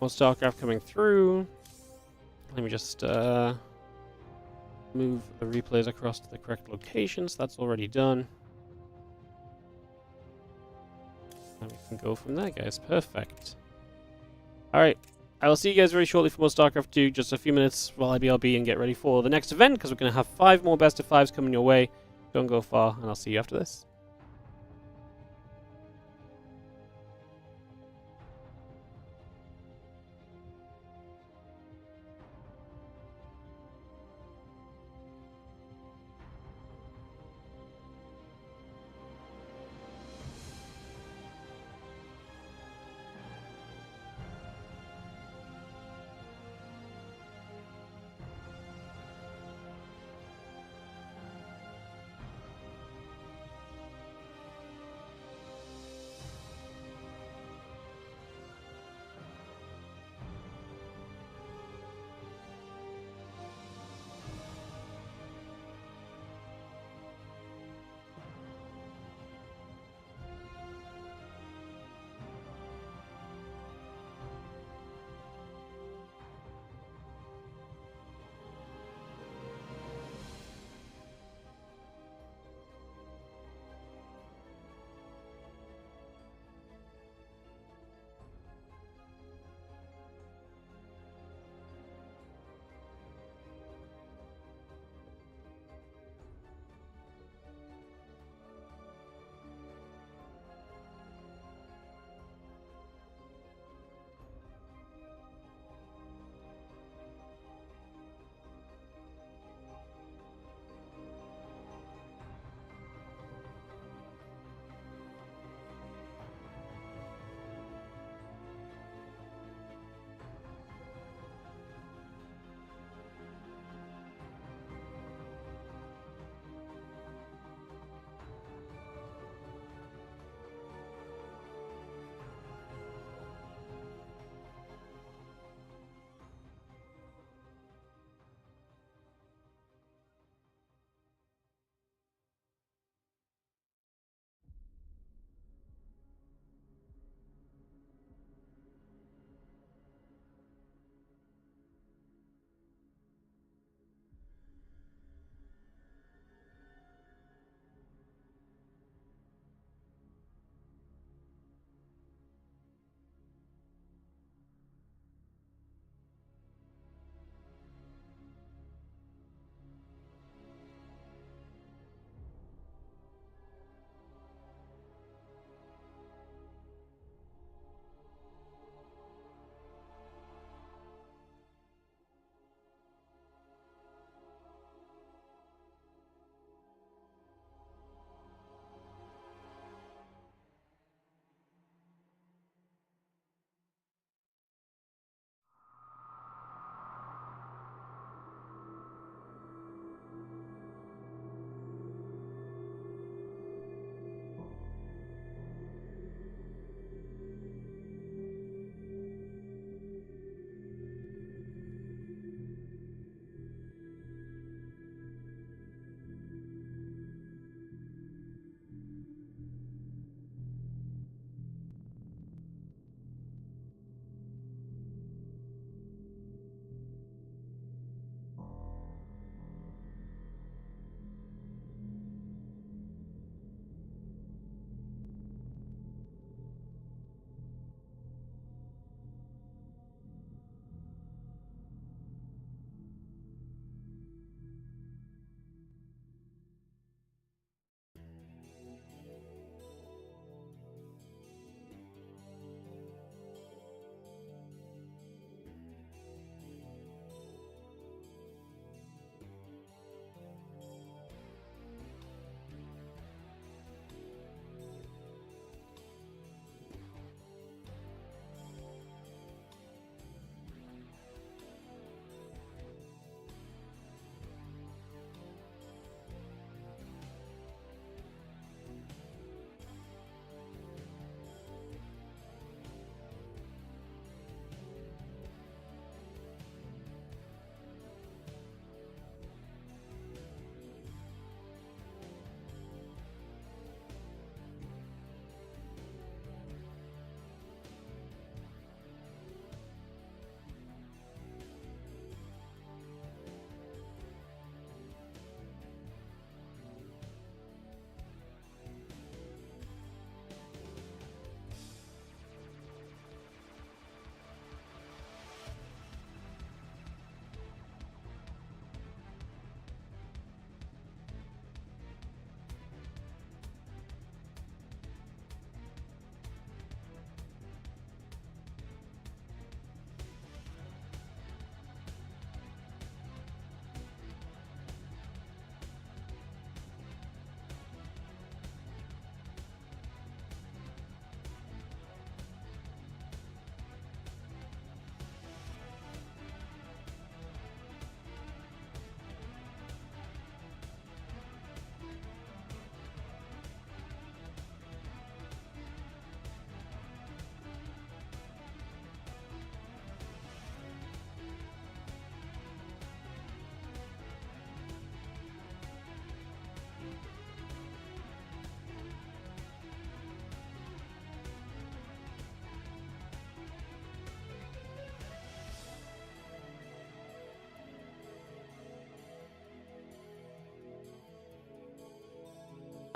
More StarCraft coming through. Let me just move the replays across to the correct locations. That's already done. And we can go from there, guys. Perfect. Alright. I will see you guys very shortly for more StarCraft 2. Just a few minutes while I BRB and get ready for the next event, because we're going to have 5 more best of 5s coming your way. Don't go far, and I'll see you after this.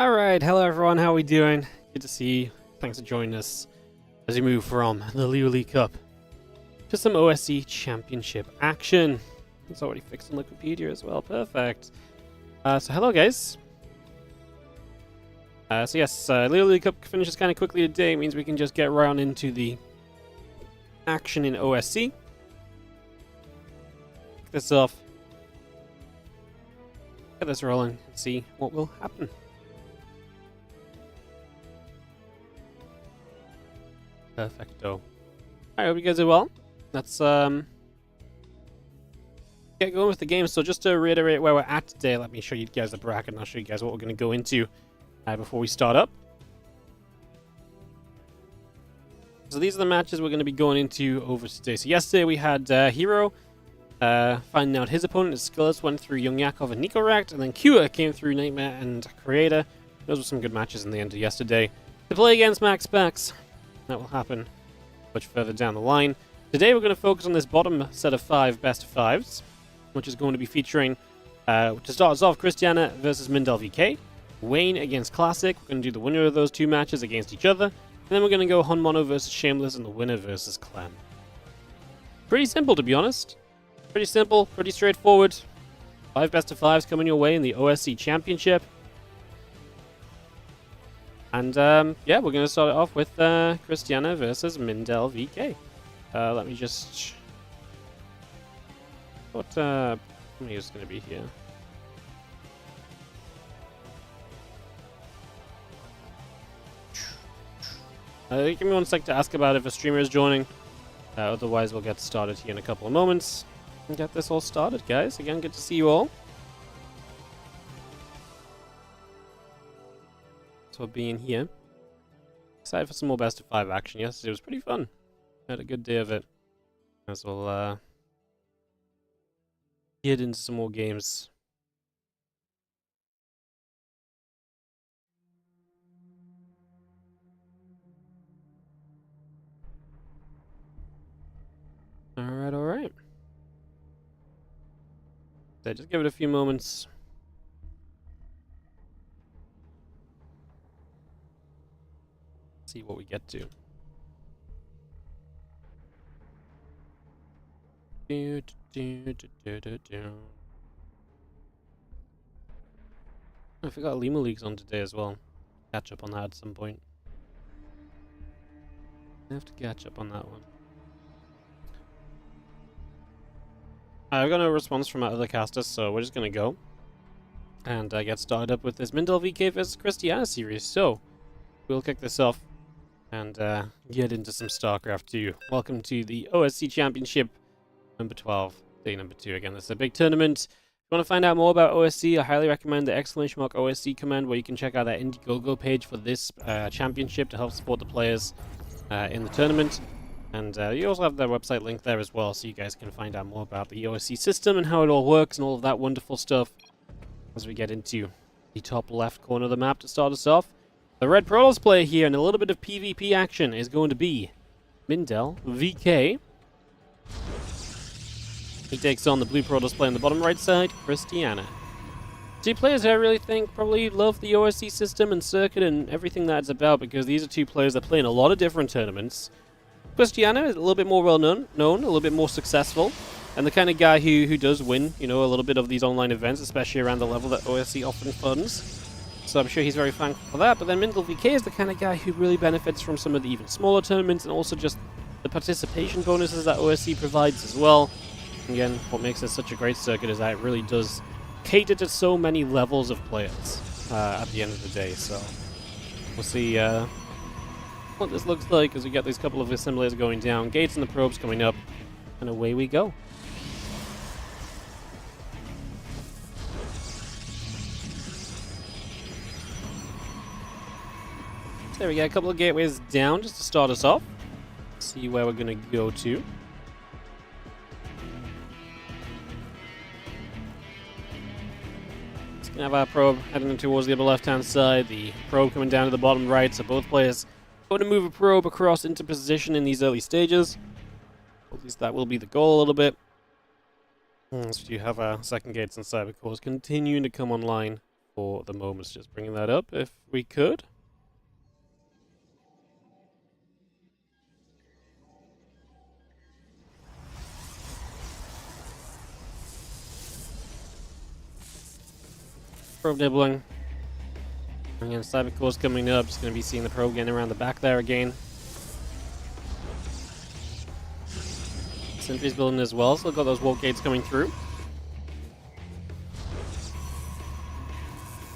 Alright, hello everyone, how are we doing? Good to see you. Thanks for joining us as we move from the League Cup to some OSC Championship action. It's already fixed on Wikipedia as well, perfect. So hello guys. So yes, League Cup finishes kind of quickly today. It means we can just get right on into the action in OSC. Kick this off. Get this rolling and see what will happen. Perfecto. I hope you guys are well. Let's get going with the game. So just to reiterate where we're at today, let me show you guys the bracket and I'll show you guys what we're going to go into before we start up. So these are the matches we're going to be going into over today. So yesterday we had Hero finding out his opponent. Skillus went through Young Yakov and Nicorakt, and then Kua came through Nightmare and Creator. Those were some good matches in the end of yesterday. To play against Max Specs, that will happen much further down the line. Today we're going to focus on this bottom set of 5 best of 5s, which is going to be featuring, to start us off, Cristiano versus MindelVK, Wayne against Classic. We're going to do the winner of those two matches against each other, and then we're going to go Hanono versus Shameless, and the winner versus Clem. Pretty simple, to be honest. Pretty simple, pretty straightforward. 5 best of 5s coming your way in the OSC Championship. And yeah, we're going to start it off with Cristiano versus MindelVK. Let me just... What many is going to be here? Give me one sec to ask about if a streamer is joining. Otherwise, we'll get started here in a couple of moments. And get this all started, guys. Again, good to see you all. For being here. Excited for some more best of 5 action. Yesterday was pretty fun. Had a good day of it. As we'll get into some more games. Alright, alright. So just give it a few moments. See what we get to. I forgot Lima League's on today as well. Catch up on that at some point. I have to catch up on that one. I've got no response from our other casters, so we're just gonna go and get started up with this MindelVK vs Cristiano series. So we'll kick this off and get into some StarCraft 2. Welcome to the OSC Championship number 12, day number 2. Again, this is a big tournament. If you want to find out more about OSC, I highly recommend the !OSC command, where you can check out that Indiegogo page for this championship to help support the players in the tournament. And you also have their website link there as well, so you guys can find out more about the OSC system and how it all works and all of that wonderful stuff as we get into the top left corner of the map to start us off. The red Protoss player here and a little bit of PvP action is going to be MindelVK. He takes on the blue Protoss player on the bottom right side, Cristiano. Two players who I really think probably love the OSC system and circuit and everything that it's about, because these are two players that play in a lot of different tournaments. Cristiano is a little bit more well-known, a little bit more successful, and the kind of guy who does win, you know, a little bit of these online events, especially around the level that OSC often funds. So I'm sure he's very thankful for that. But then MindelVK is the kind of guy who really benefits from some of the even smaller tournaments and also just the participation bonuses that OSC provides as well. Again, what makes this such a great circuit is that it really does cater to so many levels of players at the end of the day. So we'll see what this looks like as we get these couple of assimilators going down, gates and the probes coming up, and away we go. There we go, a couple of gateways down just to start us off. See where we're going to go to. Just going to have our probe heading towards the upper left-hand side, the probe coming down to the bottom right, so both players going to move a probe across into position in these early stages. At least that will be the goal a little bit. So you have our second gates and cyber cores continuing to come online for the moment. Just bringing that up if we could. Probe nibbling. Again, Cyber Core's coming up. Just going to be seeing the probe getting around the back there again. Sentry's building as well, so got those warp gates coming through.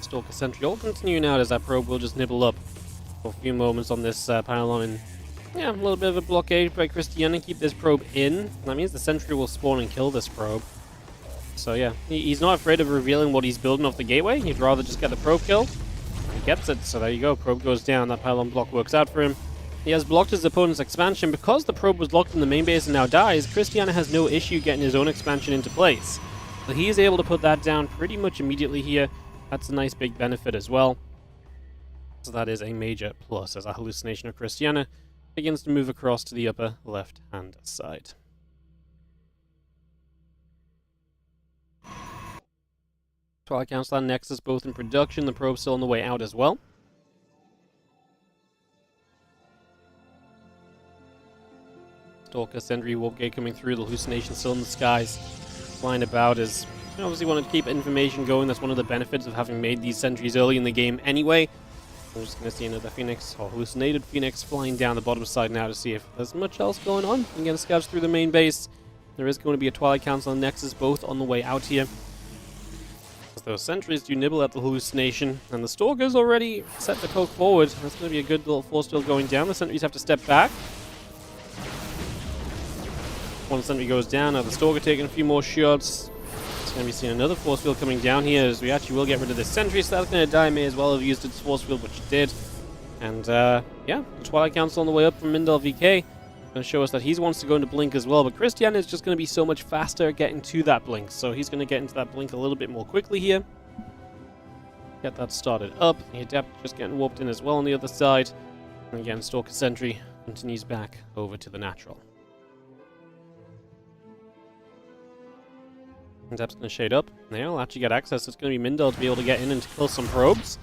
Stalker Sentry all continuing out as that probe will just nibble up for a few moments on this pylon. And yeah, a little bit of a blockade by Cristiano. Keep this probe in. That means the Sentry will spawn and kill this probe. So yeah, he's not afraid of revealing what he's building off the gateway. He'd rather just get the probe kill. He gets it, so there you go. Probe goes down. That pylon block works out for him. He has blocked his opponent's expansion. Because the probe was locked in the main base and now dies, Cristiano has no issue getting his own expansion into place. So he is able to put that down pretty much immediately here. That's a nice big benefit as well. So that is a major plus as a hallucination of Cristiano begins to move across to the upper left-hand side. Twilight Council and Nexus both in production. The probe's still on the way out as well. Stalker, Sentry, Warp Gate coming through. The hallucination still in the skies, flying about as you obviously want to keep information going. That's one of the benefits of having made these sentries early in the game anyway. I'm just going to see another Phoenix, or hallucinated Phoenix, flying down the bottom side now to see if there's much else going on. Again, scouts through the main base. There is going to be a Twilight Council and Nexus both on the way out here. As those sentries do nibble at the hallucination, and the Stalker's already set to poke forward. That's going to be a good little force field going down. The sentries have to step back. One sentry goes down. Now the Stalker taking a few more shots. It's going to be seeing another force field coming down here as we actually will get rid of this sentry. So that's going to die. May as well have used its force field, which it did. And yeah, the Twilight Council on the way up from MindelVK. Going to show us that he wants to go into Blink as well. But Cristiano is just going to be so much faster getting to that Blink. So he's going to get into that Blink a little bit more quickly here. Get that started up. The Adept just getting warped in as well on the other side. And again, Stalker Sentry continues back over to the natural. Adept's going to shade up. They'll actually get access. It's going to be Mindel to be able to get in and to kill some probes.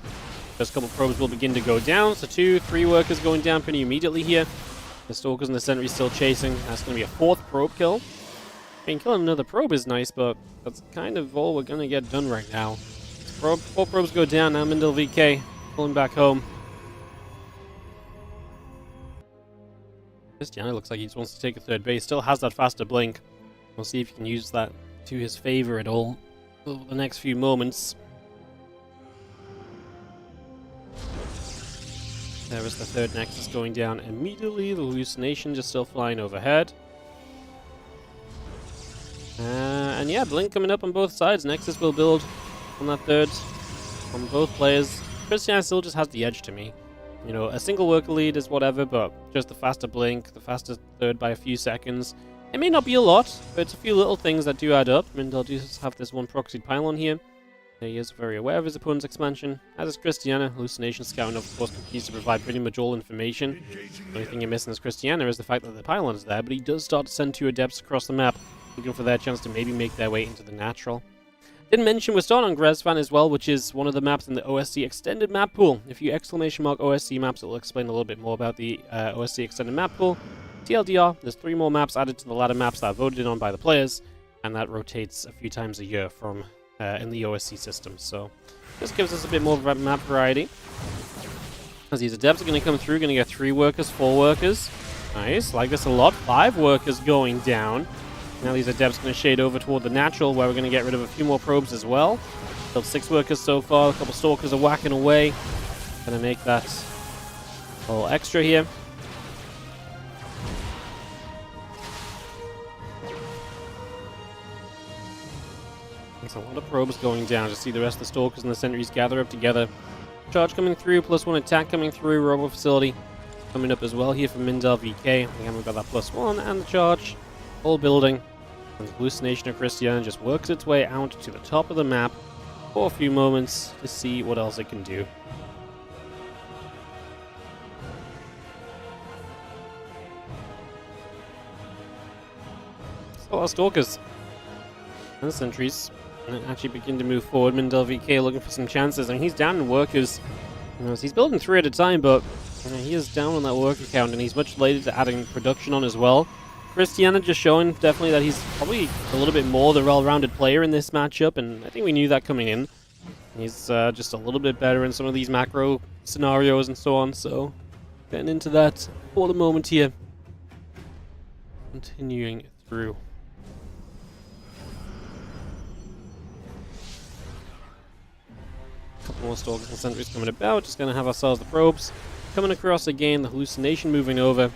First couple probes will begin to go down. So 2, 3 workers going down pretty immediately here. The Stalkers and the Sentry still chasing. That's going to be a 4th probe kill. I mean, killing another probe is nice, but that's kind of all we're going to get done right now. 4 probes go down. Now MindelVK pulling back home. Cristiano looks like he just wants to take a 3rd base. Still has that faster blink. We'll see if he can use that to his favor at all over the next few moments. There is the 3rd Nexus going down immediately. The hallucination just still flying overhead. And yeah, Blink coming up on both sides. Nexus will build on that 3rd from both players. Cristiano still just has the edge to me. You know, a single worker lead is whatever, but just the faster Blink, the faster 3rd by a few seconds. It may not be a lot, but it's a few little things that do add up. Mindel does have this one proxied pylon here. He is very aware of his opponent's expansion, as is Cristiano. Hallucination Scout, of course, continues to provide pretty much all information. The only thing you're missing as Cristiano is the fact that the pylon is there, but he does start to send 2 Adepts across the map, looking for their chance to maybe make their way into the natural. Didn't mention we're starting on Grezvan as well, which is one of the maps in the OSC extended map pool. If you ! OSC maps, it will explain a little bit more about the OSC extended map pool. TLDR, there's 3 more maps added to the ladder maps that are voted in on by the players, and that rotates a few times a year from in the OSC system. So this gives us a bit more of a map variety. As these Adepts are going to come through, going to get 3 workers, 4 workers. Nice, like this a lot. 5 workers going down. Now these Adepts going to shade over toward the natural, where we're going to get rid of a few more probes as well. Killed 6 workers so far. A couple Stalkers are whacking away. Going to make that a little extra here. There's a lot of probes going down to see the rest of the Stalkers and the Sentries gather up together. Charge coming through, +1 attack coming through, Robo Facility coming up as well here from MindelVK. Again, we've got that +1 and the charge all building. And the hallucination of Cristiano just works its way out to the top of the map for a few moments to see what else it can do. So our Stalkers and the Sentries and actually begin to move forward. MindelVK looking for some chances, and he's down in workers. You know, so he's building 3 at a time, but he is down on that worker count, and he's much later to adding production on as well. Cristiano just showing definitely that he's probably a little bit more the well-rounded player in this matchup, and I think we knew that coming in. He's just a little bit better in some of these macro scenarios and so on, so getting into that for the moment here. Continuing through. A couple more stalkers and sentries coming about, just going to have ourselves the probes. Coming across again, the hallucination moving over.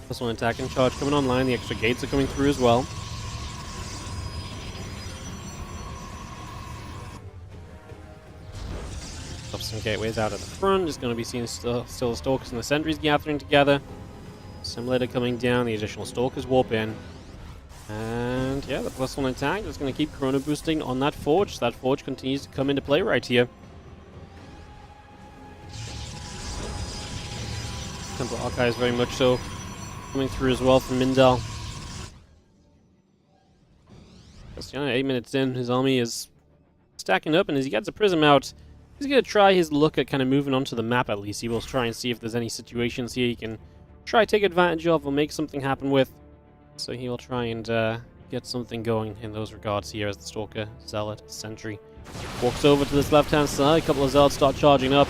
Plus one attacking charge coming online, the extra gates are coming through as well. Pop some gateways out at the front, just going to be seeing still the stalkers and the sentries gathering together. Simulator coming down, the additional stalkers warp in. And yeah, the plus one attack is going to keep chrono boosting on that forge. That forge continues to come into play right here. Temple Archives very much so coming through as well from Mindel. Cristiano 8 minutes in, his army is stacking up, and as he gets a prism out, he's going to try his look at kind of moving onto the map at least. He will try and see if there's any situations here he can try take advantage of or make something happen with. So he will try and get something going in those regards here as the Stalker, Zealot, Sentry walks over to this left-hand side. A couple of Zealots start charging up.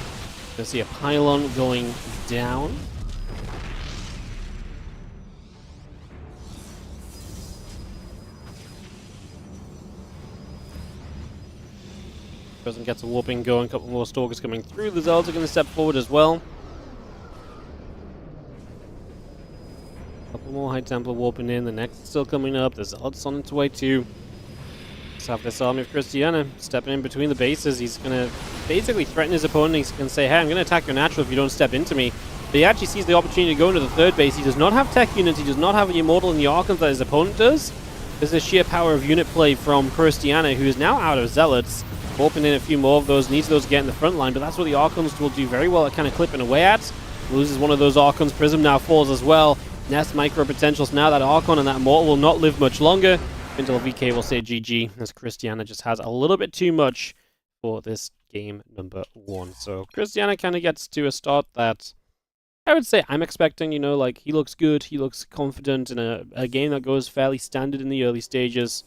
You'll see a pylon going down. Present gets a warping going, a couple more Stalkers coming through. The Zealots are going to step forward as well. Couple more High Templar warping in, the next is still coming up, the Zealot's on its way too. Let's have this army of Cristiano stepping in between the bases. He's going to basically threaten his opponent. He's going to say, hey, I'm going to attack your natural if you don't step into me. But he actually sees the opportunity to go into the third base. He does not have tech units, he does not have the Immortal and the Archons that his opponent does. There's the sheer power of unit play from Cristiano, who is now out of Zealots. Warping in a few more of those, needs those to get in the front line, but that's what the Archons will do very well at kind of clipping away at. Loses one of those Archons, Prism now falls as well. Nest micro potentials now. That Archon and that Mortal will not live much longer. MindelVK will say GG, as Cristiano just has a little bit too much for this game number 1. So Cristiano kind of gets to a start that I would say I'm expecting, you know, like he looks good, he looks confident in a game that goes fairly standard in the early stages.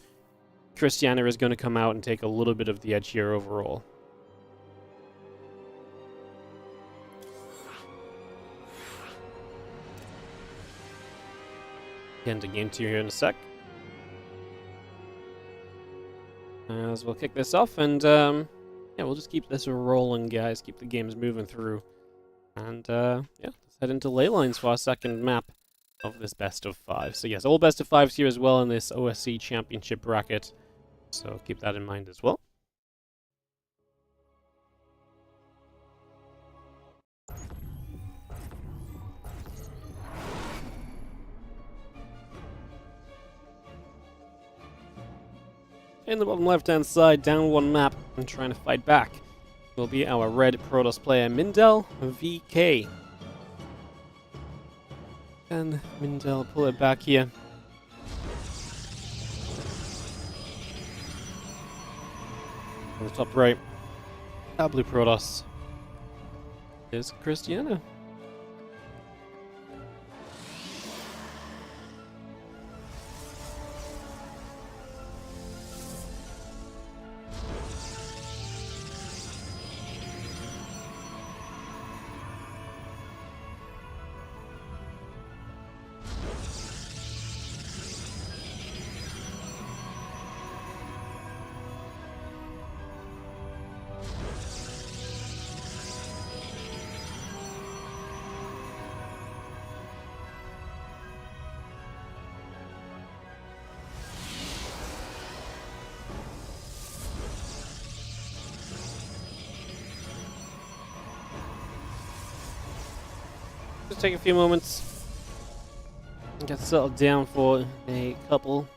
Cristiano is going to come out and take a little bit of the edge here overall. Get into game 2 here in a sec. As we'll kick this off, and yeah, we'll just keep this rolling, guys. Keep the games moving through. And yeah, let's head into ley lines for our second map of this best of 5. So yes, all best of 5s here as well in this OSC championship bracket. So keep that in mind as well. In the bottom left-hand side, down one map and trying to fight back will be our red Protoss player, MindelVK. Can Mindel pull it back here? On the top right, our blue Protoss is Cristiano. Just take a few moments and get settled down for a couple.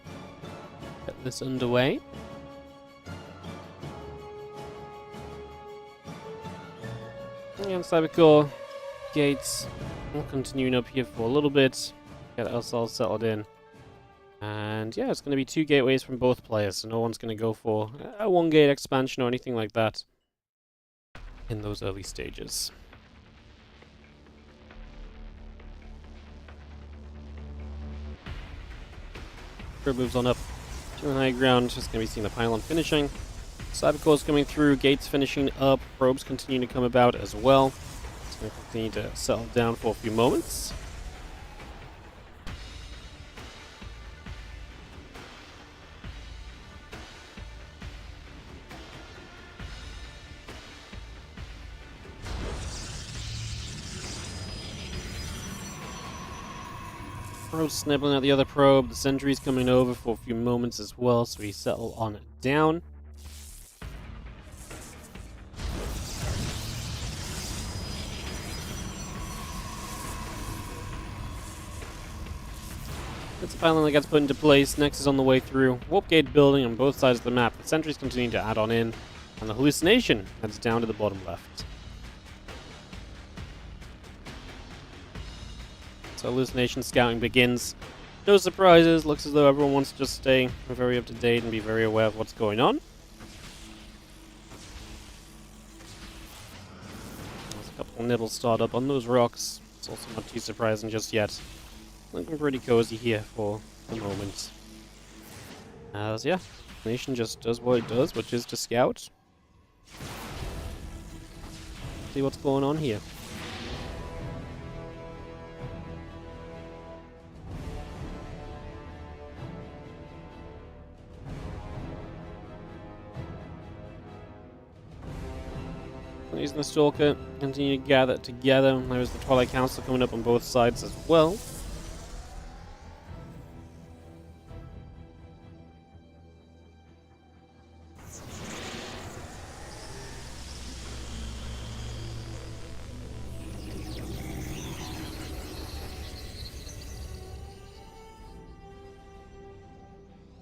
Get this underway. And Cybercore gates will continue up here for a little bit. get ourselves settled in. And yeah, it's going to be 2 gateways from both players, so no one's going to go for a 1 gate expansion or anything like that in those early stages. Group moves on up to the high ground, just going to be seeing the pylon finishing. Cyber cores coming through, gates finishing up, probes continue to come about as well. It's going to continue to settle down for a few moments. Probe snibbling at the other probe. The sentry's coming over for a few moments as well, so we settle on it down. It's a pylon that gets put into place. Next is on the way through. Warp gate building on both sides of the map. The sentry's continuing to add on in, and the hallucination heads down to the bottom left. So hallucination scouting begins. No surprises. Looks as though everyone wants to just stay very up to date and be very aware of what's going on. There's a couple of nibbles start up on those rocks. It's also not too surprising just yet. Looking pretty cozy here for the moment. As yeah, Nation just does what it does, which is to scout. See what's going on here. Using the Stalker, continue to gather together. There's the Twilight Council coming up on both sides as well.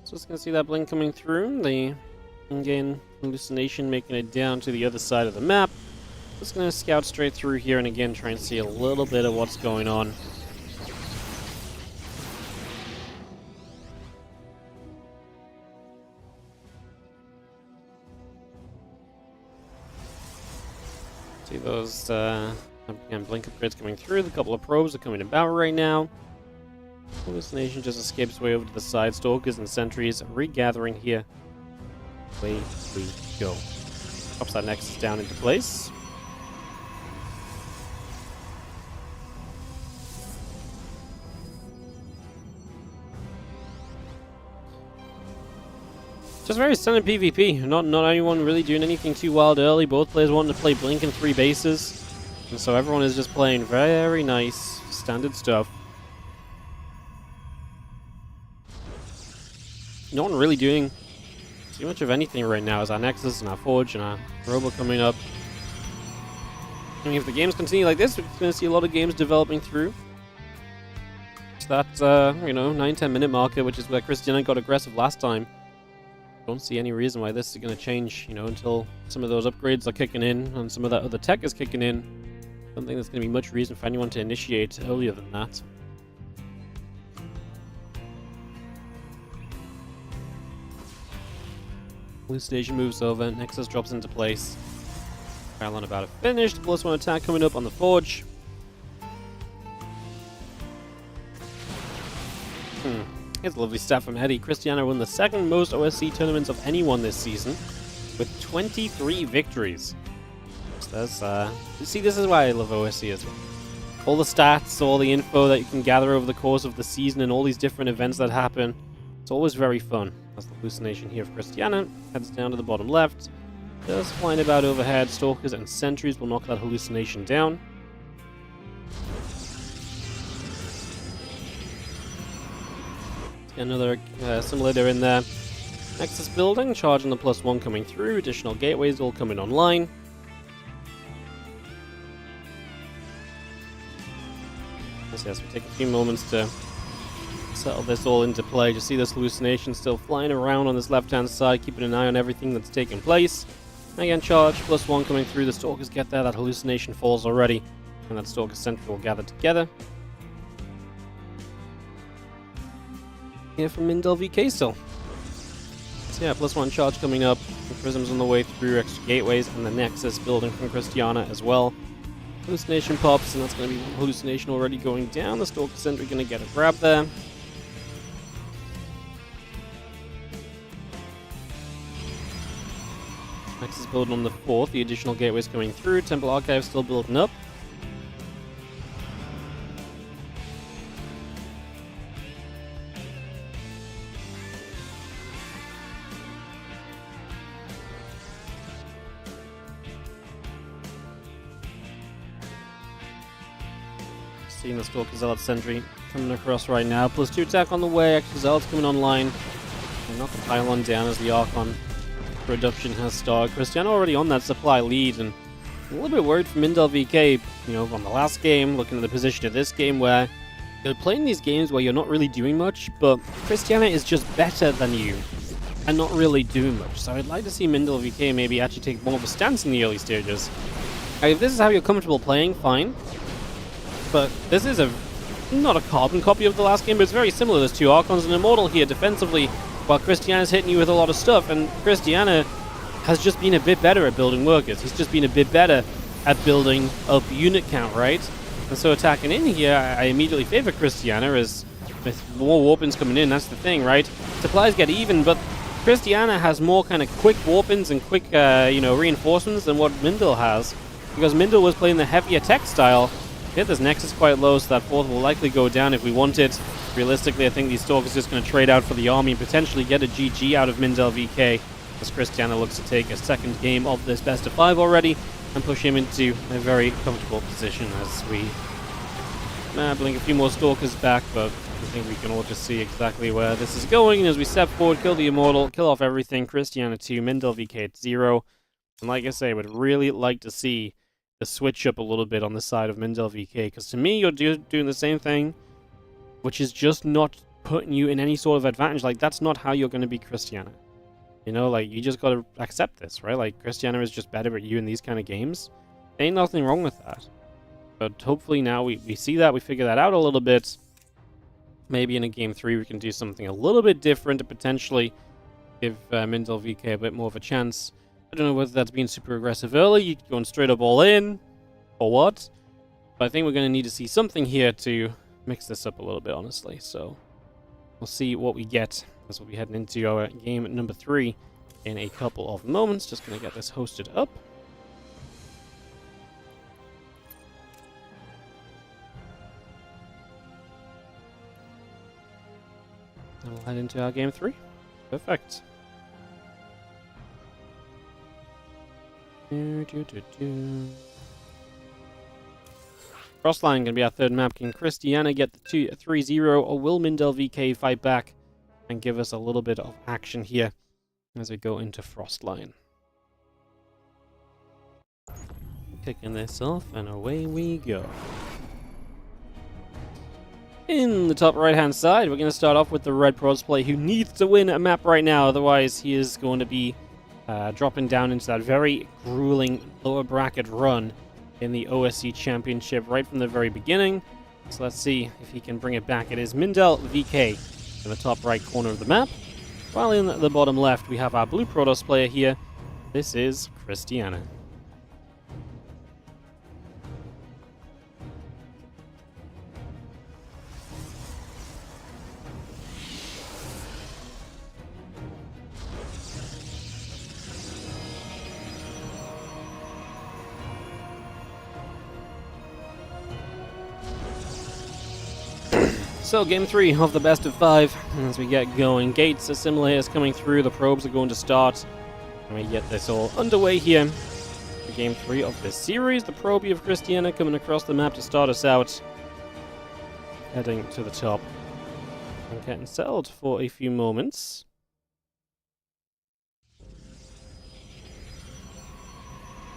So just gonna see that blink coming through. The in-game hallucination making it down to the other side of the map. Just gonna scout straight through here and again try and see a little bit of what's going on. See those again, blink upgrades coming through. The couple of probes are coming about right now. Hallucination just escapes way over to the side. Stalkers and sentries are regathering here. Away we go. Drops that nexus down into place. Just very standard PvP. Not anyone really doing anything too wild early. Both players wanting to play Blink in 3 bases. And so everyone is just playing very nice, standard stuff. No one really doing too much of anything right now as our Nexus and our Forge and our Robo coming up. I mean, if the games continue like this, we're going to see a lot of games developing through. It's that, 9-10 minute marker, which is where Cristiano got aggressive last time. Don't see any reason why this is going to change, until some of those upgrades are kicking in and some of that other tech is kicking in. I don't think there's going to be much reason for anyone to initiate earlier than that. Hallucination moves over, Nexus drops into place. Pylon about to finish, the +1 attack coming up on the Forge. Here's a lovely stat from Eddie. Cristiano won the 2nd most OSC tournaments of anyone this season, with 23 victories. So that's, you see, this is why I love OSC as well. All the stats, all the info that you can gather over the course of the season, and all these different events that happen. It's always very fun. That's the hallucination here of Cristiano. Heads down to the bottom left. Just flying about overhead. Stalkers and sentries will knock that hallucination down. Another simulator in there. Nexus building, charging the +1 coming through. Additional gateways all coming online. Yes, we take a few moments to settle this all into play. Just see this hallucination still flying around on this left-hand side, keeping an eye on everything that's taking place. Again, charge, +1 coming through. The Stalkers get there. That hallucination falls already, and that Stalker Sentry will gather together. here from MindelVK still. So yeah, +1 charge coming up. The Prism's on the way through, extra gateways, and the Nexus building from Cristiano as well. Hallucination pops, and that's going to be Hallucination already going down. The Stalker Sentry going to get a grab there. Nexus building on the 4th, the additional gateways coming through. Temple Archive still building up. Seeing the Stalker Zealot Sentry coming across right now. +2 attack on the way. Extra Zealots coming online. And knock the pylon down as the Archon production has started. Cristiano already on that supply lead, and a little bit worried for MindelVK, you know, on the last game, looking at the position of this game where you're playing these games where you're not really doing much, but Cristiano is just better than you and not really doing much. So I'd like to see MindelVK maybe actually take more of a stance in the early stages. If this is how you're comfortable playing, fine. But this is not a carbon copy of the last game, but it's very similar. There's two Archons and Immortal here defensively, while Cristiano's hitting you with a lot of stuff, and Cristiano has just been a bit better at building workers. He's just been a bit better at building up unit count, right? And so attacking in here, I immediately favor Cristiano, as with more warpins coming in, that's the thing, right? Supplies get even, but Cristiano has more kind of quick warpins and quick, reinforcements than what Mindel has, because Mindel was playing the heavier tech style. Yeah, this Nexus quite low, so that 4th will likely go down if we want it. Realistically, I think these Stalkers just going to trade out for the army and potentially get a GG out of MindelVK, as Cristiano looks to take a second game of this best of 5 already and push him into a very comfortable position as we blink a few more Stalkers back, but I think we can all just see exactly where this is going. And as we step forward, kill the Immortal, kill off everything, Cristiano 2, MindelVK at 0. And like I say, I would really like to see the switch up a little bit on the side of MindelVK, because to me, you're doing the same thing, which is just not putting you in any sort of advantage. Like, that's not how you're going to be Cristiano. You know, like, you just got to accept this, right? Like, Cristiano is just better at you in these kind of games. Ain't nothing wrong with that. But hopefully now we see that, we figure that out a little bit. Maybe in a game 3 we can do something a little bit different to potentially give MindelVK a bit more of a chance. I don't know whether that's being super aggressive early, going straight up all in, or what. But I think we're going to need to see something here to mix this up a little bit, honestly. So we'll see what we get as we'll be heading into our game number 3 in a couple of moments. Just going to get this hosted up. And we'll head into our game 3. Perfect. Frostline going to be our third map. Can Cristiano get the 3-0, or will MindelVK fight back and give us a little bit of action here as we go into Frostline? Kicking this off, and away we go. In the top right-hand side, we're going to start off with the Red Pros player who needs to win a map right now, otherwise he is going to be dropping down into that very grueling lower bracket run in the OSC Championship right from the very beginning. So let's see if he can bring it back. It is MindelVK in the top right corner of the map, while in the bottom left we have our blue Protoss player here. This is Cristiano. So, game 3 of the best of 5 as we get going. Gates assimilators coming through, the probes are going to start, and we get this all underway here. For game 3 of this series, the probie of Cristiano coming across the map to start us out, heading to the top and getting settled for a few moments.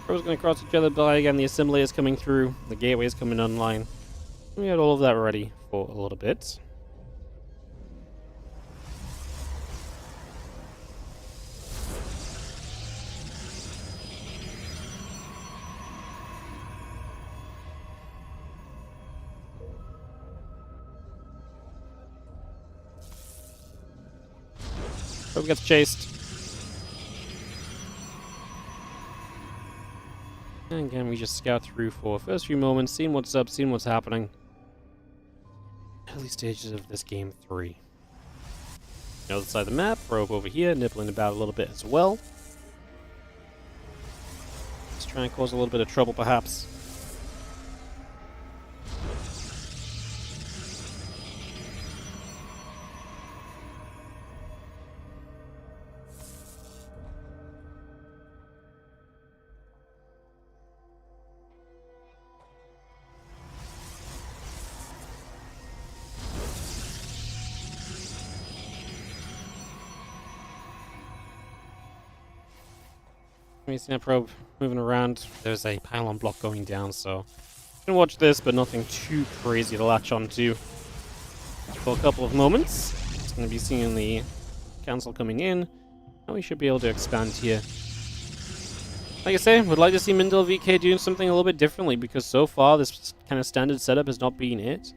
Probes going to cross each other by again, the assimilators coming through, the gateways coming online. We had all of that ready for a little bit. Probe gets chased. And again, we just scout through for the first few moments, seeing what's up, seeing what's happening. Early stages of this game 3. The other side of the map, probe over here, nibbling about a little bit as well. Just trying to cause a little bit of trouble, perhaps. We see that probe moving around. There's a pylon block going down, so you can watch this, but nothing too crazy to latch onto for a couple of moments. It's going to be seeing the cancel coming in, and we should be able to expand here. Like I say, would like to see MindelVK doing something a little bit differently, because so far this kind of standard setup has not been it.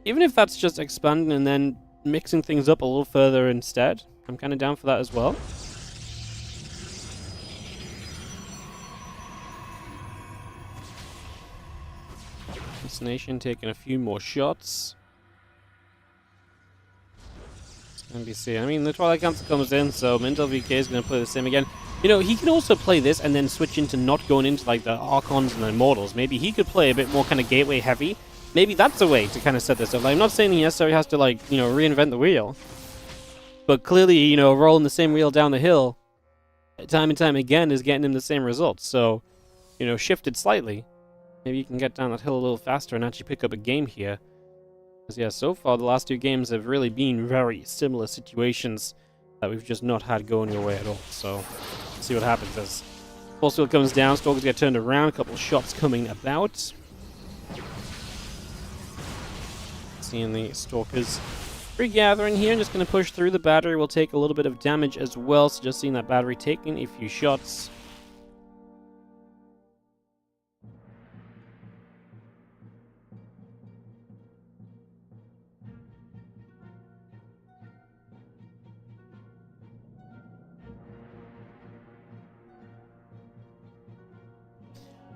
Even if that's just expanding and then mixing things up a little further instead, I'm kind of down for that as well. Nation taking a few more shots. NBC. I mean, the Twilight Council comes in, so MindelVK is going to play the same again. You know, he can also play this and then switch into not going into like the Archons and the Immortals. Maybe he could play a bit more kind of gateway heavy. Maybe that's a way to kind of set this up. Like, I'm not saying he necessarily has to, like, you know, reinvent the wheel. But clearly, you know, rolling the same wheel down the hill time and time again is getting him the same results. So, you know, shifted slightly. Maybe you can get down that hill a little faster and actually pick up a game here. Because, yeah, so far the last two games have really been very similar situations that we've just not had going your way at all. So, let's see what happens as Force Field comes down, Stalkers get turned around, a couple of shots coming about. Seeing the Stalkers regathering here, and just going to push through. The battery will take a little bit of damage as well, so just seeing that battery taking a few shots.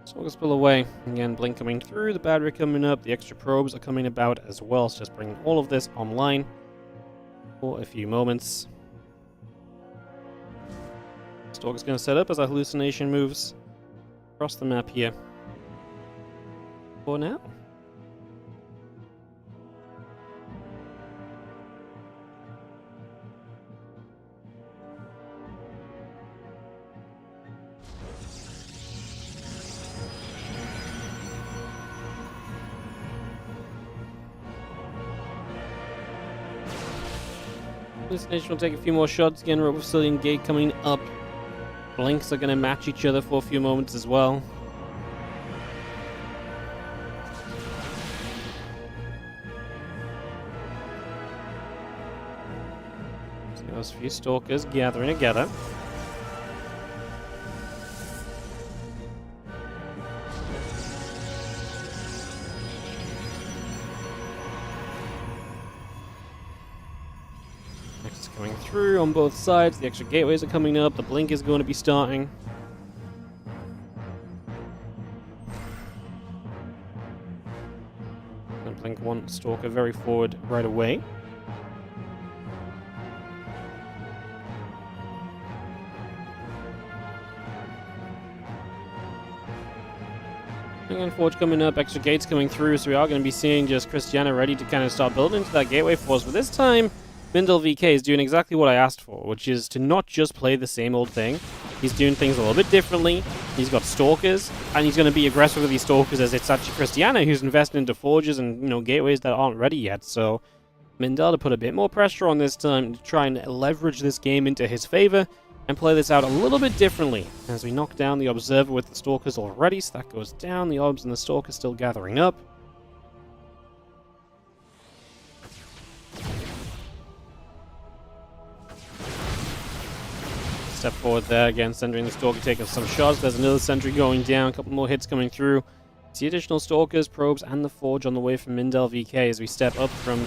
Stalkers pull away. Again, Blink coming through, the battery coming up, the extra probes are coming about as well, so just bringing all of this online for a few moments. Stalker's going to set up as our hallucination moves across the map here. For now. Hallucination will take a few more shots. Again, Robo Facility Gate coming up. Blinks are going to match each other for a few moments as well. So those few Stalkers gathering together. Coming through on both sides, the extra gateways are coming up, the Blink is going to be starting. And Blink one Stalker very forward right away. And Forge coming up, extra gates coming through, so we are going to be seeing just Cristiano ready to kind of start building into that gateway for us, but this time MindelVK is doing exactly what I asked for, which is to not just play the same old thing. He's doing things a little bit differently. He's got Stalkers, and he's going to be aggressive with these Stalkers, as it's actually Cristiano who's invested into Forges and, you know, gateways that aren't ready yet. So Mindel to put a bit more pressure on this time to try and leverage this game into his favor and play this out a little bit differently. As we knock down the Observer with the Stalkers already, so that goes down. The Obs and the Stalkers still gathering up. Step forward there, again, Sentry and the Stalker taking some shots. There's another Sentry going down, a couple more hits coming through. See additional Stalkers, Probes, and the Forge on the way from MindelVK as we step up from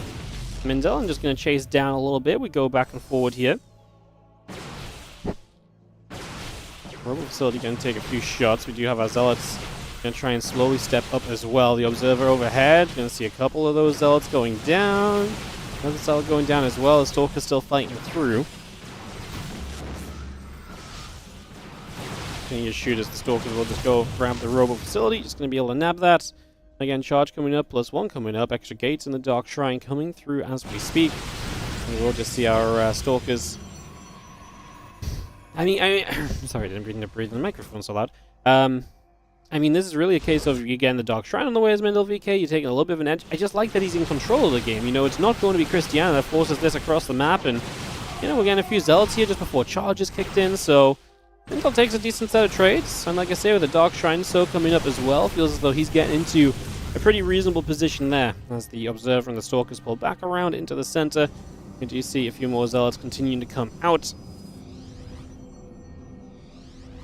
Mindel. I'm just going to chase down a little bit. We go back and forward here. Robo facility going to take a few shots. We do have our Zealots going to try and slowly step up as well. The Observer overhead, going to see a couple of those Zealots going down. Another Zealot going down as well. The Stalker's still fighting through. Continue to shoot as the Stalkers will just go grab the Robo facility. Just going to be able to nab that. Again, charge coming up, +1 coming up. Extra gates in the Dark Shrine coming through as we speak. And we'll just see our Stalkers. I mean, sorry, I didn't breathe in the microphone so loud. I mean, this is really a case of you getting the Dark Shrine on the way as MindelVK, you're taking a little bit of an edge. I just like that he's in control of the game. You know, it's not going to be Cristiano that forces this across the map, and, you know, we're getting a few Zealots here just before charges kicked in, so Mindel takes a decent set of trades. And like I say, with the Dark Shrine so coming up as well, feels as though he's getting into a pretty reasonable position there. As the Observer and the Stalkers pull back around into the center, you do see a few more Zealots continuing to come out.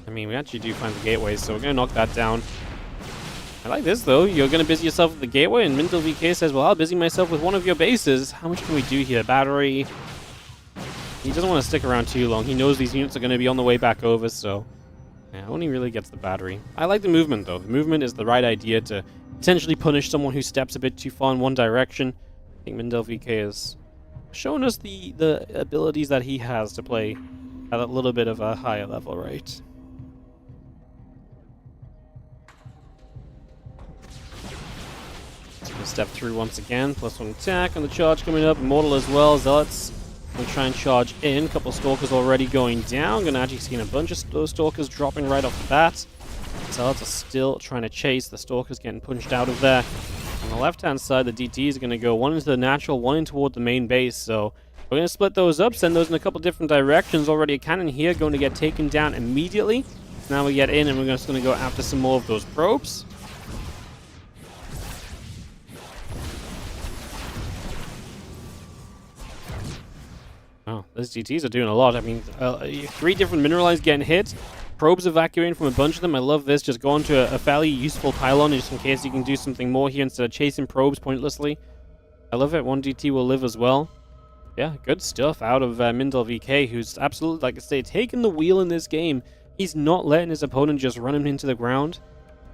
I mean, we actually do find the gateway, so we're going to knock that down. I like this, though. You're going to busy yourself with the gateway, and MindelVK says, well, I'll busy myself with one of your bases. How much can we do here? Battery. He doesn't want to stick around too long. He knows these units are going to be on the way back over, so yeah, only really gets the battery. I like the movement, though. The movement is the right idea to potentially punish someone who steps a bit too far in one direction. I think MindelVK has shown us the abilities that he has to play at a little bit of a higher level, right? Step through once again, +1 attack on the charge coming up. Immortal as well. Zealots going to try and charge in. A couple Stalkers already going down. Going to actually see a bunch of those Stalkers dropping right off the bat. Zealots are still trying to chase. The Stalkers getting punched out of there. On the left-hand side, the DTs are going to go one into the natural, one in toward the main base. So we're going to split those up, send those in a couple different directions. Already a cannon here going to get taken down immediately. Now we get in and we're just going to go after some more of those probes. Oh, those GTs are doing a lot. I mean, 3 different mineralized getting hit. Probes evacuating from a bunch of them. I love this. Just go onto a fairly useful pylon just in case you can do something more here instead of chasing probes pointlessly. I love it. 1 DT will live as well. Yeah, good stuff out of MindelVK, who's absolutely, like I say, taking the wheel in this game. He's not letting his opponent just run him into the ground.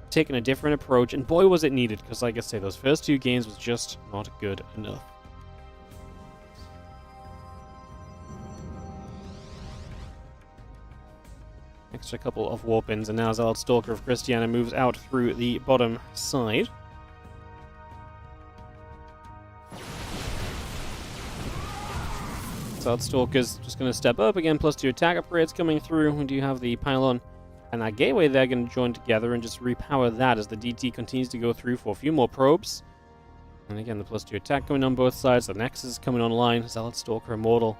Taking a different approach. And boy, was it needed. Because, like I say, those first 2 games was just not good enough. Extra couple of warp-ins, and now Zealot Stalker of Cristiano moves out through the bottom side. Zealot Stalker's just going to step up again, +2 attack upgrades coming through. We do have the pylon and that gateway there going to join together and just repower that as the DT continues to go through for a few more probes. And again, the +2 attack going on both sides. The Nexus is coming online. Zealot Stalker Immortal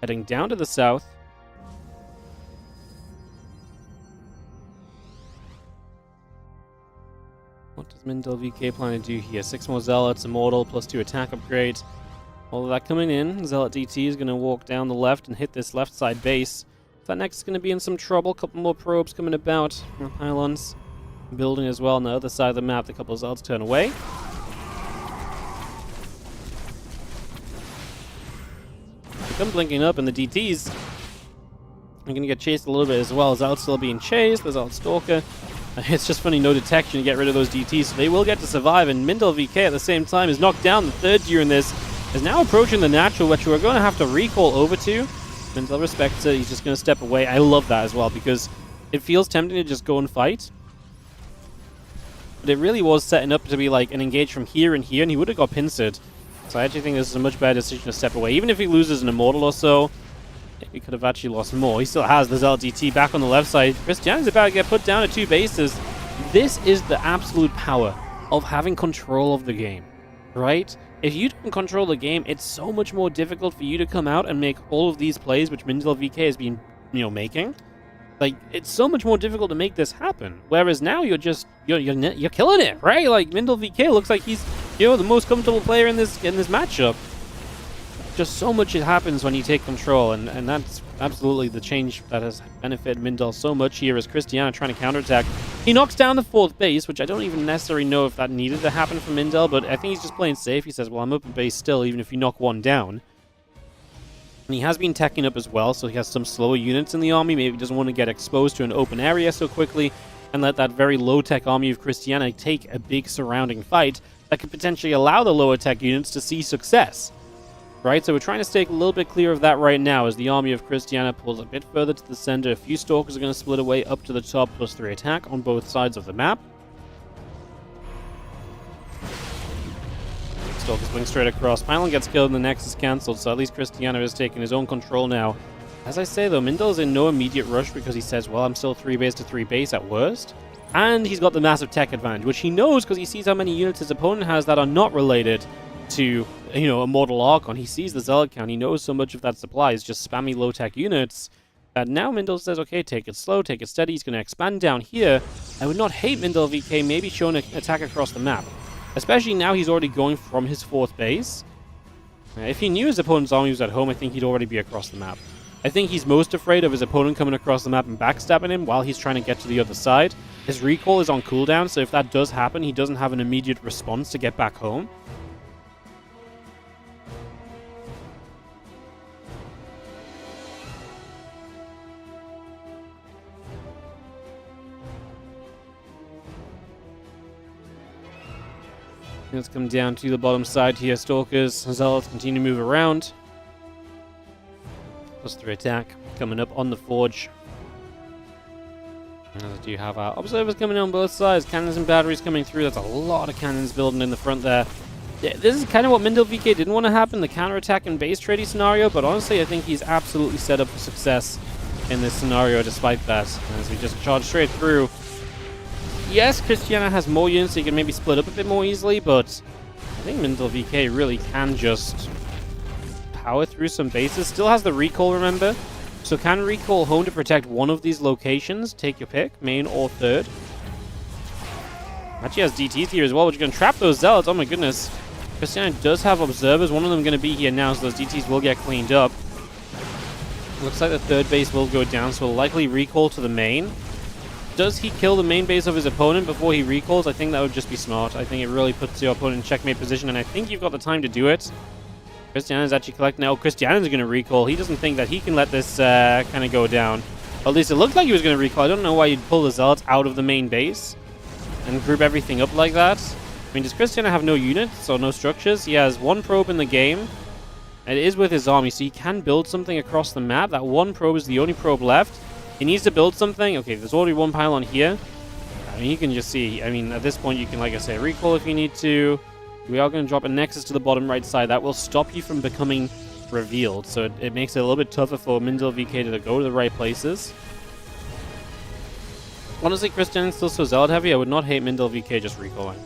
heading down to the south. What does MindelVK plan to do here? 6 more Zealots, Immortal, +2 attack upgrades. All of that coming in. Zealot DT is going to walk down the left and hit this left side base. That next is going to be in some trouble. Couple more probes coming about. More pylons building as well on the other side of the map. The couple of Zealots turn away. They come blinking up, and the DTs are going to get chased a little bit as well. Zealot's still being chased. The Zealot Stalker. It's just funny, no detection to get rid of those DTs, so they will get to survive, and MindelVK at the same time is knocked down. The third gear in this is now approaching the natural, which we're going to have to recall over to. Mindel respects it, he's just going to step away. I love that as well, because it feels tempting to just go and fight. But it really was setting up to be like an engage from here and here, and he would have got pincered. So I actually think this is a much better decision to step away. Even if he loses an Immortal or so, he could have actually lost more. He still has the Zealot DT back on the left side. Cristiano's about to get put down at 2 bases. This is the absolute power of having control of the game, right? If you don't control the game, it's so much more difficult for you to come out and make all of these plays, which MindelVK has been, making. Like, it's so much more difficult to make this happen. Whereas now you're just, you're killing it, right? Like, MindelVK looks like he's, the most comfortable player in this matchup. Just so much it happens when you take control, and that's absolutely the change that has benefited Mindel so much here as Cristiano trying to counterattack. He knocks down the 4th base, which I don't even necessarily know if that needed to happen from Mindel, but I think he's just playing safe. He says, well, I'm up in base still, even if you knock one down. And he has been teching up as well, so he has some slower units in the army. Maybe he doesn't want to get exposed to an open area so quickly and let that very low-tech army of Cristiano take a big surrounding fight that could potentially allow the lower-tech units to see success. Right, so we're trying to stay a little bit clear of that right now as the army of Cristiano pulls a bit further to the center. A few Stalkers are going to split away up to the top, +3 attack on both sides of the map. Stalkers swing straight across. Pylon gets killed and the Nexus cancelled, so at least Cristiano is taking his own control now. As I say though, Mindel's in no immediate rush because he says, well, I'm still 3 base to 3 base at worst. And he's got the massive tech advantage, which he knows because he sees how many units his opponent has that are not related to, you know, a Mortal Archon. He sees the Zealot count. He knows so much of that supply is just spammy low-tech units that now Mindel says, okay, take it slow, take it steady. He's going to expand down here. I would not hate MindelVK maybe showing an attack across the map, especially now he's already going from his 4th base. If he knew his opponent's army was at home, I think he'd already be across the map. I think he's most afraid of his opponent coming across the map and backstabbing him while he's trying to get to the other side. His recall is on cooldown, so if that does happen, he doesn't have an immediate response to get back home. Let's come down to the bottom side here. Stalkers, Zealots continue to move around. +3 attack coming up on the Forge. As I do have our observers coming on both sides. Cannons and batteries coming through. That's a lot of cannons building in the front there. Yeah, this is kind of what MindelVK didn't want to happen, the counterattack and base trading scenario, but honestly I think he's absolutely set up for success in this scenario despite that. As we just charge straight through. Yes, Cristiano has more units, so he can maybe split up a bit more easily, but I think MindelVK really can just power through some bases. Still has the recall, remember? So can recall home to protect one of these locations. Take your pick, main or third. Actually has DTs here as well, which are going to trap those Zealots. Oh my goodness. Cristiano does have observers. One of them going to be here now, so those DTs will get cleaned up. Looks like the third base will go down, so we'll likely recall to the main. Does he kill the main base of his opponent before he recalls? I think that would just be smart. I think it really puts your opponent in checkmate position, and I think you've got the time to do it. Cristiano's actually collecting now. Cristiano's going to recall. He doesn't think that he can let this kind of go down. Or at least it looked like he was going to recall. I don't know why you'd pull the Zealots out of the main base and group everything up like that. I mean, does Cristiano have no units or no structures? He has 1 probe in the game. It is with his army, so he can build something across the map. That 1 probe is the only probe left. He needs to build something. Okay, there's already 1 pylon here. I mean, you can just see. I mean, at this point, you can, like I say, recall if you need to. We are going to drop a Nexus to the bottom right side. That will stop you from becoming revealed. So it makes it a little bit tougher for MindelVK to go to the right places. Honestly, Cristiano's still so Zealot heavy. I would not hate MindelVK just recalling.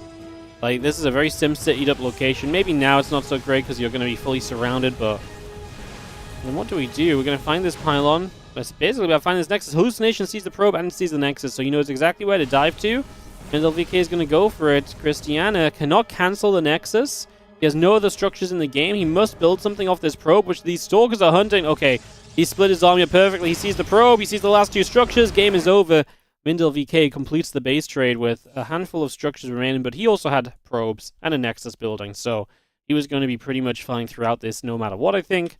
Like, this is a very sim-citied up location. Maybe now it's not so great because you're going to be fully surrounded, but then what do? We're going to find this pylon. That's basically about finding this Nexus. Hallucination sees the probe and sees the Nexus, so he knows exactly where to dive to. MindelVK is going to go for it. Cristiano cannot cancel the Nexus. He has no other structures in the game. He must build something off this probe, which these Stalkers are hunting. Okay, he split his army up perfectly. He sees the probe. He sees the last 2 structures. Game is over. MindelVK completes the base trade with a handful of structures remaining, but he also had probes and a Nexus building, so he was going to be pretty much fine throughout this no matter what, I think.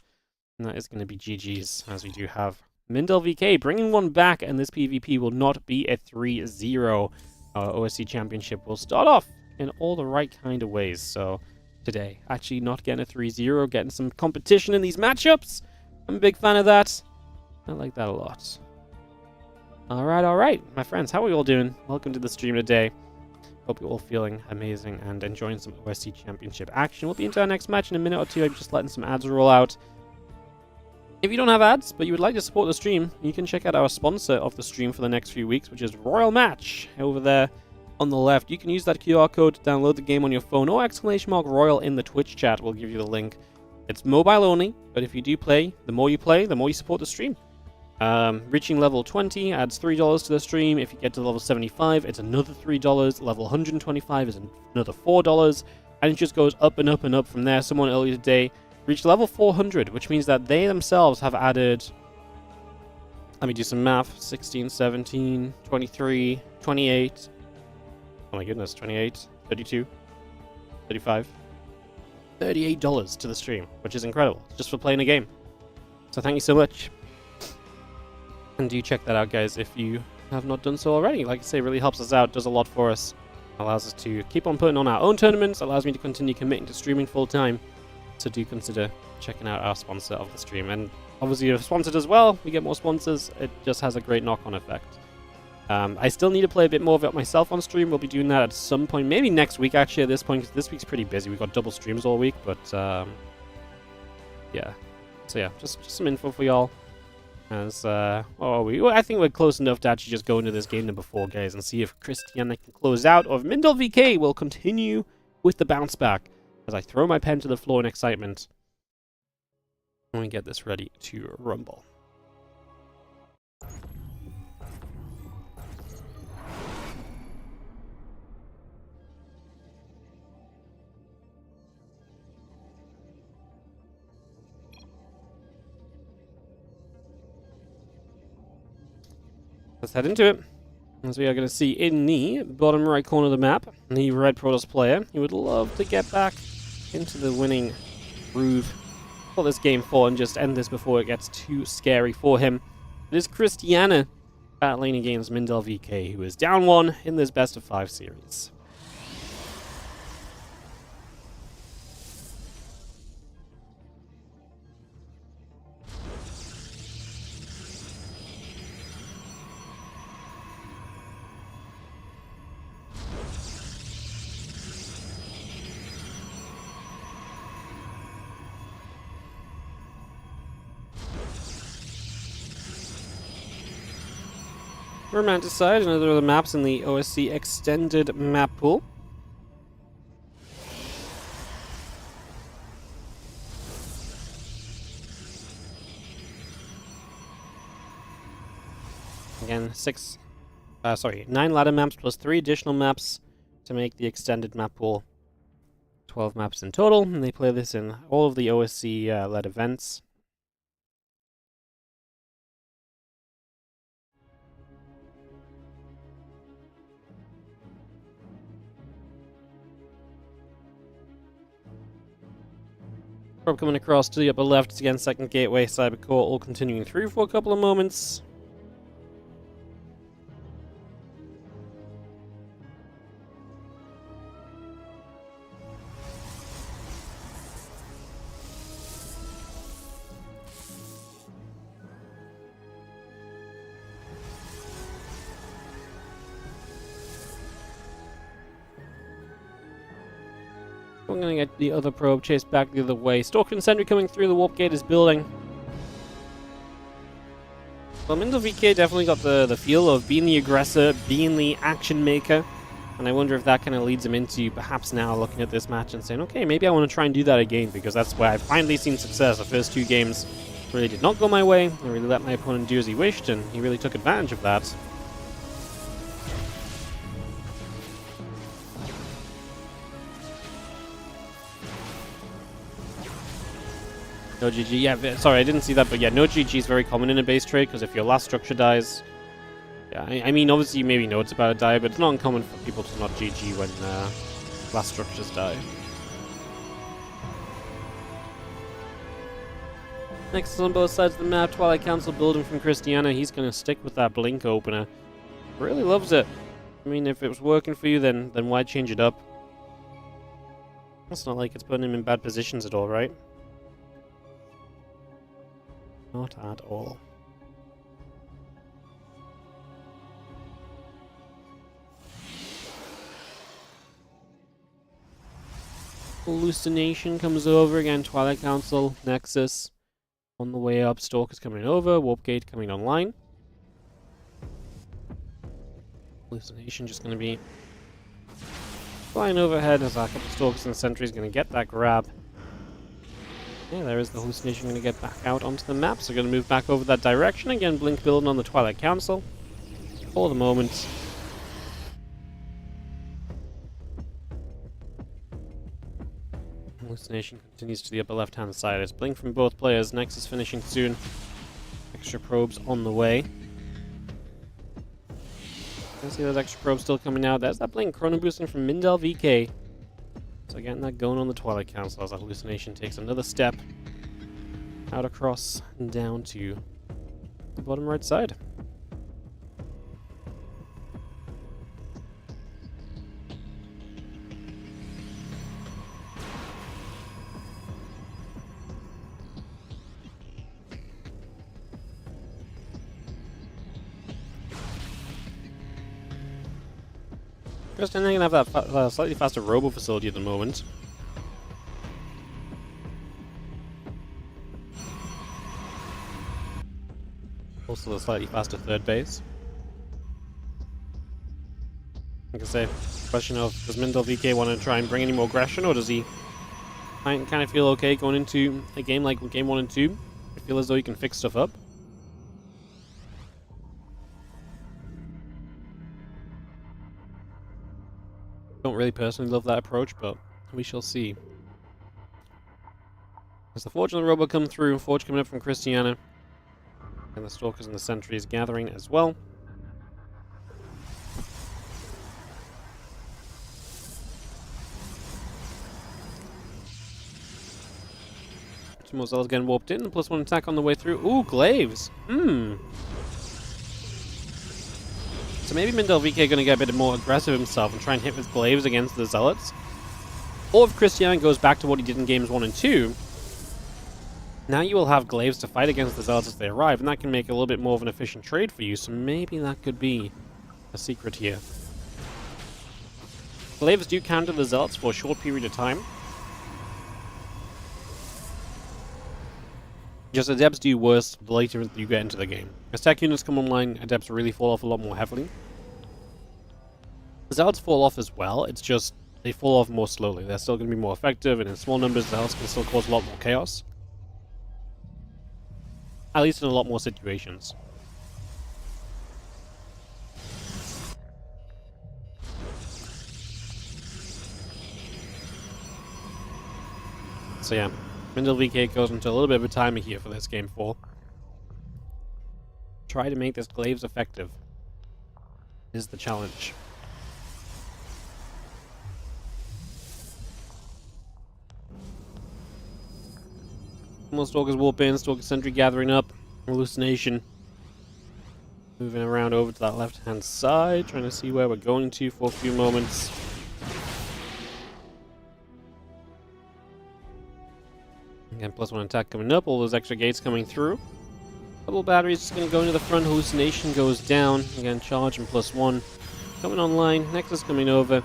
And that is going to be GG's, as we do have MindelVK bringing 1 back, and this PvP will not be a 3-0. Our OSC Championship will start off in all the right kind of ways. So today, actually not getting a 3-0, getting some competition in these matchups. I'm a big fan of that. I like that a lot. All right, my friends, how are we all doing? Welcome to the stream today. Hope you're all feeling amazing and enjoying some OSC Championship action. We'll be into our next match in a minute or two. I'm just letting some ads roll out. If you don't have ads, but you would like to support the stream, you can check out our sponsor of the stream for the next few weeks, which is Royal Match. Over there on the left, you can use that QR code to download the game on your phone, or !Royal in the Twitch chat. We'll give you the link. It's mobile only, but if you do play, the more you support the stream. Reaching level 20 adds $3 to the stream. If you get to level 75, it's another $3. Level 125 is another $4. And it just goes up and up and up from there. Someone earlier today reached level 400, which means that they themselves have added, let me do some math, 16, 17, 23, 28, oh my goodness, 28, 32, 35, $38 to the stream, which is incredible, just for playing a game. So thank you so much. And do check that out, guys, if you have not done so already. Like I say, it really helps us out, does a lot for us. Allows us to keep on putting on our own tournaments, allows me to continue committing to streaming full time. So do consider checking out our sponsor of the stream. And obviously, if sponsored as well, we get more sponsors. It just has a great knock-on effect. I still need to play a bit more of it myself on stream. We'll be doing that at some point, maybe next week actually at this point, because this week's pretty busy. We've got double streams all week, but yeah. So yeah, just some info for y'all. As I think we're close enough to actually just go into this game number 4, guys, and see if Cristiano can close out, or if MindelVK will continue with the bounce back. As I throw my pen to the floor in excitement, and we get this ready to rumble. Let's head into it. As we are going to see in the bottom right corner of the map, the red Protoss player. He would love to get back into the winning groove for this game 4 and just end this before it gets too scary for him. It is Cristiano battling against MindelVK, who is down 1 in this best of 5 series. Romanticide, another of the maps in the OSC extended map pool. Again, 9 ladder maps plus 3 additional maps to make the extended map pool. 12 maps in total, and they play this in all of the OSC led events. Probe coming across to the upper left, again second gateway, cybercore, all continuing through for a couple of moments. We're going to get the other probe chased back the other way. Stalker and Sentry coming through, the warp gate is building. Well, MindelVK definitely got the feel of being the aggressor, being the action maker. And I wonder if that kind of leads him into perhaps now looking at this match and saying, okay, maybe I want to try and do that again, because that's where I've finally seen success. The first 2 games really did not go my way. I really let my opponent do as he wished, and he really took advantage of that. No GG, yeah, sorry, I didn't see that, but yeah, no GG is very common in a base trade, because if your last structure dies... Yeah, I mean, obviously you maybe know it's about to die, but it's not uncommon for people to not GG when last structures die. Next is on both sides of the map, Twilight Council building from Cristiano. He's going to stick with that Blink opener. Really loves it. I mean, if it was working for you, then why change it up? It's not like it's putting him in bad positions at all, right? Not at all. Hallucination comes over again. Twilight Council, Nexus on the way up. Stalker's coming over. Warp Gate coming online. Hallucination just going to be flying overhead as a couple of Stalkers and Sentries going to get that grab. Yeah, there is the Hallucination going to get back out onto the map, so going to move back over that direction. Again, Blink building on the Twilight Council for the moment. Hallucination continues to the upper left-hand side. It's Blink from both players. Nexus finishing soon. Extra probes on the way. You can see those extra probes still coming out. There's that Blink chrono boosting from MindelVK. So getting that going on the Twilight Council as that Hallucination takes another step out across and down to the bottom right side. Cristiano can have that slightly faster robo facility at the moment. Also the slightly faster third base. Like I say, question of, does MindelVK want to try and bring any more aggression, or does he kind of feel okay going into a game like game 1 and 2? I feel as though he can fix stuff up. Don't really personally love that approach, but we shall see. As the Forge and the Robo come through, Forge coming up from Cristiano. And the Stalkers and the Sentries gathering as well. Two more Zealots getting warped in, and +1 attack on the way through. Ooh, Glaives! So maybe MindelVK going to get a bit more aggressive himself and try and hit with Glaives against the Zealots. Or if Cristiano goes back to what he did in games 1 and 2, now you will have Glaives to fight against the Zealots as they arrive, and that can make a little bit more of an efficient trade for you, so maybe that could be a secret here. Glaives do counter the Zealots for a short period of time. Just Adepts do worse the later you get into the game. As tech units come online, Adepts really fall off a lot more heavily. The Zealots fall off as well, it's just they fall off more slowly. They're still going to be more effective, and in small numbers, the Zealots can still cause a lot more chaos. At least in a lot more situations. So yeah, MindelVK goes into a little bit of a timer here for this game 4. Try to make this Glaives effective is the challenge. More Stalkers warp in, Stalker Sentry gathering up, Hallucination. Moving around over to that left-hand side, trying to see where we're going to for a few moments. Again, +1 attack coming up, all those extra gates coming through. Double batteries just going to go into the front, Hallucination goes down. Again, charge and +1 coming online, Nexus coming over,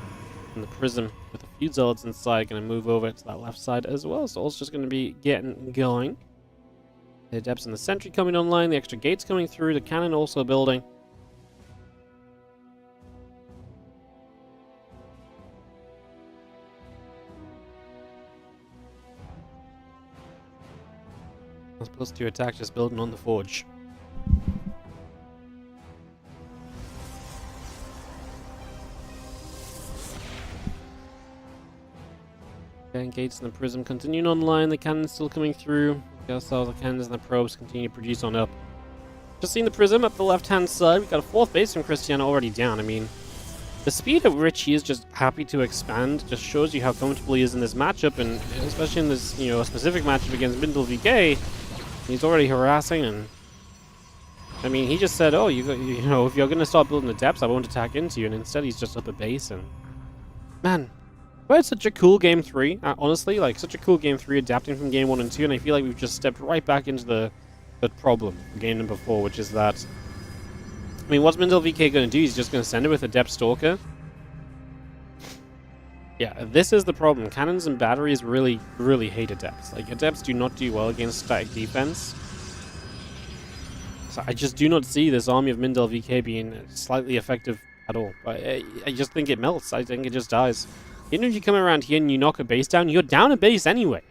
and the Prism with a few Zealots inside going to move over to that left side as well. So it's just going to be getting going. The Adepts and the Sentry coming online, the extra gates coming through, the cannon also building. That's +2 attack just building on the Forge. Again, gates and the Prism continuing online, the cannon's still coming through. Got the cannons and the probes continue to produce on up. Just seeing the Prism up the left-hand side, we've got a 4th base from Cristiano already down. I mean, the speed at which he is just happy to expand just shows you how comfortable he is in this matchup, and especially in this, you know, specific matchup against MindelVK. He's already harassing, and I mean, he just said, "Oh, you know, if you're gonna start building the depths, I won't attack into you." And instead, he's just up a base, and man, we had such a cool game 3. Honestly, like such a cool game 3, adapting from game 1 and 2, and I feel like we've just stepped right back into the problem of game number 4, which is that. I mean, what's MindelVK gonna do? He's just gonna send it with Adept Stalker. Yeah, this is the problem. Cannons and batteries really, really hate Adepts. Like, Adepts do not do well against static defense. So I just do not see this army of MindelVK being slightly effective at all. I just think it melts. I think it just dies. Even if you come around here and you knock a base down, you're down a base anyway.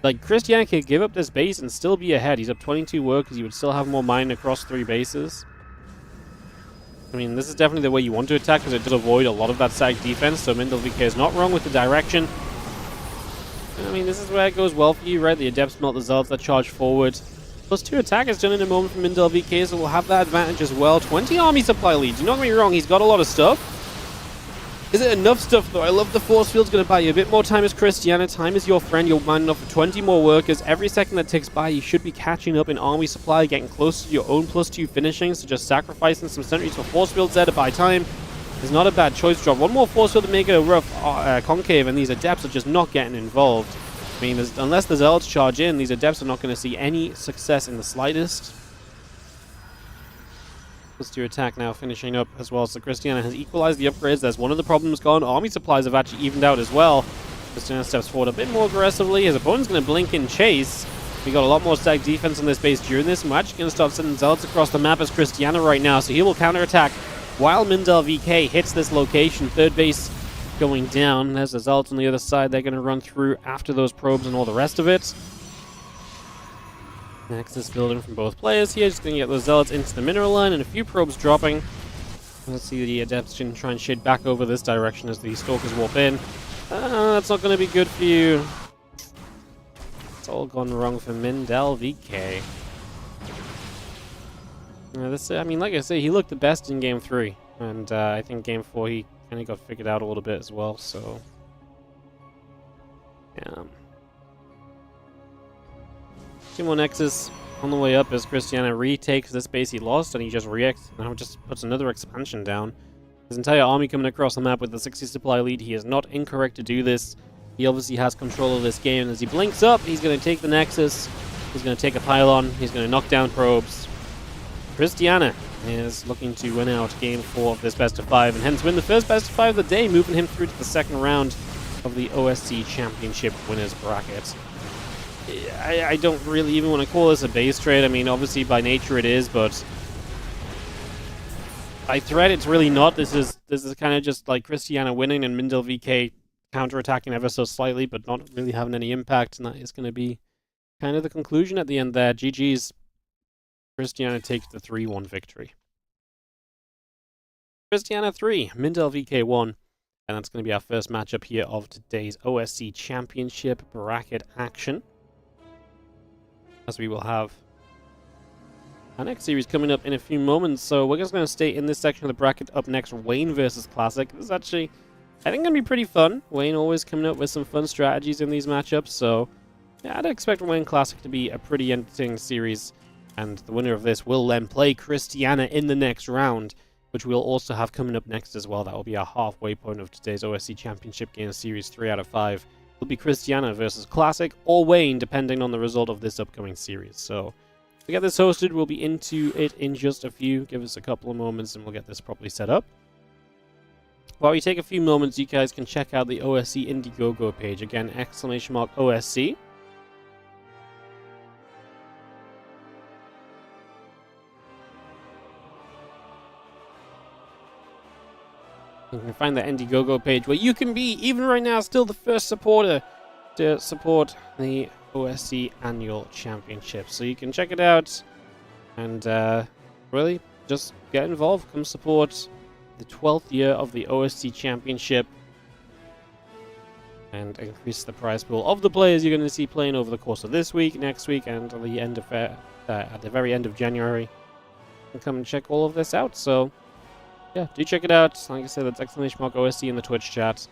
Like, Cristiano can give up this base and still be ahead. He's up 22 workers. He would still have more mine across 3 bases. I mean, this is definitely the way you want to attack, because it does avoid a lot of that static defense, so MindelVK is not wrong with the direction. I mean, this is where it goes well for you, right? The Adepts melt the Zealots that charge forward. +2 attack is done in a moment from MindelVK, so we'll have that advantage as well. 20 army supply lead. Do not get me wrong, he's got a lot of stuff. Is it enough stuff though? I love the force field's going to buy you a bit more time as Cristiano. Time is your friend. You'll mind enough for 20 more workers. Every second that ticks by, you should be catching up in army supply, getting close to your own +2 finishing. So just sacrificing some sentries for force fields there to buy time is not a bad choice. Drop one more force field to make it a rough concave, and these adepts are just not getting involved. I mean, unless the zealots charge in, these adepts are not going to see any success in the slightest. +2 attack now finishing up as well. So Cristiano has equalized the upgrades. There's one of the problems gone. Army supplies have actually evened out as well. Cristiano steps forward a bit more aggressively. His opponent's going to blink in chase. We got a lot more stacked defense on this base during this. And we're actually going to start sending zealots across the map as Cristiano right now. So he will counterattack while MindelVK hits this location. Third base going down. There's the zealots on the other side. They're going to run through after those probes and all the rest of it. Nexus building from both players here. Just going to get those zealots into the mineral line and a few probes dropping. Let's see the adepts can try and shade back over this direction as the stalkers warp in. That's not going to be good for you. It's all gone wrong for MindelVK. I mean, like I say, he looked the best in Game 3. And I think Game 4 he kind of got figured out a little bit as well, so... yeah. Two more Nexus on the way up as Cristiano retakes this base he lost, and he just now just puts another expansion down. His entire army coming across the map with the 60 supply lead. He is not incorrect to do this. He obviously has control of this game, and as he blinks up, he's going to take the Nexus. He's going to take a pylon. He's going to knock down probes. Cristiano is looking to win out Game 4 of this best of 5, and hence win the first best of 5 of the day, moving him through to the second round of the OSC Championship winners bracket. I don't really even want to call this a base trade. I mean, obviously by nature it is, but by threat it's really not. This is kind of just like Cristiano winning and MindelVK counterattacking ever so slightly, but not really having any impact, and that is going to be kind of the conclusion at the end there. GG's. Cristiano takes the 3-1 victory. Cristiano 3, MindelVK 1, and that's going to be our first matchup here of today's OSC Championship bracket action. As we will have our next series coming up in a few moments, so we're just going to stay in this section of the bracket. Up next, Wayne versus Classic. This is actually, I think, going to be pretty fun. Wayne always coming up with some fun strategies in these matchups, so yeah, I'd expect Wayne Classic to be a pretty entertaining series, and the winner of this will then play Cristiano in the next round, which we'll also have coming up next as well. That will be our halfway point of today's OSC Championship game series 3 out of 5. Will be Cristiano versus Classic or Wayne, depending on the result of this upcoming series. So, to get this hosted, we'll be into it in just a few. Give us a couple of moments and we'll get this properly set up. While we take a few moments, you guys can check out the OSC Indiegogo page. Again, !OSC. You can find the Indiegogo page where you can be, even right now, still the first supporter to support the OSC Annual Championship. So you can check it out and really just get involved. Come support the 12th year of the OSC Championship and increase the prize pool of the players you're going to see playing over the course of this week, next week, and at the end of at the very end of January. And come and check all of this out. So yeah, do check it out. Like I said, that's !OSC in the Twitch chat.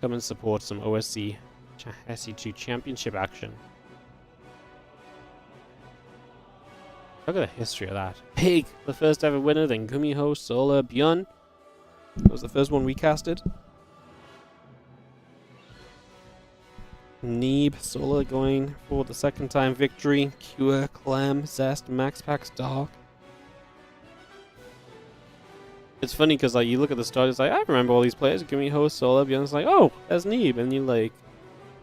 Come and support some OSC SC2 Championship action. Look at the history of that. Pig, the first ever winner, then Gumiho, Sola, Björn. That was the first one we casted. Neeb, Sola going for the second time victory. Cure, Clem, Zest, Max Pax, Dark. It's funny because like you look at the start, it's like, I remember all these players. Give me host, Sola, Bjorn's like, oh, there's Neeb. And you like,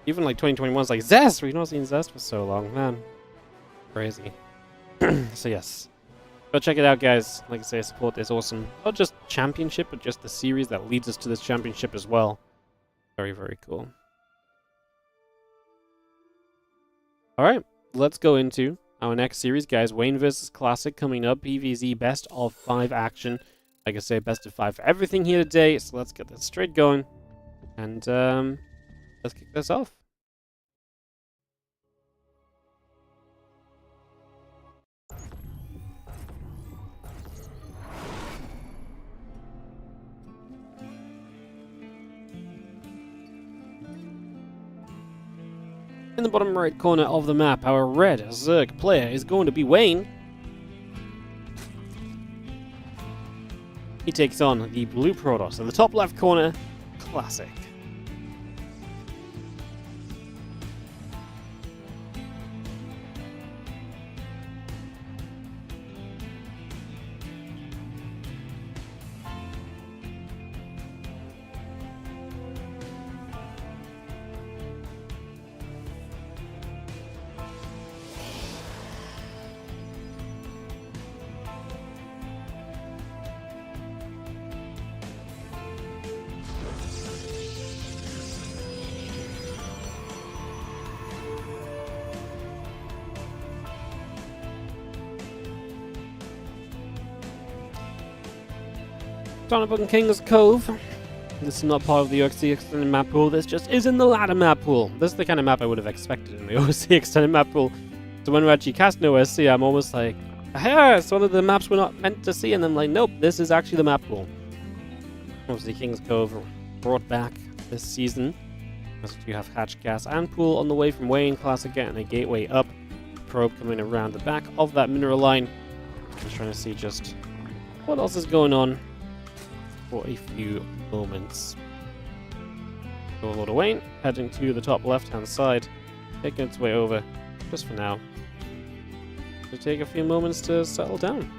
even like 2021's like, Zest! We've not seen Zest for so long, man. Crazy. So yes, go check it out, guys. Like I say, support this awesome, not just championship, but just the series that leads us to this championship as well. Very, very cool. Alright, let's go into our next series, guys. Wayne versus Classic coming up. PvZ best of 5 action. Like I say, best of 5 for everything here today, so let's get this straight going. And, let's kick this off. In the bottom right corner of the map, our red Zerg player is going to be Wayne. He takes on the blue Protoss. In the top left corner, Classic. Donovan King's Cove. This is not part of the OSC extended map pool. This just is in the ladder map pool. This is the kind of map I would have expected in the OSC extended map pool. So when we're actually casting OSC, I'm almost like, ah, it's one of the maps we're not meant to see. And then like, nope, this is actually the map pool. Obviously, King's Cove brought back this season. As you have Hatch, Gas, and Pool on the way from Wayne. Classic getting a gateway up. Probe coming around the back of that mineral line. Just trying to see just what else is going on for a few moments. So Lord of Wayne heading to the top left hand side, taking its way over just for now. It'll take a few moments to settle down.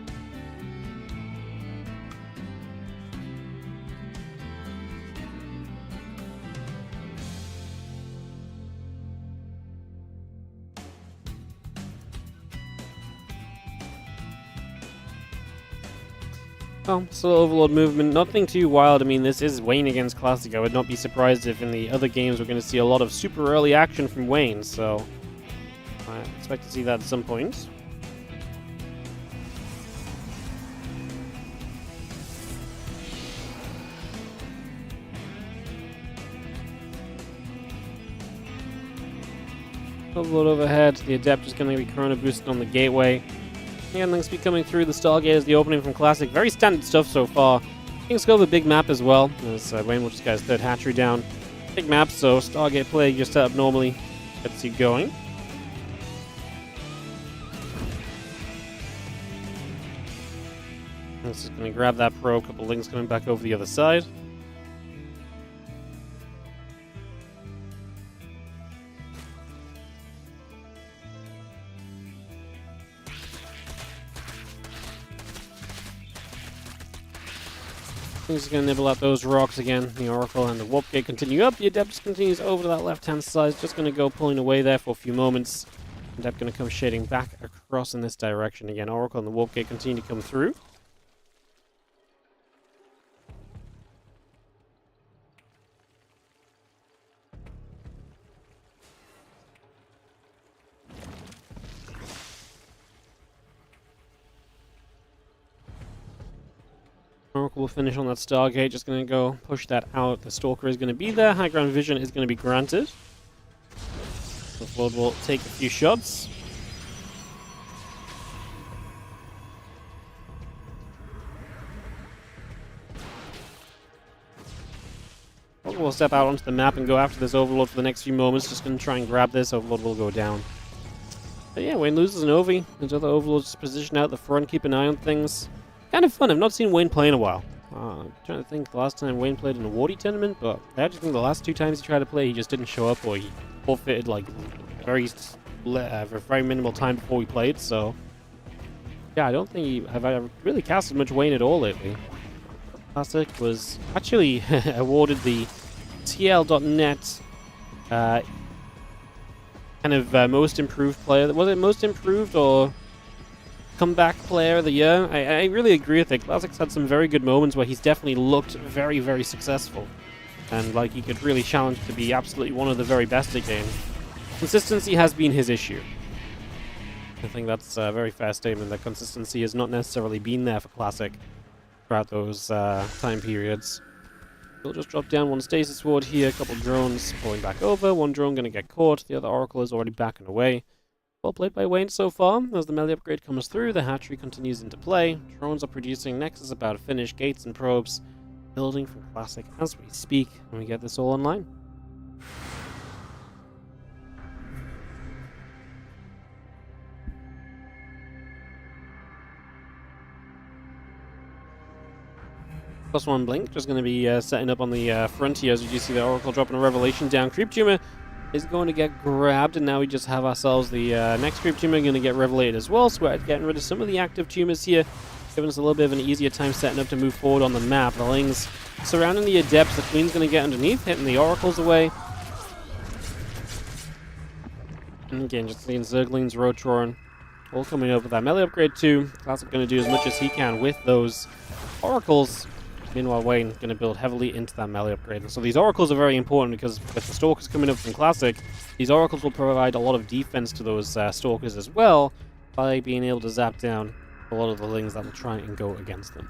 Well, still Overlord movement, nothing too wild. I mean, this is Wayne against Classic. I would not be surprised if in the other games we're going to see a lot of super early action from Wayne, so I expect to see that at some point. Overlord overhead, the Adept is going to be Corona boosted on the gateway. Again, things be coming through. The Stargate is the opening from Classic. Very standard stuff so far. King's Cove a big map as well, as Wayne will just get his third hatchery down. Big map, so Stargate play your setup normally gets you going. This is going to grab that probe. A couple links coming back over the other side. He's going to nibble at those rocks again. The Oracle and the Warp Gate continue up. The Adept continues over to that left-hand side. Just going to go pulling away there for a few moments. Adept going to come shading back across in this direction again. Oracle and the Warp Gate continue to come through. Oracle will finish on that Stargate, just going to go push that out. The Stalker is going to be there. High ground vision is going to be granted. The Flood will take a few shots. We'll step out onto the map and go after this Overlord for the next few moments. Just going to try and grab this. Overlord will go down. But yeah, Wayne loses an Ovi. There's other Overlords positioned out the front, keep an eye on things. Kind of fun. I've not seen Wayne play in a while. I'm trying to think the last time Wayne played in a Wardy tournament, but I actually think the last two times he tried to play, he just didn't show up, or he forfeited like very minimal time before we played. So yeah, I don't think I've really casted much Wayne at all lately. Classic was actually awarded the TL.net kind of most improved player. Was it most improved or comeback player of the year? I really agree with it. Classic's had some very good moments where he's definitely looked very, very successful. And like he could really challenge to be absolutely one of the very best at game. Consistency has been his issue. I think that's a very fair statement, that consistency has not necessarily been there for Classic throughout those time periods. We'll just drop down one stasis ward here, a couple drones pulling back over, one drone going to get caught, the other Oracle is already backing away. Well played by Wayne so far. As the melee upgrade comes through, the hatchery continues into play. Drones are producing, Nex is about to finish, gates and probes building from Classic as we speak, and we get this all online. +1 blink, just going to be setting up on the frontier as you do see the Oracle dropping a Revelation down. Creep Tumor is going to get grabbed, and now we just have ourselves the next Creep Tumor going to get Revelated as well, so we're getting rid of some of the active tumors here, giving us a little bit of an easier time setting up to move forward on the map. The Lings surrounding the Adepts, the Queen's going to get underneath, hitting the Oracles away. And again, just the Zerglings, Rotoran, all coming up with that melee upgrade too. Classic going to do as much as he can with those Oracles. Meanwhile, Wayne going to build heavily into that melee upgrade. And so these Oracles are very important because with the Stalkers coming up from Classic, these Oracles will provide a lot of defense to those Stalkers as well by being able to zap down a lot of the Lings that will try and go against them.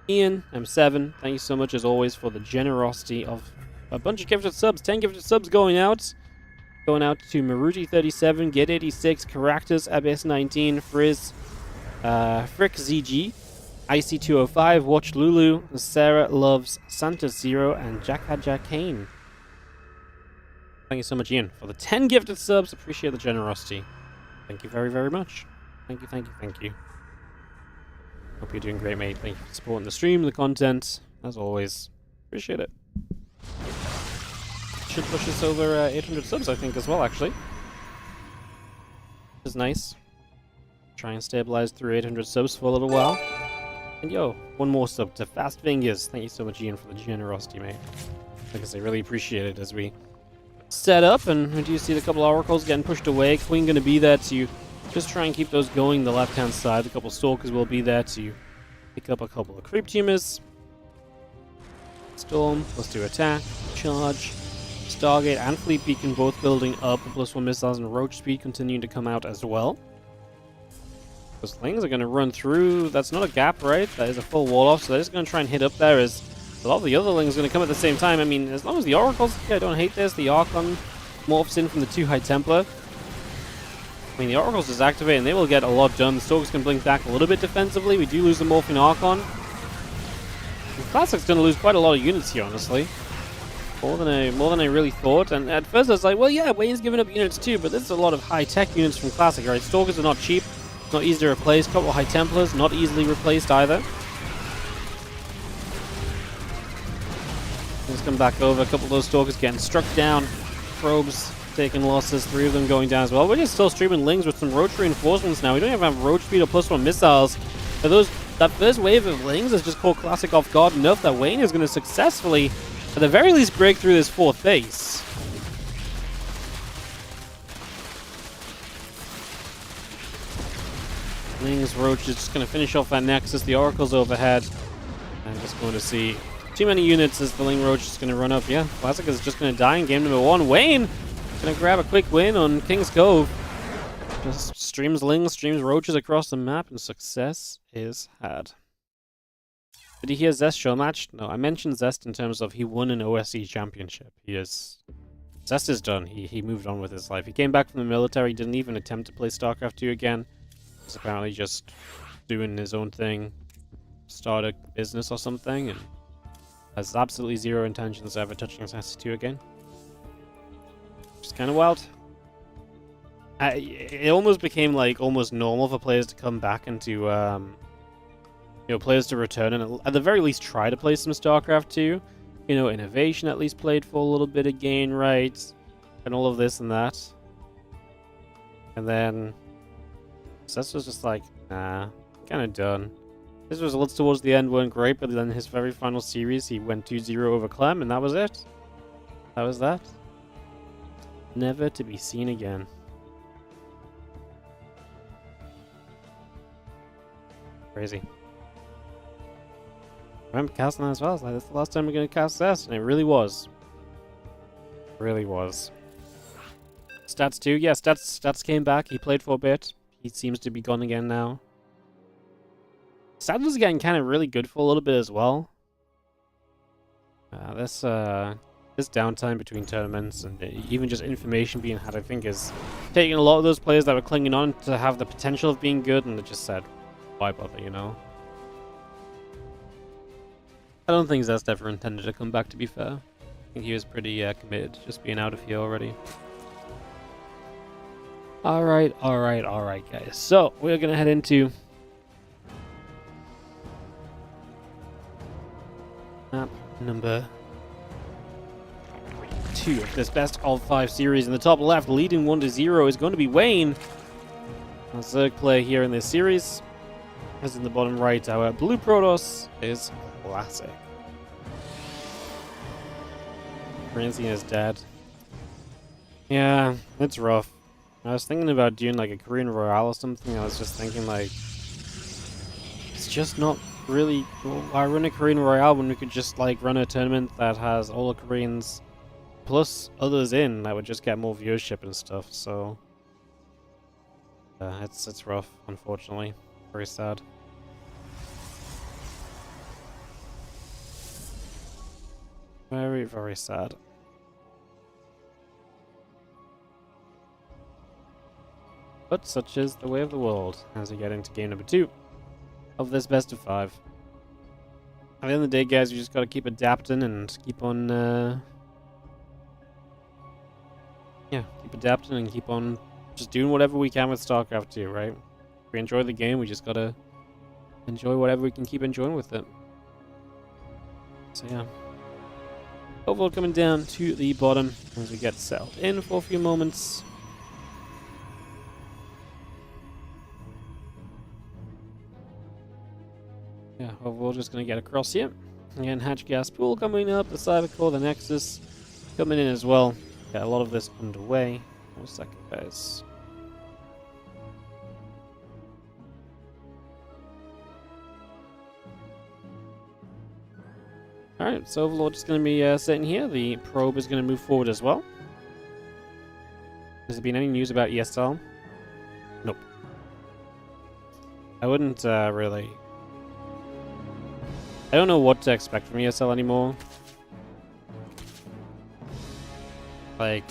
Ian, M7, thank you so much as always for the generosity of a bunch of gifted subs. 10 gifted subs going out. Going out to Maruti37, Get86, Caractus, Abyss19, Frizz, Frick ZG, IC205, Watch Lulu, Sarah Loves, Santa Zero, and Jack Kane. Thank you so much, Ian, for the 10 gifted subs. Appreciate the generosity. Thank you very, very much. Thank you, thank you, thank you. Hope you're doing great, mate. Thank you for supporting the stream, the content, as always. Appreciate it. Should push us over 800 subs, I think, as well, actually. Which is nice. Try and stabilize through 800 subs for a little while. And yo, one more sub to Fast Fingers. Thank you so much, Ian, for the generosity, mate. Like I say, really appreciate it as we set up, and we do see the couple Oracles getting pushed away. Queen going to be there to just try and keep those going the left-hand side. A couple Stalkers will be there to pick up a couple of Creep Tumors. Storm, let's do attack, charge. Stargate and Fleet Beacon both building up. The +1 missiles and Roach Speed continuing to come out as well. Those things are going to run through. That's not a gap, right? That is a full wall off, so they're just going to try and hit up there as a lot of the other Lings are going to come at the same time. I mean, as long as the Oracles, I don't hate this. The Archon morphs in from the 2 High Templar. I mean, the Oracles just activate and they will get a lot done. The Stalkers can blink back a little bit defensively. We do lose the Morphing Archon. And Classic's going to lose quite a lot of units here, honestly. More than I really thought, and at first I was like, well, yeah, Wayne's giving up units too, but this is a lot of high-tech units from Classic, right? Stalkers are not cheap, not easy to replace. Couple of High Templars, not easily replaced either. Let's come back over. A couple of those Stalkers getting struck down. Probes taking losses, 3 of them going down as well. We're just still streaming Lings with some Roach reinforcements now. We don't even have Roach Speed or +1 missiles. But that first wave of Lings has just caught Classic off guard enough that Wayne is going to successfully, at the very least, break through this 4th base. Lings, Roach is just going to finish off that Nexus. The Oracle's overhead. I'm just going to see too many units as the Ling Roach is going to run up. Yeah, Classic is just going to die in game number 1. Wayne going to grab a quick win on King's Cove. Just streams Lings, streams Roaches across the map, and success is had. Did you hear Zest show match? No, I mentioned Zest in terms of he won an OSC championship. Zest is done. He moved on with his life. He came back from the military, didn't even attempt to play StarCraft 2 again. He's apparently just doing his own thing, start a business or something, and has absolutely zero intentions of ever touching Zest 2 again. Which is kind of wild. It almost became like almost normal for players to come back into players to return and at the very least try to play some StarCraft 2. You know, Innovation at least played for a little bit again, right? And all of this and that. And then Seth was just like, nah, kind of done. His results towards the end weren't great, but then his very final series, he went 2-0 over Clem, and that was it. That was that. Never to be seen again. Crazy. I remember casting that as well. I was like, that's the last time we're going to cast this, and it really was. Really was. Stats too? Yeah, Stats came back. He played for a bit. He seems to be gone again now. Stats was getting kind of really good for a little bit as well. This downtime between tournaments and even just information being had, I think, is taking a lot of those players that were clinging on to have the potential of being good, and they just said, why bother, you know? I don't think Zest ever intended to come back, to be fair. I think he was pretty committed to just being out of here already. Alright, guys. So, we're going to head into Map number 2 of this best of 5 series. In the top left, leading 1-0 is going to be Wayne. Our third player here in this series. As in the bottom right, our blue Protoss is Classic. Francine is dead. Yeah, it's rough. I was thinking about doing like a Korean Royale or something. I was just thinking like, it's just not really. Why run a Korean Royale when we could just like run a tournament that has all the Koreans plus others in that would just get more viewership and stuff. So it's rough, unfortunately. Very sad. Very, very sad. But such is the way of the world as we get into game number 2 of this best of 5. At the end of the day, guys, you just gotta keep adapting and keep on, keep adapting and keep on just doing whatever we can with StarCraft 2, right? If we enjoy the game, we just gotta enjoy whatever we can keep enjoying with it. So yeah. Overall coming down to the bottom as we get settled in for a few moments. Yeah, overall just going to get across here. Again, hatch gas pool coming up, the cyber core, the Nexus coming in as well. Get a lot of this underway. 1 second, guys. Alright, so Overlord is going to be sitting here. The probe is going to move forward as well. Has there been any news about ESL? Nope. I wouldn't really... I don't know what to expect from ESL anymore. Like,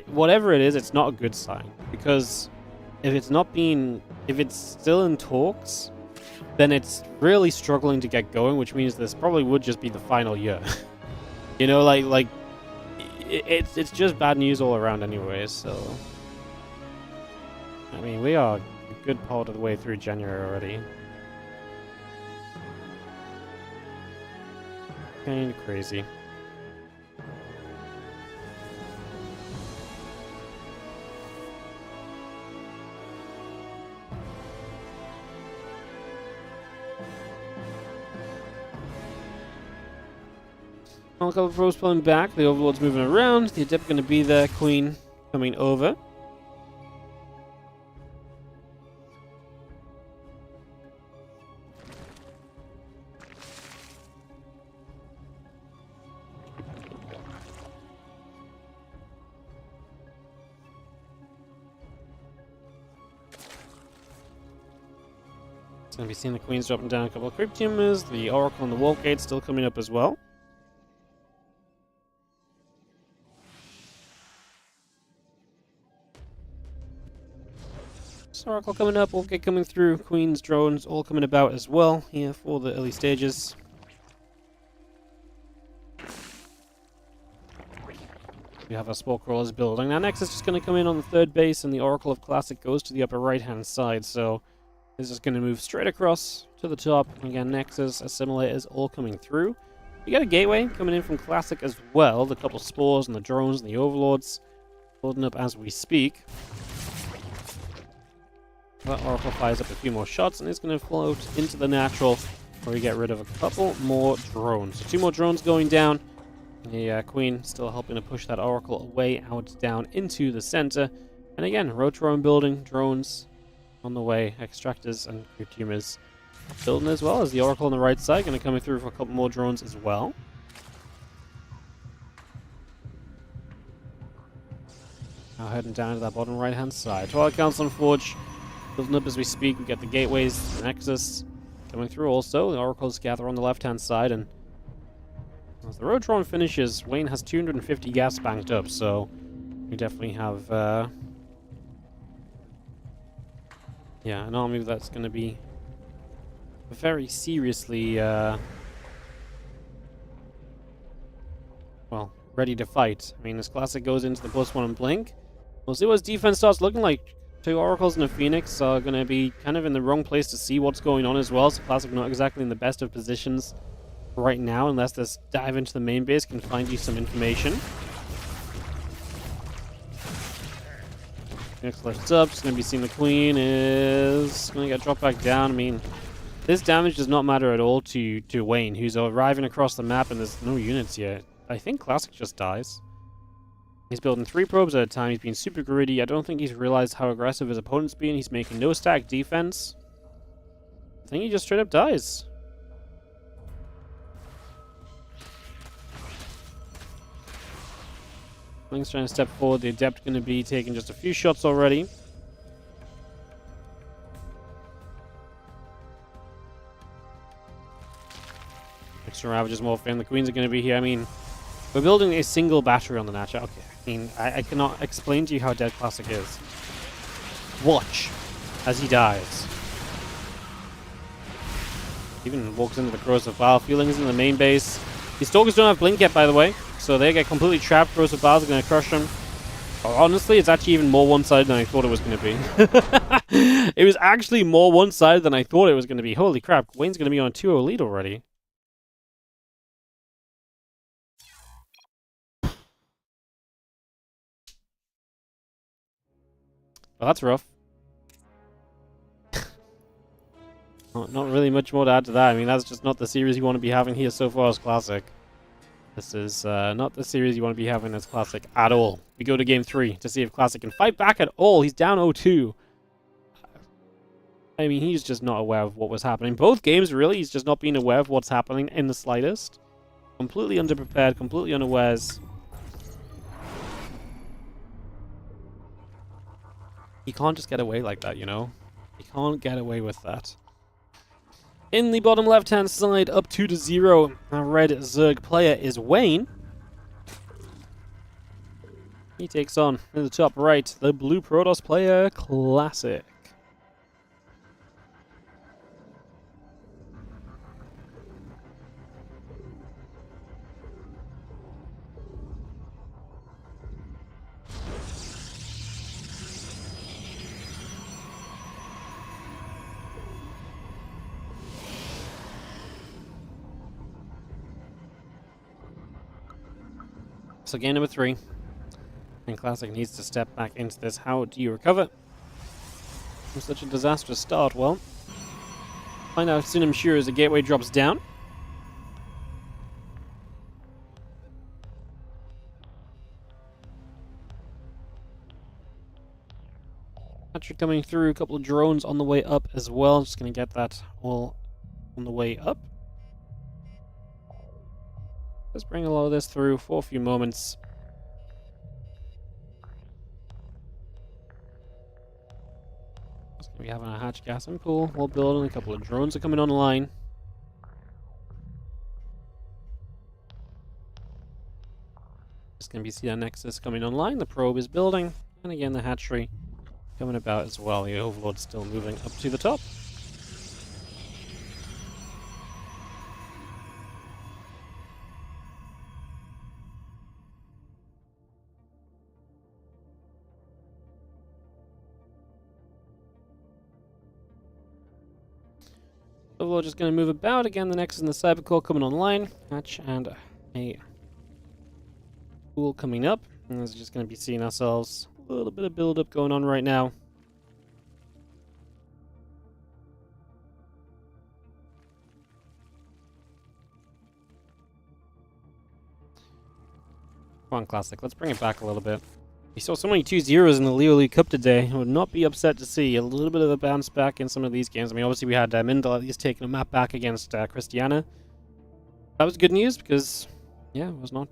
whatever it is, it's not a good sign. Because if it's still in talks, then it's really struggling to get going, which means this probably would just be the final year. You know, it's just bad news all around anyway, so... I mean, we are a good part of the way through January already. Kinda crazy. A couple of probes pulling back, the Overlord's moving around, the Adept going to be there, Queen coming over. Going to be seeing the Queens dropping down a couple of Crypt Tumors, the Oracle and the Wall Gate still coming up as well. So Oracle coming up, Wall Gate coming through, Queens, drones all coming about as well here for the early stages. We have our Spore Crawlers building. Now Nexus is just going to come in on the third base, and the Oracle of Classic goes to the upper right-hand side, so this is going to move straight across to the top. Again, Nexus, Assimilators all coming through. We got a Gateway coming in from Classic as well. The couple Spores and the drones and the Overlords loading up as we speak. That Oracle fires up a few more shots and it's going to float into the natural where we get rid of a couple more drones. So 2 more drones going down. The Queen still helping to push that Oracle away out down into the center. And again, Rotorome building, drones on the way, Extractors and Crypt Tumors building as well as the Oracle on the right side, going to come through for a couple more drones as well. Now heading down to that bottom right hand side. Twilight Council and Forge building up as we speak. We get the gateways, the Nexus coming through also. The Oracles gather on the left hand side, and as the Rotorome finishes, Wayne has 250 gas banked up, so we definitely have yeah, an army that's going to be very seriously, well, ready to fight. I mean, this Classic goes into the +1 and blink. We'll see what his defense starts looking like. 2 Oracles and a Phoenix are going to be kind of in the wrong place to see what's going on as well, so Classic not exactly in the best of positions right now, unless this dive into the main base can find you some information. Next left up, just going to be seeing the queen is going to get dropped back down. I mean, this damage does not matter at all to Wayne, who's arriving across the map and there's no units yet. I think Classic just dies. He's building 3 probes at a time. He's being super greedy. I don't think he's realized how aggressive his opponent's being. He's making no stack defense. I think he just straight up dies. Link's trying to step forward. The Adept going to be taking just a few shots already. Extra Ravages morphing. The Queens are going to be here. I mean, we're building a single battery on the Natcha. Okay. I mean, I cannot explain to you how dead Classic is. Watch as he dies. Even walks into the Corrosive Bile. Feelings in the main base. These Stalkers don't have Blink yet, by the way. So they get completely trapped. Corrosive Biles are going to crush them. Oh, honestly, it's actually even more one-sided than I thought it was going to be. It was actually more one-sided than I thought it was going to be. Holy crap. Wayne's going to be on a 2-0 lead already. Well, that's rough. Not really much more to add to that. I mean, that's just not the series you want to be having here so far as Classic. This is not the series you want to be having as Classic at all. We go to game 3 to see if Classic can fight back at all. He's down 0-2. I mean, he's just not aware of what was happening. Both games, really, he's just not being aware of what's happening in the slightest. Completely underprepared, completely unawares. He can't just get away like that, you know? He can't get away with that. In the bottom left-hand side, up 2-0, our red Zerg player is Wayne. He takes on, in the top right, the blue Protoss player, Classic. So game number 3. And Classic needs to step back into this. How do you recover from such a disastrous start? Well, find out soon, I'm sure, as the gateway drops down. Hatchery coming through, a couple of drones on the way up as well. Just going to get that all on the way up. Let's bring a lot of this through for a few moments. Just gonna be having a hatch gas and pool while building. A couple of drones are coming online. Just gonna be see our Nexus coming online. The probe is building, and again the hatchery coming about as well. The Overlord's still moving up to the top. Overlord just going to move about. Again, the Nexus and the Cybercore coming online. Hatch and a pool coming up. And we're just going to be seeing ourselves a little bit of build-up going on right now. Come on, Classic. Let's bring it back a little bit. We saw so many 2-0s in the Leo League Cup today. I would not be upset to see a little bit of a bounce back in some of these games. I mean, obviously we had Mindel at least taking a map back against Cristiano. That was good news because, yeah, it was not...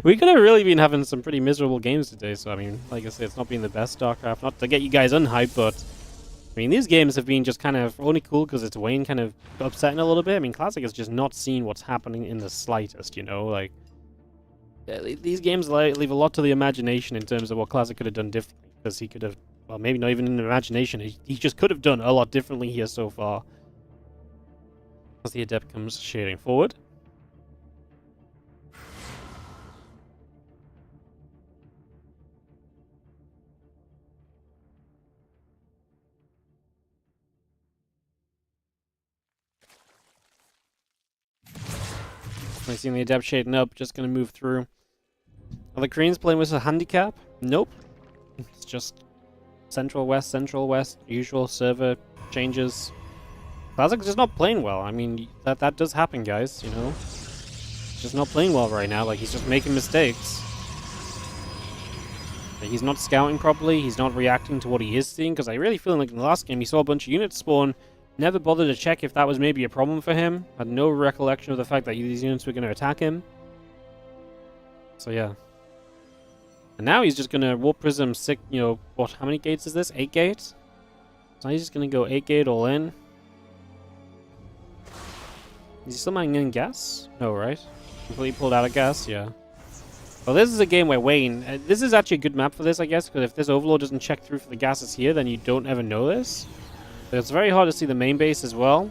we could have really been having some pretty miserable games today. So, I mean, like I said, it's not been the best StarCraft. Not to get you guys unhyped, but... I mean, these games have been just kind of only cool because it's Wayne kind of upsetting a little bit. I mean, Classic has just not seen what's happening in the slightest, you know? Like... these games leave a lot to the imagination in terms of what Classic could have done differently. Because he could have, well, maybe not even in the imagination. He just could have done a lot differently here so far. As the Adept comes shading forward. Definitely seeing the Adept shading up, just going to move through. Are the Koreans playing with a handicap? Nope. It's just Central West, usual server changes. Classic's just not playing well. I mean, that does happen, guys, you know? He's just not playing well right now, like, he's just making mistakes. Like, he's not scouting properly, he's not reacting to what he is seeing, because I really feel like in the last game he saw a bunch of units spawn, never bothered to check if that was maybe a problem for him, had no recollection of the fact that these units were going to attack him. So yeah. And now he's just going to Warp Prism 6, you know, what, how many gates is this? 8 gates? So he's just going to go 8 gate all in. Is he still mining in gas? No, right? Completely pulled out of gas? Yeah. Well, this is a game where Wayne... this is actually a good map for this, I guess, because if this Overlord doesn't check through for the gases here, then you don't ever know this. But it's very hard to see the main base as well.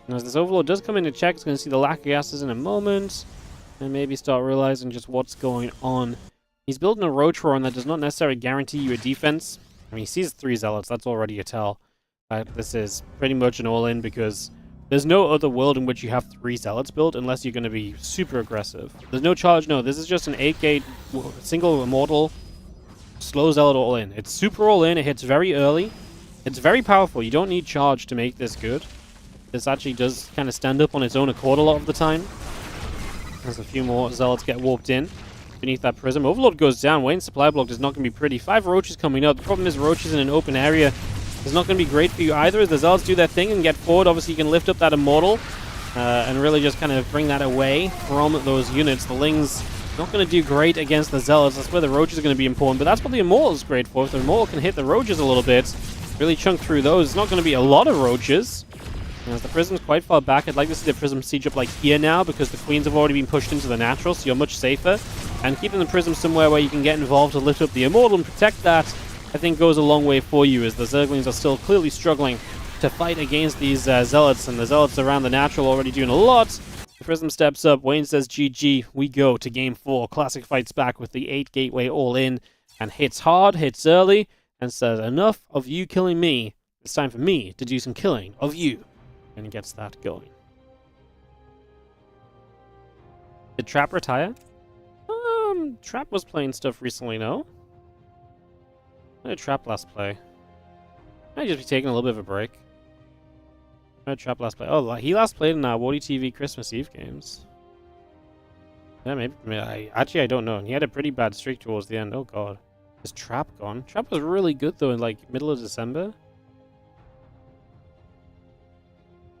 And as this Overlord does come in to check, it's going to see the lack of gases in a moment. And maybe start realizing just what's going on. He's building a Roach-Roar, that does not necessarily guarantee you a defense. I mean, he sees 3 Zealots, that's already a tell. This is pretty much an all-in because there's no other world in which you have 3 Zealots built unless you're going to be super aggressive. There's no charge, no, this is just an 8-gate single Immortal slow Zealot all-in. It's super all-in, it hits very early. It's very powerful, you don't need charge to make this good. This actually does kind of stand up on its own accord a lot of the time. As a few more Zealots get warped in. Beneath that prism. Overlord goes down. Wayne's supply block is not going to be pretty. 5 roaches coming up. The problem is roaches in an open area is not going to be great for you either. As the Zealots do their thing and get forward, obviously you can lift up that Immortal and really just kind of bring that away from those units. The Ling's not going to do great against the Zealots. That's where the roaches are going to be important. But that's what the Immortal's great for. If the Immortal can hit the roaches a little bit, really chunk through those. It's not going to be a lot of roaches. As the prism's quite far back, I'd like to see the prism siege up like here now because the queens have already been pushed into the natural, so you're much safer. And keeping the prism somewhere where you can get involved to lift up the Immortal and protect that, I think goes a long way for you, as the Zerglings are still clearly struggling to fight against these Zealots, and the Zealots around the natural already doing a lot. The prism steps up, Wayne says GG, we go to game 4. Classic fights back with the 8 gateway all in, and hits hard, hits early, and says, enough of you killing me. It's time for me to do some killing of you. And he gets that going. Did Trap retire? Trap was playing stuff recently, no? When did Trap last play? Might just be taking a little bit of a break. When did Trap last play? Oh, he last played in WardiTV Christmas Eve games. Yeah, maybe. Actually, I don't know. He had a pretty bad streak towards the end. Oh, God. Is Trap gone? Trap was really good, though, in, like, middle of December.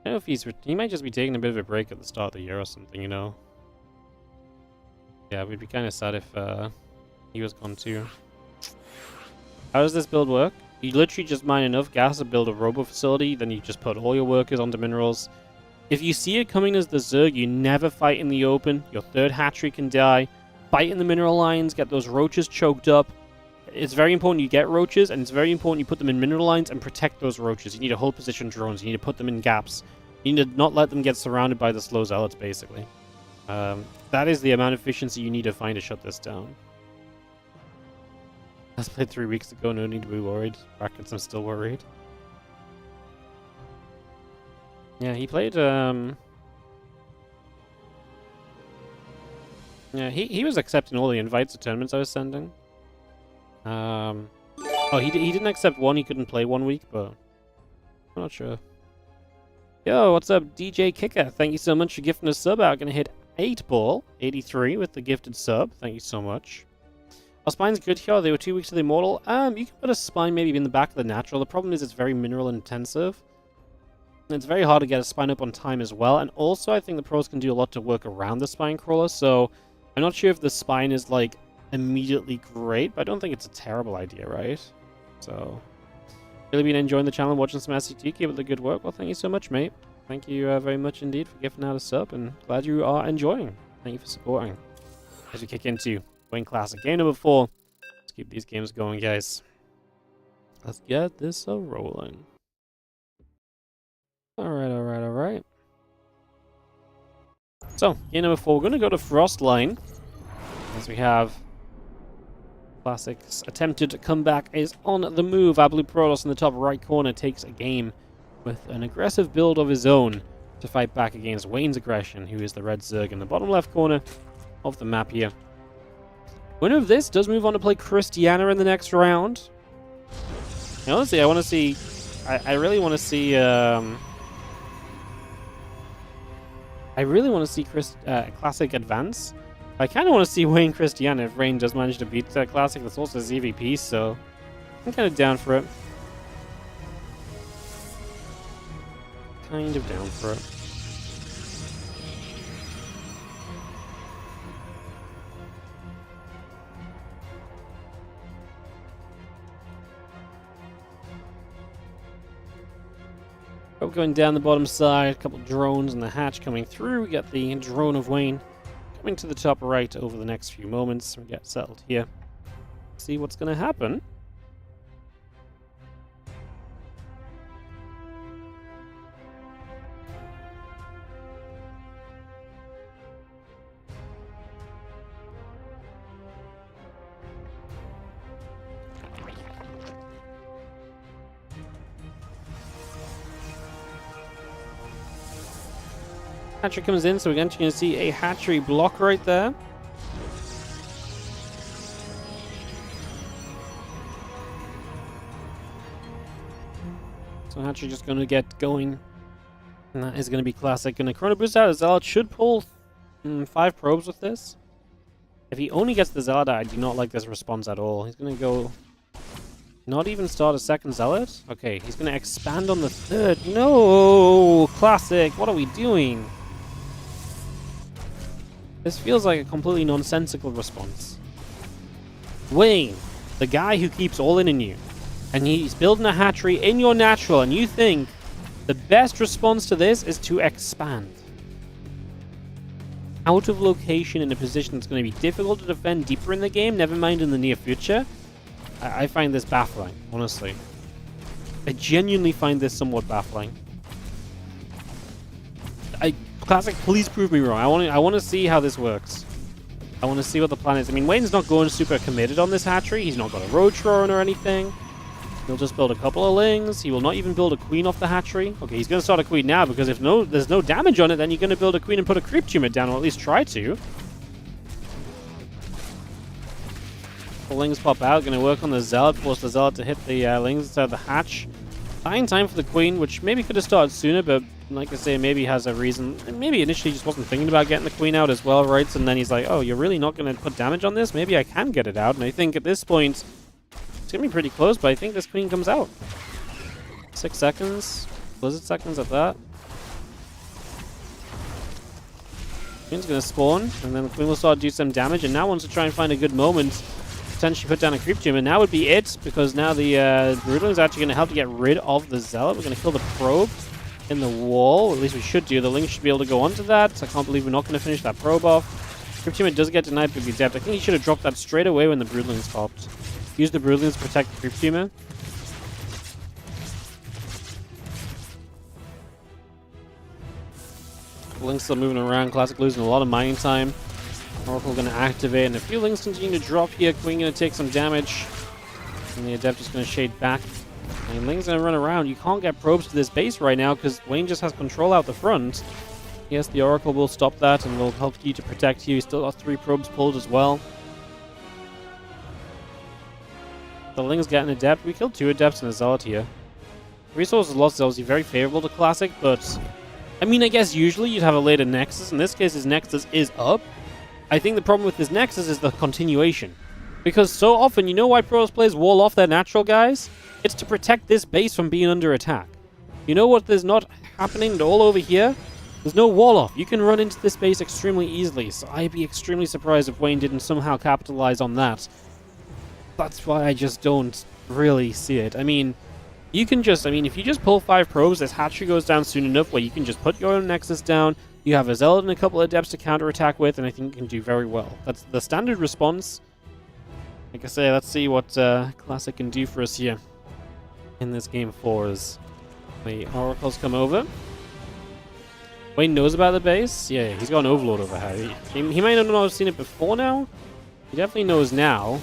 I don't know if he might just be taking a bit of a break at the start of the year or something, you know? Yeah, we'd be kind of sad if he was gone too. How does this build work? You literally just mine enough gas to build a robo facility, then you just put all your workers onto minerals. If you see it coming as the Zerg, you never fight in the open. Your third hatchery can die. Fight in the mineral lines, get those roaches choked up. It's very important you get roaches, and it's very important you put them in mineral lines and protect those roaches. You need to hold position drones. You need to put them in gaps. You need to not let them get surrounded by the slow Zealots, basically. That is the amount of efficiency you need to find to shut this down. Last played 3 weeks ago, no need to be worried. Brackets, I'm still worried. Yeah, he played, yeah, he was accepting all the invites to tournaments I was sending. Oh, he didn't accept one, he couldn't play 1 week, but I'm not sure. Yo, what's up, DJ Kicker? Thank you so much for gifting a sub out. Gonna hit 8ball83 with the gifted sub. Thank you so much. Our spine's good here. They were 2 weeks to the Immortal. You can put a spine maybe in the back of the natural. The problem is it's very mineral intensive. And it's very hard to get a spine up on time as well. And also, I think the pros can do a lot to work around the spine crawler. So I'm not sure if the spine is like immediately great, but I don't think it's a terrible idea, right? So really been enjoying the channel, watching some SCT. Keep up the good work. Well, thank you so much, mate. Thank you very much indeed for gifting out a sub, and glad you are enjoying. Thank you for supporting. As we kick into Wayne Classic game number 4. Let's keep these games going, guys. Let's get this rolling. Alright. So, game number 4, we're going to go to Frostline. As we have Classic's attempted comeback is on the move. Our Blue Protoss in the top right corner takes a game with an aggressive build of his own. to fight back against Wayne's aggression, who is the red Zerg in the bottom left corner of the map here. Winner of this does move on to play Cristiano in the next round. And honestly, I want to see... I really want to see... I really want to see Classic advance. I kind of want to see Wayne Cristiano if Wayne does manage to beat Classic. That's also ZVP, so I'm kind of down for it. Kind of down for it. Probe going down the bottom side, a couple drones and the hatch coming through. We got the drone of Wayne coming to the top right over the next few moments. We get settled here. See what's going to happen. Hatchery comes in, so we're going to see a hatchery block right there. So hatchery just going to get going. And that is going to be classic. Going to chrono boost out. Zealot should pull 5 probes with this. If he only gets the Zealot, I do not like this response at all. He's going to go... Not even start a second Zealot? Okay, he's going to expand on the third. No! Classic! What are we doing? This feels like a completely nonsensical response. Wayne, the guy who keeps all in you, and he's building a hatchery in your natural, and you think the best response to this is to expand. Out of location in a position that's going to be difficult to defend deeper in the game, never mind in the near future. I find this baffling, honestly. I genuinely find this somewhat baffling. Classic, please prove me wrong. I want to see how this works. I want to see what the plan is. I mean, Wayne's not going super committed on this hatchery. He's not got a Roadrunner or anything. He'll just build a couple of Lings. He will not even build a Queen off the hatchery. Okay, he's going to start a Queen now, because if there's no damage on it, then you're going to build a Queen and put a Creep Tumor down, or at least try to. The Lings pop out. Going to work on the Zealot. Force the Zealot to hit the Lings instead of the hatch. Fine time for the Queen, which maybe could have started sooner, but like I say, maybe has a reason. Maybe initially just wasn't thinking about getting the Queen out as well, right? And then he's like, oh, you're really not going to put damage on this? Maybe I can get it out. And I think at this point, it's going to be pretty close, but I think this Queen comes out. 6 seconds. Blizzard seconds at that. Queen's going to spawn, and then the Queen will start to do some damage, and now wants to try and find a good moment. Potentially put down a Creep Tumor, and that would be it, because now the Broodling is actually going to help to get rid of the Zealot. We're going to kill the Probe in the wall, at least we should do. The Link should be able to go onto that. I can't believe we're not going to finish that Probe off. Creep Tumor does get denied by the Adept. I think he should have dropped that straight away when the Broodlings popped. Use the Broodlings to protect the Creep Tumor. The Link's still moving around. Classic losing a lot of mining time. Oracle going to activate, and a few Links continue to drop here. Queen going to take some damage, and the Adept is going to shade back. And Ling's going to run around. You can't get probes to this base right now because Wayne just has control out the front. Yes, the Oracle will stop that and will help you to protect you. He's still got 3 probes pulled as well. The Ling's getting Adept. We killed 2 Adepts and a Zealot here. Resources lost is obviously very favorable to Classic, but I mean, I guess usually you'd have a later Nexus. In this case, his Nexus is up. I think the problem with his Nexus is the continuation. Because so often, you know why pros players wall off their natural guys? It's to protect this base from being under attack. You know what there's not happening all over here? There's no wall off. You can run into this base extremely easily, so I'd be extremely surprised if Wayne didn't somehow capitalize on that. That's why I just don't really see it. I mean, you can just, if you just pull 5 probes, this hatchery goes down soon enough where you can just put your own Nexus down, you have a Zealot and a couple of Adepts to counterattack with, and I think you can do very well. That's the standard response. Like I say, let's see what Classic can do for us here in this game 4 as the Oracles come over. Wayne knows about the base. Yeah, he's got an Overlord over here. He might not have seen it before now. He definitely knows now.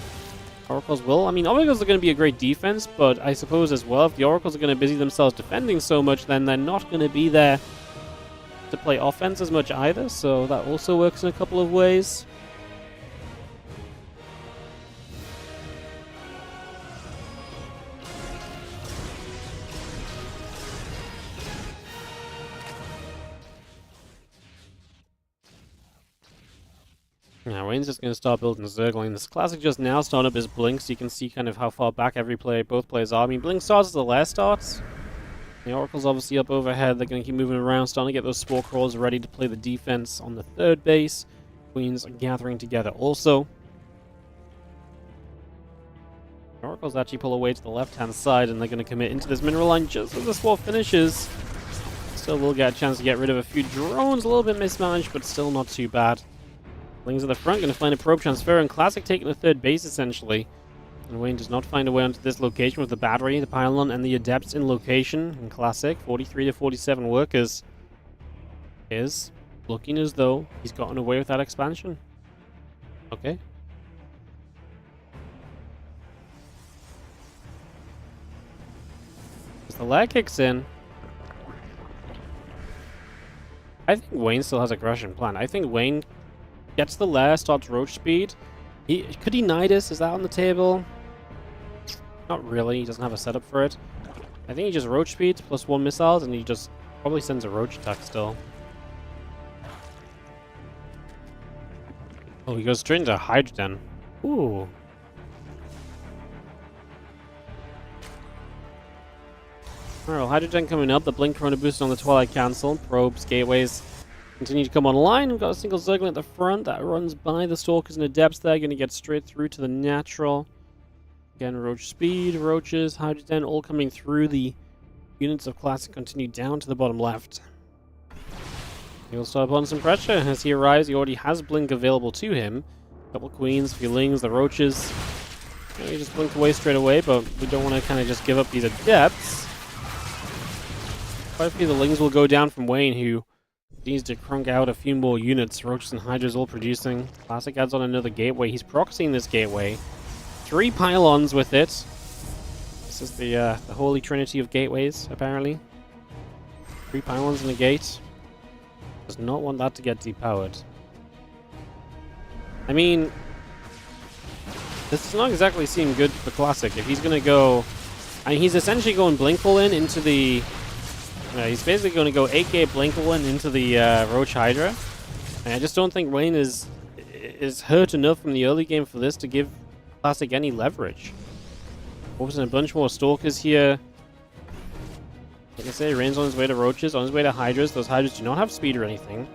Oracles will. Oracles are going to be a great defense, but I suppose as well, if the Oracles are going to busy themselves defending so much, then they're not going to be there to play offense as much either, so that also works in a couple of ways. Yeah, Wayne's just going to start building Zergling. This Classic just now started up his Blink, so you can see kind of how far back both players are. I mean, Blink starts as the last starts. The Oracle's obviously up overhead. They're going to keep moving around, starting to get those Spore Crawlers ready to play the defense on the third base. Queens are gathering together also. The Oracles actually pull away to the left-hand side, and they're going to commit into this mineral line just as the Spore finishes. Still will get a chance to get rid of a few drones. A little bit mismanaged, but still not too bad. Lings at the front, going to find a probe transfer, and Classic taking the third base, essentially. And Wayne does not find a way onto this location with the battery, the pylon, and the adepts in location. And Classic, 43 to 47 workers, is looking as though he's gotten away with that expansion. Okay. As the lag kicks in, I think Wayne still has a aggression plan. I think Wayne gets the lair, starts roach speed. Could he Nidus? Is that on the table? Not really. He doesn't have a setup for it. I think he just roach speeds plus 1 missiles, and he just probably sends a roach attack still. Oh, he goes straight into Hydrogen. Ooh. Alright, well, Hydrogen coming up. The Blink Corona boost on the Twilight Cancel. Probes, gateways continue to come online. We've got a single Zergling at the front that runs by the Stalkers and Adepts there. Going to get straight through to the natural. Again, Roach speed, Roaches, Hydrogen, all coming through. The units of Classic continue down to the bottom left. He'll start applying some pressure as he arrives. He already has Blink available to him. Couple Queens, few Lings, the Roaches. He just blink away straight away, but we don't want to kind of just give up these Adepts. Quite a few of the Lings will go down from Wayne, who needs to crunk out a few more units. Roaches and Hydras all producing. Classic adds on another gateway. He's proxying this gateway. 3 pylons with it. This is the holy trinity of gateways, apparently. 3 pylons and a gate. Does not want that to get depowered. I mean, this does not exactly seem good for Classic. If he's going to go... I mean, he's essentially going Blinkful in into the... he's basically going to go 8k Blinkful in into the Roach Hydra. And I just don't think Wayne is hurt enough from the early game for this to give Classic any leverage. Forcing a bunch more Stalkers here. Like I say, Rain's on his way to Roaches, on his way to Hydras. Those Hydras do not have speed or anything.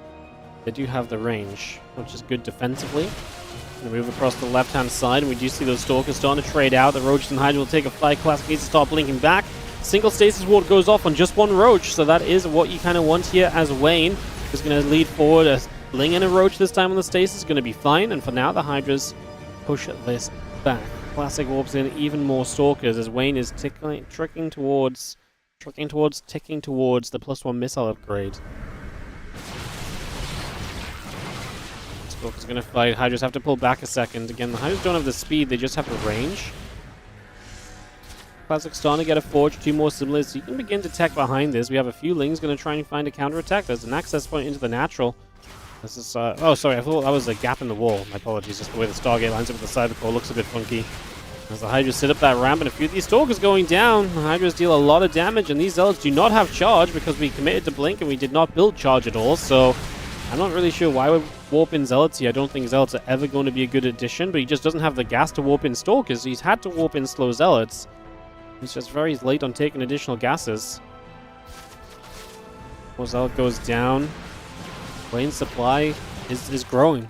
They do have the range, which is good defensively. We move across the left-hand side, and we do see those Stalkers starting to trade out. The Roaches and Hydra will take a fight. Classic needs to start blinking back. Single stasis ward goes off on just 1 Roach, so that is what you kind of want here as Wayne is going to lead forward. A Ling and a Roach this time on the stasis is going to be fine, and for now the Hydras push this back. Classic warps in even more Stalkers as Wayne is ticking towards the +1 missile upgrade. Stalker's going to fight. Hydras have to pull back a second. Again, the Hydras don't have the speed, they just have the range. Classic starting to get a Forge, 2 more Similars, so you can begin to tech behind this. We have a few Lings going to try and find a counterattack. There's an access point into the natural. This is, oh, sorry, I thought that was a gap in the wall. My apologies, just the way the Stargate lines up with the side of the core looks a bit funky. As the Hydras sit up that ramp, and a few of these Stalkers going down. The Hydras deal a lot of damage, and these Zealots do not have charge because we committed to Blink and we did not build charge at all, so I'm not really sure why we're warping Zealots here. I don't think Zealots are ever going to be a good addition, but he just doesn't have the gas to warp in Stalkers. He's had to warp in slow Zealots. He's just very late on taking additional gases. More Zealot goes down. Wayne's supply is growing.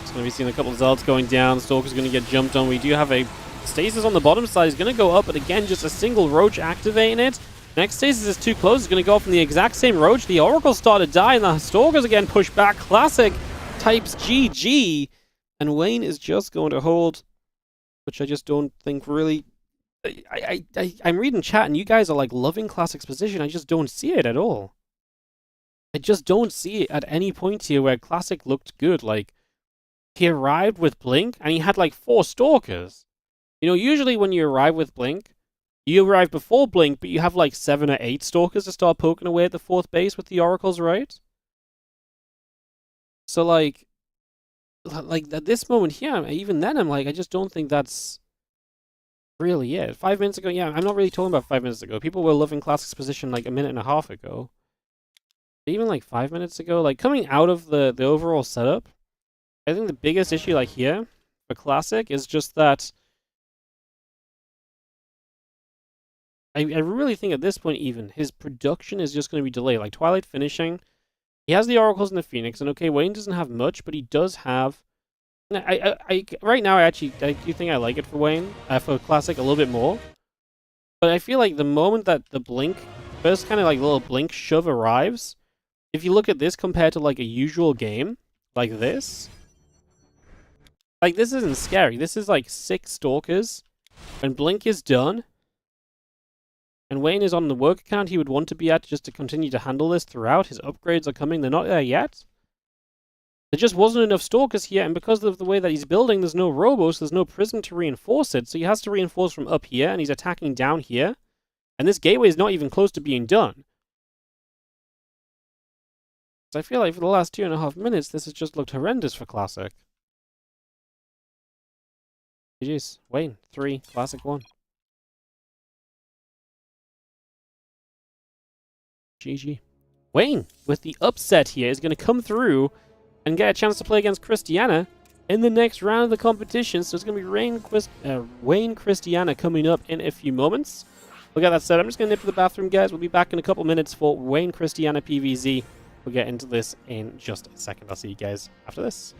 It's going to be seeing a couple of Zealots going down. Stalker's going to get jumped on. We do have a stasis on the bottom side. He's going to go up, but again, just a single Roach activating it. Next stasis is too close. It's going to go off from the exact same Roach. The Oracle started to die, and the Stalkers again push back. Classic types GG. And Wayne is just going to hold, which I just don't think really... I'm reading chat, and you guys are like loving Classic's position. I just don't see it at all. I just don't see it at any point here where Classic looked good. Like, he arrived with Blink, and he had like 4 Stalkers. You know, usually when you arrive with Blink, You arrive before Blink, but you have like 7 or 8 Stalkers to start poking away at the 4th base with the Oracles, right? So like at this moment here, even then I'm like, I just don't think that's really it. 5 minutes ago, yeah, I'm not really talking about 5 minutes ago. People were loving Classic's position like a minute and a half ago. Even like 5 minutes ago, like coming out of the overall setup, I think the biggest issue like here for Classic is just that I really think at this point even, his production is just going to be delayed. Like Twilight finishing, he has the Oracles and the Phoenix, and okay, Wayne doesn't have much, but he does have... right now, I do think I like it for Wayne, for Classic a little bit more. But I feel like the moment that the Blink, first kind of like little Blink shove arrives, if you look at this compared to like a usual game, like this isn't scary. This is like 6 Stalkers. When Blink is done, and Wayne is on the work account he would want to be at just to continue to handle this throughout. His upgrades are coming. They're not there yet. There just wasn't enough Stalkers here, and because of the way that he's building, there's no Robos, there's no Prism to reinforce it, so he has to reinforce from up here, and he's attacking down here. And this gateway is not even close to being done. So I feel like for the last 2.5 minutes, this has just looked horrendous for Classic. GG's. Wayne, 3, Classic 1. GG. Wayne, with the upset here, is going to come through and get a chance to play against Cristiano in the next round of the competition. So it's going to be Wayne Cristiano coming up in a few moments. We'll get that set. I'm just going to nip to the bathroom, guys. We'll be back in a couple minutes for Wayne Cristiano PVZ. We'll get into this in just a second. I'll see you guys after this.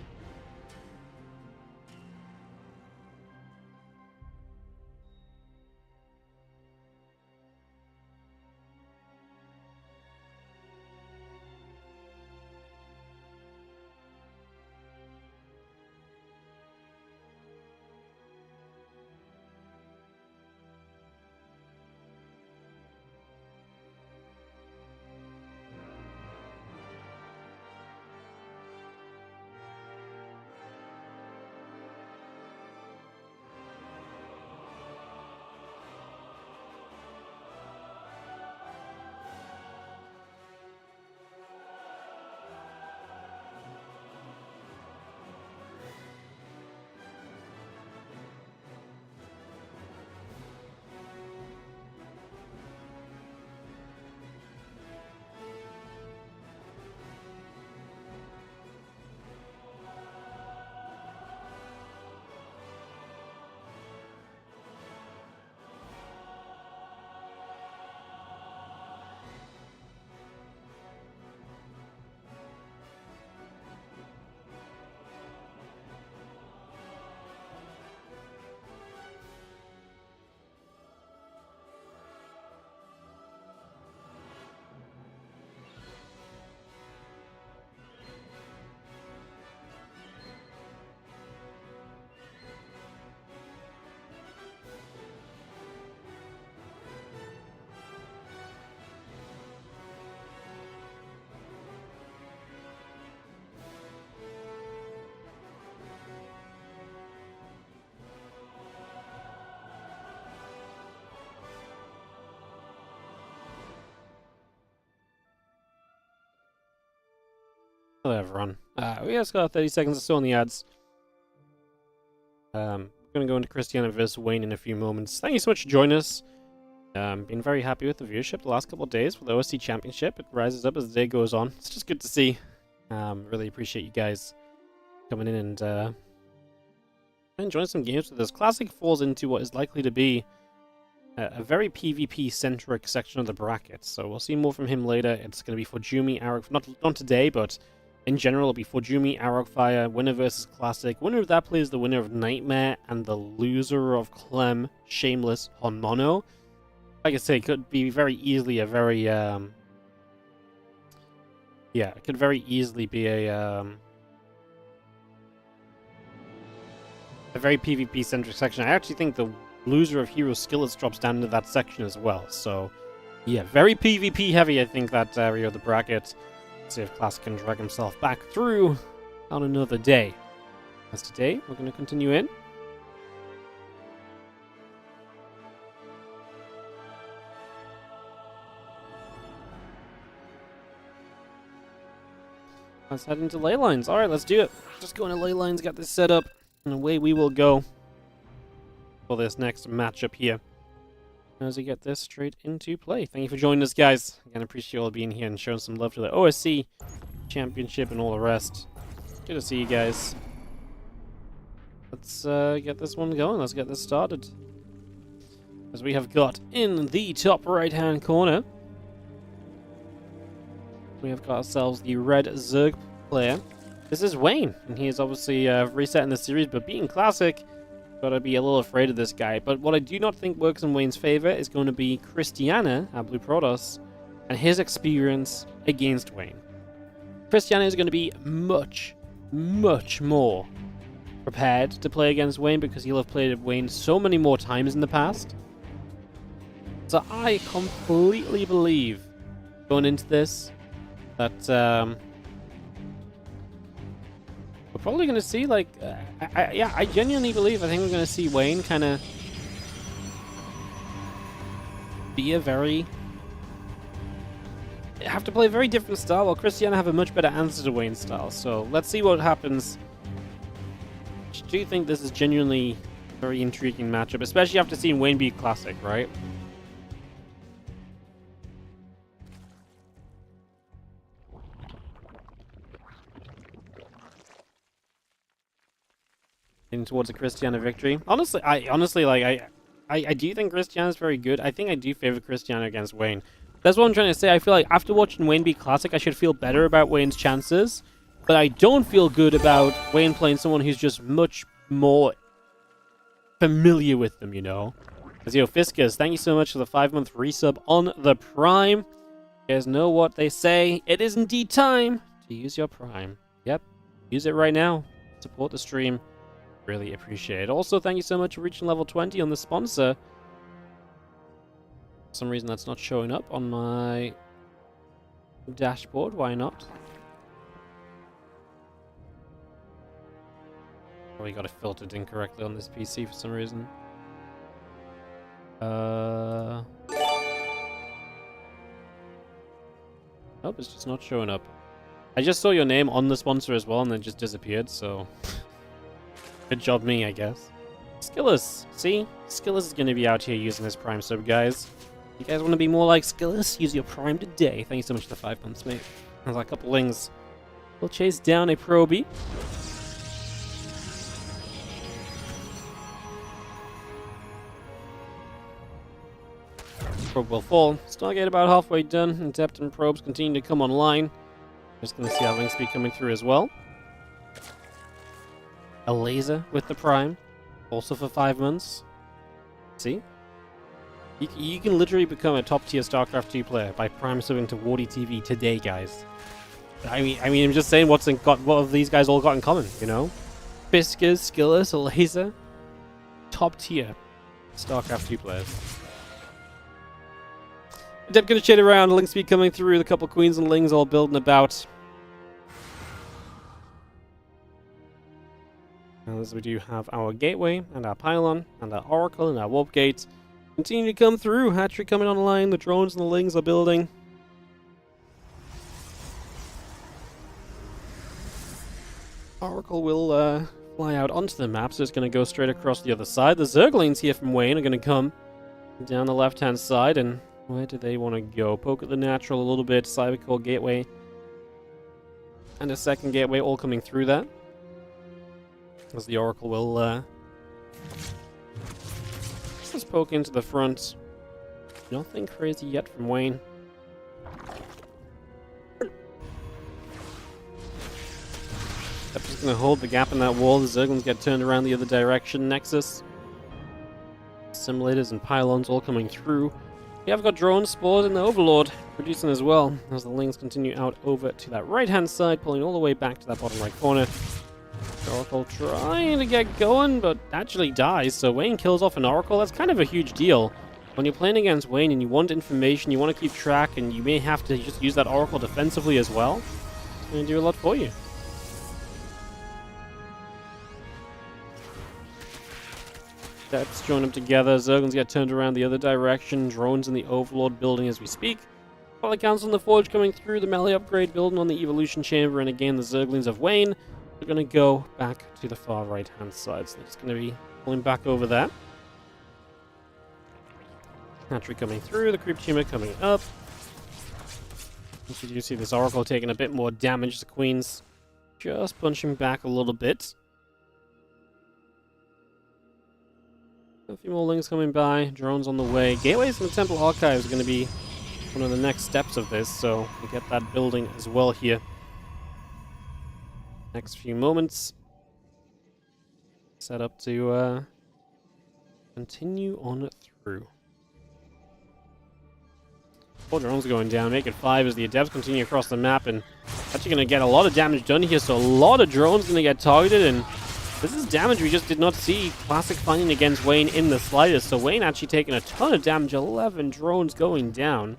Hello everyone. We just got 30 seconds or so on the ads. We're going to go into Cristiano vs Wayne in a few moments. Thank you so much for joining us. Been very happy with the viewership the last couple of days with the OSC Championship. It rises up as the day goes on. It's just good to see. Really appreciate you guys coming in and enjoying some games with us. Classic falls into what is likely to be a very PvP-centric section of the bracket, so we'll see more from him later. It's going to be Forjumi, Arrow... Not today, but in general, it'll be Forjumi, Arrowfire, winner versus Classic. Winner of that plays the winner of Nightmare, and the loser of Clem, Shameless, Hanono. Like I say, it could be very easily a very... yeah, it could very easily be a very PvP-centric section. I actually think the loser of Hero Skillets drops down into that section as well. So, yeah, very PvP heavy, I think, that area of the bracket. Let's see if Classic can drag himself back through on another day. As today, we're going to continue in. Let's head into ley lines. Alright, let's do it. Just go into ley lines, get this set up, and away we will go for this next matchup here. As we get this straight into play. Thank you for joining us, guys. Again, appreciate you all being here and showing some love to the OSC Championship and all the rest. Good to see you guys. Let's get this one going. Let's get this started. As we have got in the top right-hand corner, we have got ourselves the red Zerg player. This is Wayne, and he is obviously resetting the series, but being classic, gotta be a little afraid of this guy. But what I do not think works in Wayne's favor is going to be Cristiano, our Blue Protoss, and his experience against Wayne. Cristiano is going to be much, much more prepared to play against Wayne because he'll have played Wayne so many more times in the past. So I completely believe, going into this, that we're probably going to see, like, I genuinely believe, I think we're going to see Wayne kind of be have to play a very different style, while Cristiano have a much better answer to Wayne's style. So let's see what happens. Do you think this is genuinely a very intriguing matchup, especially after seeing Wayne be classic, right? Towards a Cristiano victory. Honestly, I do think Cristiano is very good. I think I do favor Cristiano against Wayne. That's what I'm trying to say. I feel like after watching Wayne be classic, I should feel better about Wayne's chances. But I don't feel good about Wayne playing someone who's just much more familiar with them, you know? As yo, Fiskus, thank you so much for the 5-month resub on the Prime. You guys know what they say. It is indeed time to use your Prime. Yep, use it right now. Support the stream. Really appreciate it. Also, thank you so much for reaching level 20 on the sponsor. For some reason that's not showing up on my dashboard. Why not? Probably got it filtered incorrectly on this PC for some reason. Nope, it's just not showing up. I just saw your name on the sponsor as well and then just disappeared, so good job me, I guess. Skillus, see? Skillus is going to be out here using his Prime sub, guys. You guys want to be more like Skillus? Use your Prime today. Thank you so much for the 5 months, mate. There's like a couple lings. We'll chase down a Proby. Probe will fall. Stargate about halfway done, and Depth and probes continue to come online. Just going to see how links be coming through as well. A laser with the Prime, also for 5 months. See? You can literally become a top-tier StarCraft 2 player by Prime subbing to WardiTV today, guys. I mean, I'm just saying what have these guys all got in common, you know? Fiskers, Skillers, a laser. Top-tier StarCraft 2 players. Dep gonna shade around, link speed coming through, the couple queens and lings all building about. As we do have our gateway, and our pylon, and our oracle, and our warp gate. Continue to come through, hatchery coming online, the drones and the lings are building. Oracle will fly out onto the map, so it's going to go straight across the other side. The Zerglings here from Wayne are going to come down the left-hand side, and where do they want to go? Poke at the natural a little bit, Cybercore gateway, and a second gateway all coming through that. As the Oracle will just poke into the front. Nothing crazy yet from Wayne. That's just going to hold the gap in that wall. The Zerglings get turned around the other direction. Nexus. Simulators and pylons all coming through. We have got drone spores in the Overlord producing as well. As the Lings continue out over to that right-hand side, pulling all the way back to that bottom right corner. Oracle trying to get going, but actually dies. So Wayne kills off an Oracle. That's kind of a huge deal. When you're playing against Wayne and you want information, you want to keep track, and you may have to just use that Oracle defensively as well. It's going to do a lot for you. Depths join them together. Zerglings get turned around the other direction. Drones in the Overlord building as we speak. While accounts on the Forge coming through, the melee upgrade building on the Evolution Chamber, and again the Zerglings of Wayne are going to go back to the far right-hand side. So they're just going to be pulling back over there. Hatchery coming through, the Creep Tumor coming up. You do see this Oracle taking a bit more damage. The Queen's just punching back a little bit. A few more Lings coming by, drones on the way. Gateways and the Temple Archives are going to be one of the next steps of this, so we get that building as well here. Next few moments. Set up to continue on through. 4 drones going down, make it 5 as the Adepts continue across the map, and actually going to get a lot of damage done here, so a lot of drones going to get targeted, and this is damage we just did not see Classic finding against Wayne in the slightest, so Wayne actually taking a ton of damage, 11 drones going down.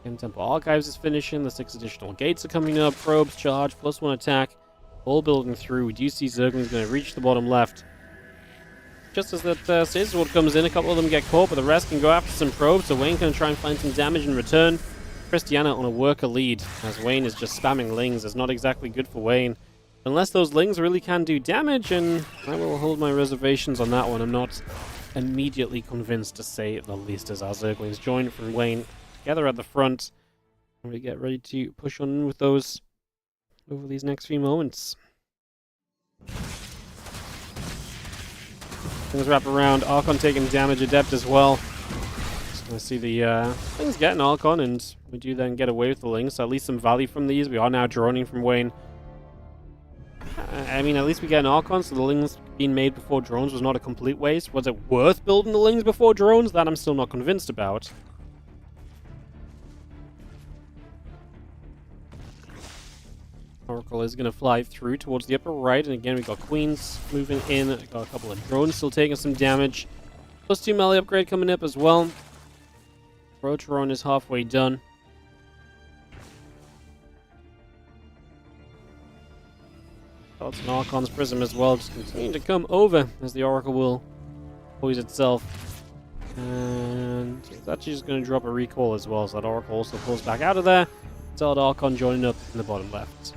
And Temple Archives is finishing, the 6 additional gates are coming up, probes, charge, +1 attack, all building through. We do see Zerglings going to reach the bottom left. Just as that Stasis comes in, a couple of them get caught, but the rest can go after some probes, so Wayne can try and find some damage in return. Cristiano on a worker lead, as Wayne is just spamming Lings. It's not exactly good for Wayne. Unless those Lings really can do damage, and I will hold my reservations on that one. I'm not immediately convinced, to say the least, as our Zerglings join from Wayne together at the front. And we get ready to push on with those over these next few moments. Things wrap around. Archon taking damage, Adept as well. Just gonna see the things getting Archon, and we do then get away with the Lings. So at least some value from these. We are now droning from Wayne. I mean, at least we get an Archon, so the Lings being made before drones was not a complete waste. Was it worth building the Lings before drones? That I'm still not convinced about. Oracle is going to fly through towards the upper right, and again we got Queens moving in. Got a couple of drones still taking some damage. +2 melee upgrade coming up as well. Rotaron is halfway done. Got an Archon's Prism as well, just continuing to come over as the Oracle will poise itself. And it's actually just going to drop a recall as well, so that Oracle also pulls back out of there. Solid Archon joining up in the bottom left.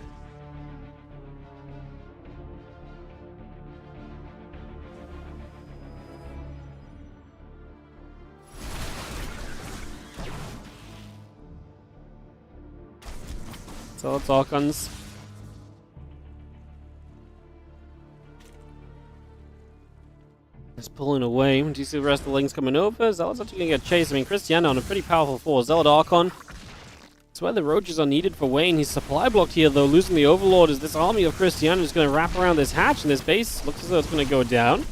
Solid Archons. Just pulling away. Do you see the rest of the Lings coming over? Zealot's actually going to get chased. I mean, Cristiano on a pretty powerful force. Zealot Archon. That's where the roaches are needed for Wayne. He's supply blocked here, though, losing the Overlord as this army of Cristiano is going to wrap around this hatch, and this base looks as though it's going to go down.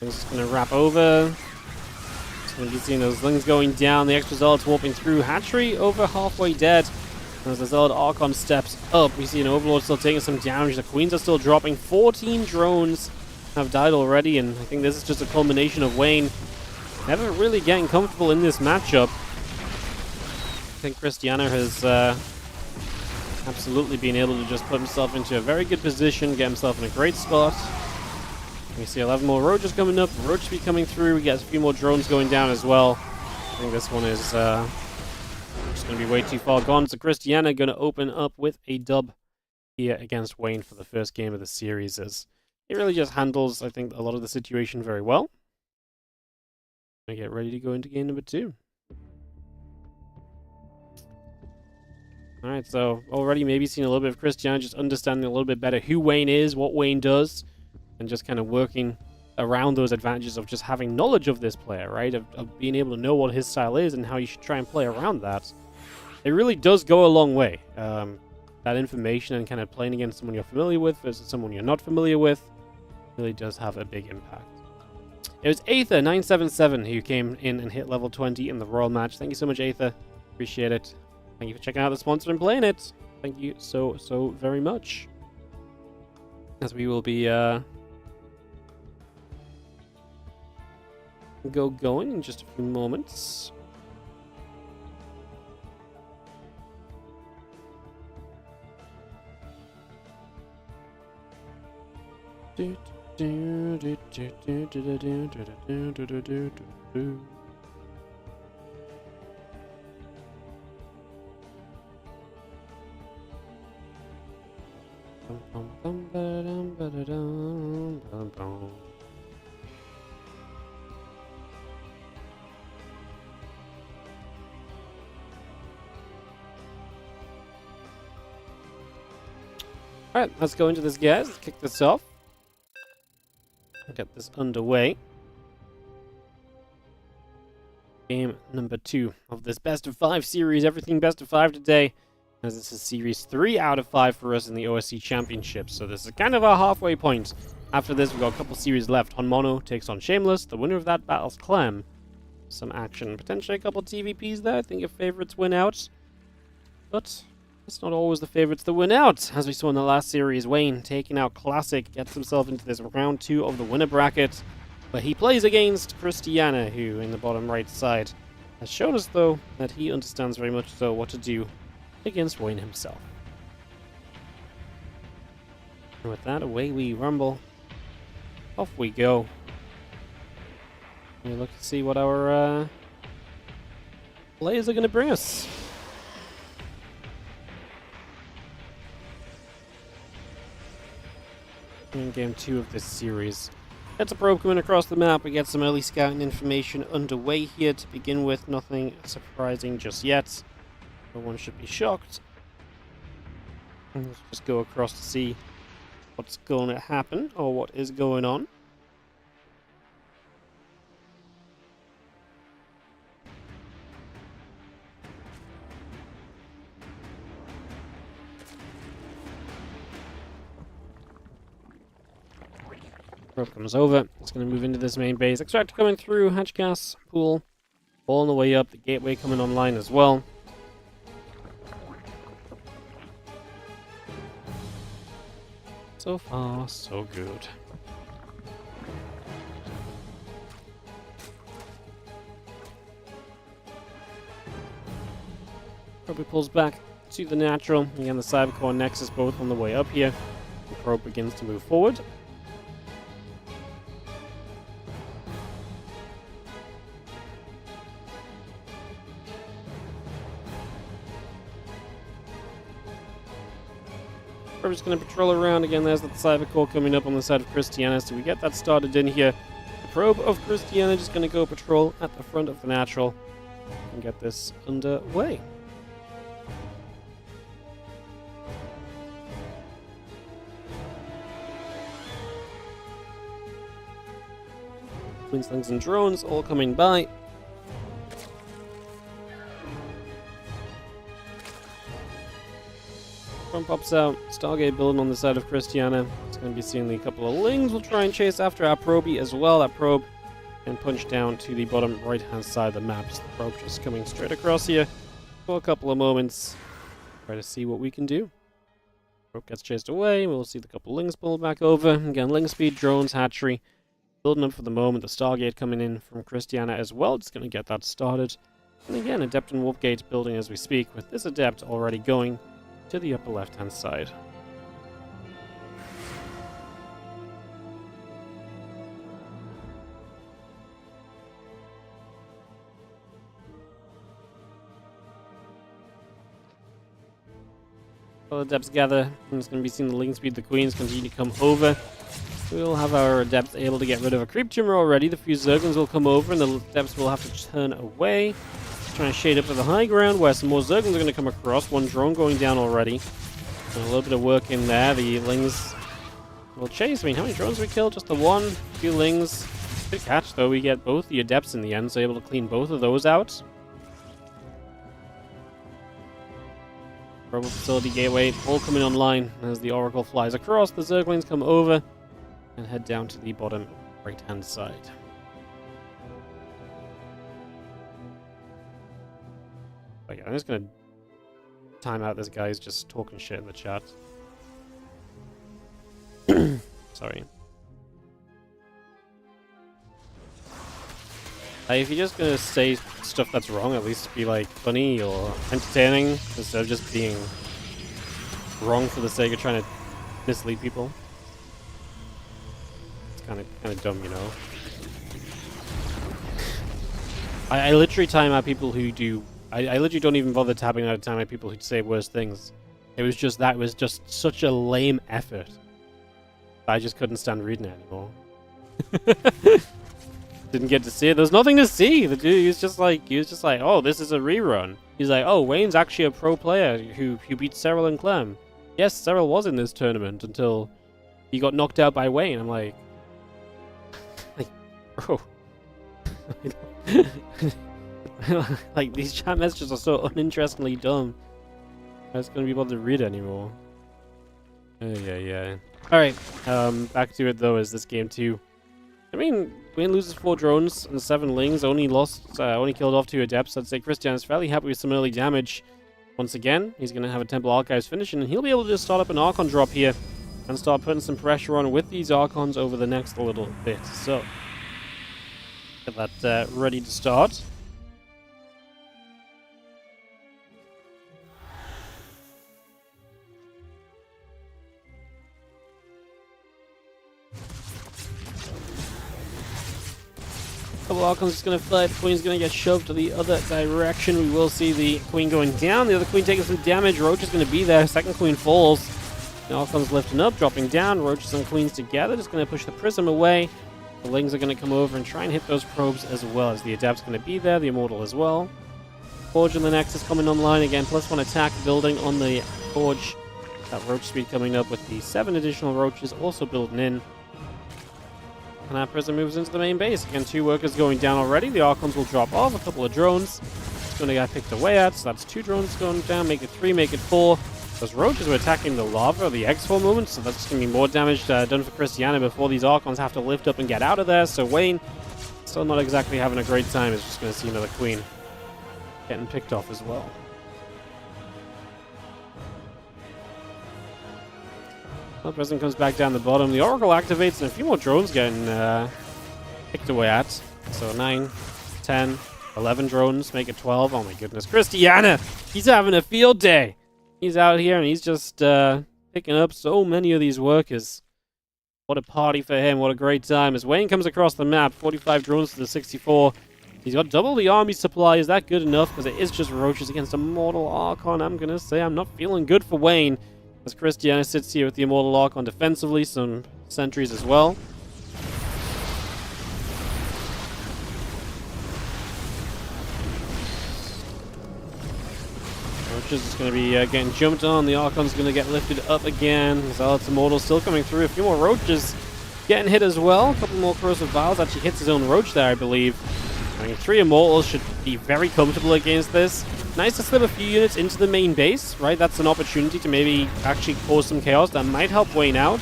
It's just going to wrap over. So you can see those Lings going down. The extra Zealots warping through. Hatchery over halfway dead. As the Zealot Archon steps up, we see an Overlord still taking some damage. The Queens are still dropping. 14 drones have died already, and I think this is just a culmination of Wayne never really getting comfortable in this matchup. I think Cristiano has absolutely been able to just put himself into a very good position, get himself in a great spot. We see 11 more roaches coming up, roach speed coming through, we get a few more drones going down as well. I think this one is just going to be way too far gone, so Cristiano going to open up with a dub here against Wayne for the first game of the series, as he really just handles, I think, a lot of the situation very well. I get ready to go into game number 2. Alright, so already maybe seen a little bit of Cristiano just understanding a little bit better who Wayne is, what Wayne does, and just kind of working around those advantages of just having knowledge of this player, right? Of being able to know what his style is and how you should try and play around that. It really does go a long way. That information and kind of playing against someone you're familiar with versus someone you're not familiar with really does have a big impact. It was Aether977 who came in and hit level 20 in the Royal match. Thank you so much, Aether. Appreciate it. Thank you for checking out the sponsor and playing it. Thank you so very much. As we will be going in just a few moments. Alright, let's go into this, guys. Let's kick this off. Get this underway. Game number 2 of this best of 5 series. Everything best of 5 today, as this is series 3 out of 5 for us in the OSC Championship. So this is kind of our halfway point. After this, we've got a couple series left. Hanono takes on Shameless. The winner of that battles Clem. Some action. Potentially a couple TVPs there. I think if favorites win out. But it's not always the favorites that win out. As we saw in the last series, Wayne taking out Classic, gets himself into this round 2 of the winner bracket. But he plays against Cristiano, who in the bottom right side has shown us, though, that he understands very much so what to do against Wayne himself. And with that, away we rumble. Off we go. We look to see what our players are going to bring us. In game 2 of this series. Gets a probe coming across the map. We get some early scouting information underway here to begin with. Nothing surprising just yet. No one should be shocked. And let's just go across to see what's going to happen or what is going on. Probe comes over. It's going to move into this main base. Extractor coming through. Hatch gas pool. All on the way up. The gateway coming online as well. So far, so good. Probe pulls back to the natural. Again, the Cybercore and Nexus both on the way up here. The probe begins to move forward. We're just going to patrol around again. There's the Cybercore coming up on the side of Cristiano, so we get that started in here. The probe of Cristiano just going to go patrol at the front of the natural and get this underway. Twinslings and drones all coming by. Pops out. Stargate building on the side of Cristiano. It's going to be seeing a couple of lings. We'll try and chase after our probie as well. That probe and punch down to the bottom right hand side of the map. So the probe just coming straight across here for a couple of moments. Try to see what we can do. Probe gets chased away. We'll see the couple of lings pulled back over. Again, ling speed, drones, hatchery. Building up for the moment. The Stargate coming in from Cristiano as well. Just going to get that started. And again, Adept and Wolfgate building as we speak, with this Adept already going to the upper left-hand side. While the Adepts gather, I'm just going to be seeing the Ling Speed, the Queens continue to come over. We'll have our Adepts able to get rid of a Creep Tumor already. The few Zerglings will come over and the Adepts will have to turn away. Trying to shade up to the high ground where some more Zerglings are going to come across. One drone going down already. And a little bit of work in there. The Lings will chase. I mean, how many drones we killed? Just the one. A few Lings. Good catch, though. We get both the Adepts in the end, so able to clean both of those out. Global Facility Gateway all coming online as the Oracle flies across. The Zerglings come over and head down to the bottom right-hand side. Okay, I'm just going to time out this guy who's just talking shit in the chat. Sorry. If you're just going to say stuff that's wrong, at least be like funny or entertaining instead of just being wrong for the sake of trying to mislead people. It's kind of dumb, you know. I literally time out people who do. I literally don't even bother tapping out of time out people who say worse things. It was just such a lame effort. I just couldn't stand reading it anymore. Didn't get to see it. There's nothing to see. The dude, he was just like, oh, this is a rerun. He's like, oh, Wayne's actually a pro player who beat Cyril and Clem. Yes, Cyril was in this tournament until he got knocked out by Wayne. I'm like bro. Like, these chat messages are so uninterestingly dumb. I was gonna be able to read anymore. Yeah. Alright, back to it though, is this game 2. I mean, Wayne loses 4 drones and 7 lings, only killed off 2 adepts. I'd say Cristiano's fairly happy with some early damage. Once again, he's gonna have a Temple Archives finish, and he'll be able to just start up an Archon drop here and start putting some pressure on with these Archons over the next little bit. So, get that ready to start. Couple Archons is going to fly. The Queen's going to get shoved to the other direction. We will see the Queen going down. The other Queen taking some damage. Roach is going to be there. Second Queen falls. The Archon's lifting up, dropping down. Roaches and Queens together. Just going to push the Prism away. The Lings are going to come over and try and hit those probes as well, as the Adept's going to be there. The Immortal as well. Forge and the Nexus coming online again. +1 attack building on the Forge. That Roach speed coming up with the 7 additional Roaches also building in. And that Prism moves into the main base. Again, 2 workers going down already. The Archons will drop off. A couple of drones. It's going to get picked away at. So that's 2 drones going down. Make it 3, make it 4. Those Roaches were attacking the lava, the X4 movement. So that's just going to be more damage done for Cristiano before these Archons have to lift up and get out of there. So Wayne, still not exactly having a great time. Is just going to see another Queen getting picked off as well. The Prism comes back down the bottom. The Oracle activates, and a few more drones getting picked away at. So 9, 10, 11 drones, make it 12. Oh my goodness. Cristiano! He's having a field day! He's out here, and he's just picking up so many of these workers. What a party for him. What a great time. As Wayne comes across the map, 45 drones to the 64. He's got double the army supply. Is that good enough? Because it is just Roaches against a Mortal Archon. I'm going to say I'm not feeling good for Wayne. As Cristiano sits here with the Immortal Archon defensively, some sentries as well. Roaches is going to be getting jumped on. The Archon's going to get lifted up again. Zealot's Immortal still coming through. A few more Roaches getting hit as well. A couple more Corrosive Vials. Actually hits his own Roach there, I believe. I mean, 3 Immortals should be very comfortable against this. Nice to slip a few units into the main base, right? That's an opportunity to maybe actually cause some chaos. That might help Wayne out.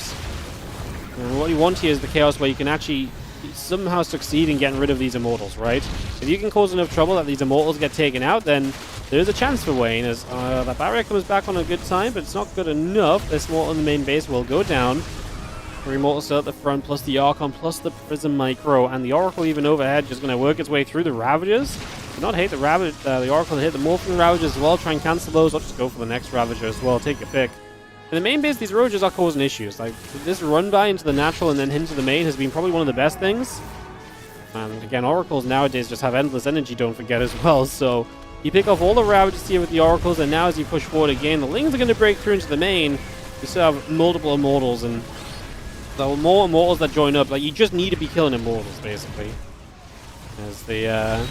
And what you want here is the chaos where you can actually somehow succeed in getting rid of these Immortals, right? If you can cause enough trouble that these Immortals get taken out, then there's a chance for Wayne. As that barrier comes back on a good time, but it's not good enough. This Immortal in the main base will go down. 3 Immortals still at the front, plus the Archon, plus the Prism Micro, and the Oracle even overhead just going to work its way through the Ravagers. Do not hate the Oracle to hit the Morphing Ravagers as well. Try and cancel those. I'll just go for the next Ravager as well. Take your pick. In the main base, these Ravagers are causing issues. Like, this run by into the natural and then into the main has been probably one of the best things. And again, Oracles nowadays just have endless energy, don't forget as well. So you pick off all the Ravagers here with the Oracles, and now as you push forward again, the Lings are going to break through into the main. You still have multiple Immortals, and the more Immortals that join up, like, you just need to be killing Immortals, basically. As the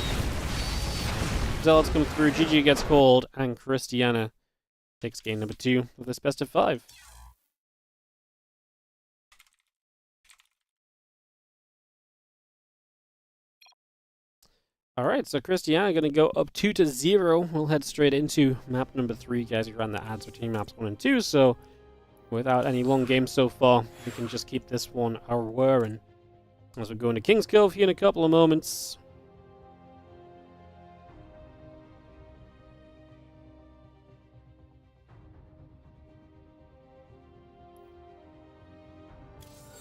Zealots come through, GG gets called, and Cristiano takes game number 2 with this best of 5. Alright, so Cristiano going to go up 2-0. We'll head straight into map number 3, guys. We ran the ads between maps 1 and 2, so without any long games so far, we can just keep this one our whirring. As we go into King's Cove here in a couple of moments.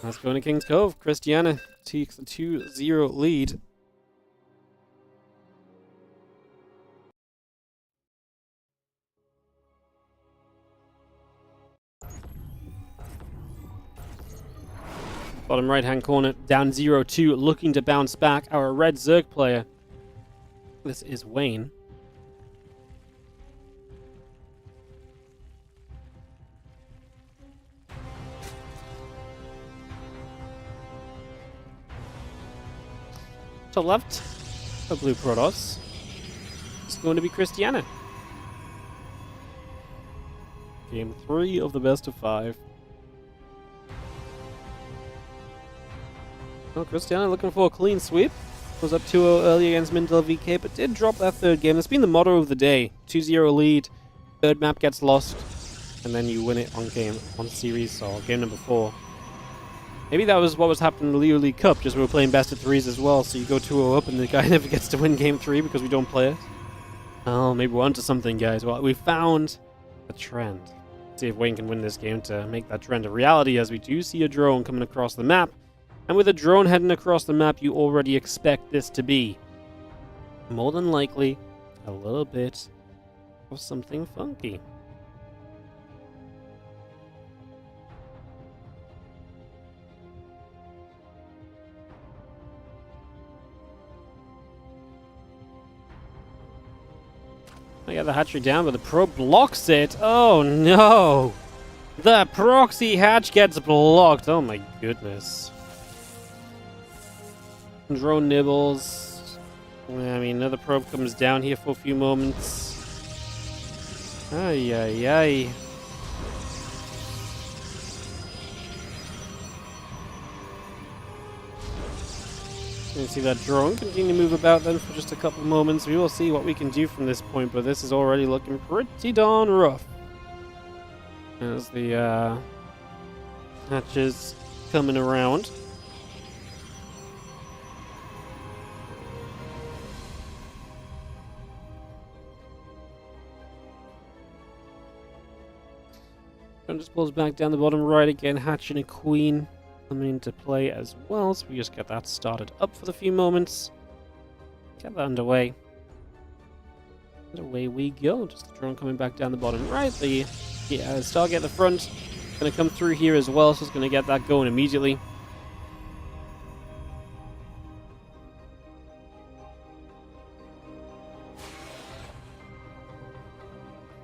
Let's go into King's Cove. Cristiano takes the 2-0 lead. Bottom right-hand corner, down 0-2, looking to bounce back. Our red Zerg player. This is Wayne. Top left, a blue Protoss. It's going to be Cristiano. Game 3 of the best of 5. Well, Cristiano looking for a clean sweep. Was up 2-0 early against MindelVK, but did drop that third game. That's been the motto of the day. 2-0 lead, third map gets lost, and then you win it on series, or game number 4. Maybe that was what was happening in the Leo League Cup, just we were playing best of 3s as well, so you go 2-0 up and the guy never gets to win game 3 because we don't play it. Oh, maybe we're onto something, guys. Well, we found a trend. Let's see if Wayne can win this game to make that trend a reality, as we do see a drone coming across the map. And with a drone heading across the map, you already expect this to be, more than likely, a little bit of something funky. I got the hatchery down, but the probe blocks it. Oh no! The proxy hatch gets blocked. Oh my goodness. Drone nibbles. I mean, another probe comes down here for a few moments. Ay, ay, ay. You can see that drone continue to move about then for just a couple moments. We will see what we can do from this point, but this is already looking pretty darn rough. As the hatches coming around. And just pulls back down the bottom right again, hatch and a queen coming into play as well, so we just get that started up for the few moments. Get that underway. And away we go. Just the drone coming back down the bottom right. The Stargate at the front going to come through here as well, so it's going to get that going immediately.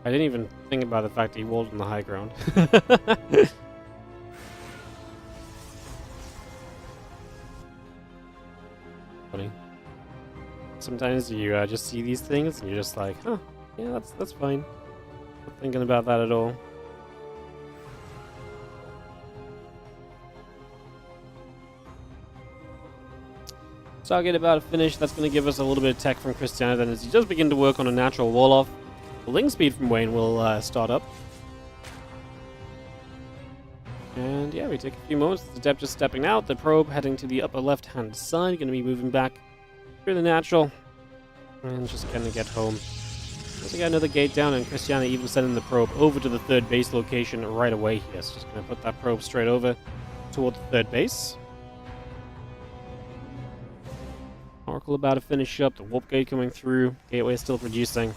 I didn't even think about the fact that he walled on the high ground. Funny. Sometimes you just see these things and you're just like, huh, yeah, that's fine. Not thinking about that at all. Target about to finish. That's going to give us a little bit of tech from Cristiano then, as he does begin to work on a natural wall-off. The link speed from Wayne will start up. And yeah, we take a few moments. The depth just stepping out. The probe heading to the upper left-hand side. Going to be moving back through the natural. And just going to get home. Once we got another gate down, and Cristiano even sending the probe over to the third base location right away here. So just going to put that probe straight over toward the third base. Oracle about to finish up. The warp gate coming through. Gateway is still producing.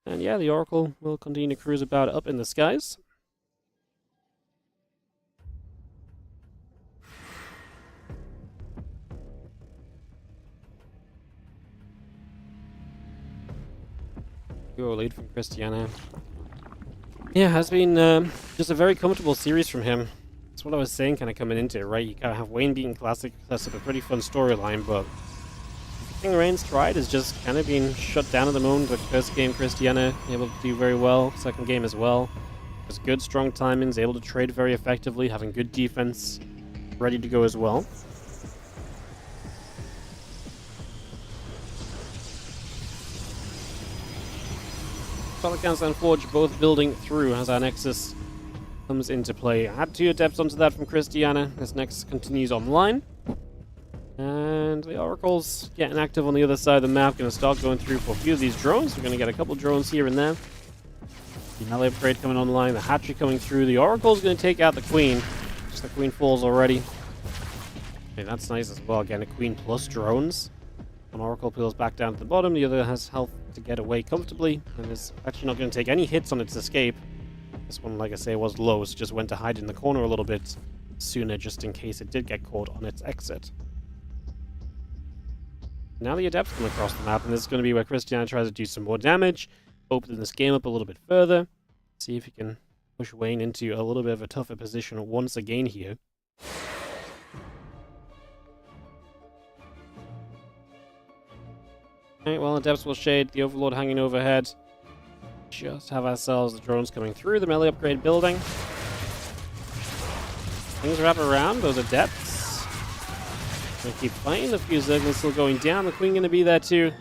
And yeah, the Oracle will continue to cruise about up in the skies. Go lead from Cristiano. Yeah, has been just a very comfortable series from him. That's what I was saying kind of coming into it, right? You kind of have Wayne beating Classic, that's a pretty fun storyline, but King Reigns tried has just kind of been shut down at the moment. Like first game, Cristiano able to do very well. Second game as well. Just good, strong timings, able to trade very effectively, having good defense, ready to go as well. Pelicans and Forge both building through as our Nexus comes into play. Add 2 adepts onto that from Cristiano as Nexus continues online. And the Oracle's getting active on the other side of the map. Going to start going through for a few of these drones. We're going to get a couple drones here and there. The Melee upgrade coming online. The hatchery coming through. The Oracle's going to take out the Queen. Just the Queen falls already. Okay, that's nice as well. Getting a Queen plus drones. One Oracle peels back down to the bottom. The other has health to get away comfortably. And is actually not going to take any hits on its escape. This one, like I say, was low. So just went to hide in the corner a little bit sooner, just in case it did get caught on its exit. Now the adepts come across the map, and this is going to be where Cristiano tries to do some more damage, open this game up a little bit further, see if he can push Wayne into a little bit of a tougher position once again here. Okay, well, the depths will shade, the Overlord hanging overhead. Just have ourselves the drones coming through the melee upgrade building. Things wrap around, those are depths. Gonna keep fighting, the few Zerglings still going down, the Queen gonna be there too.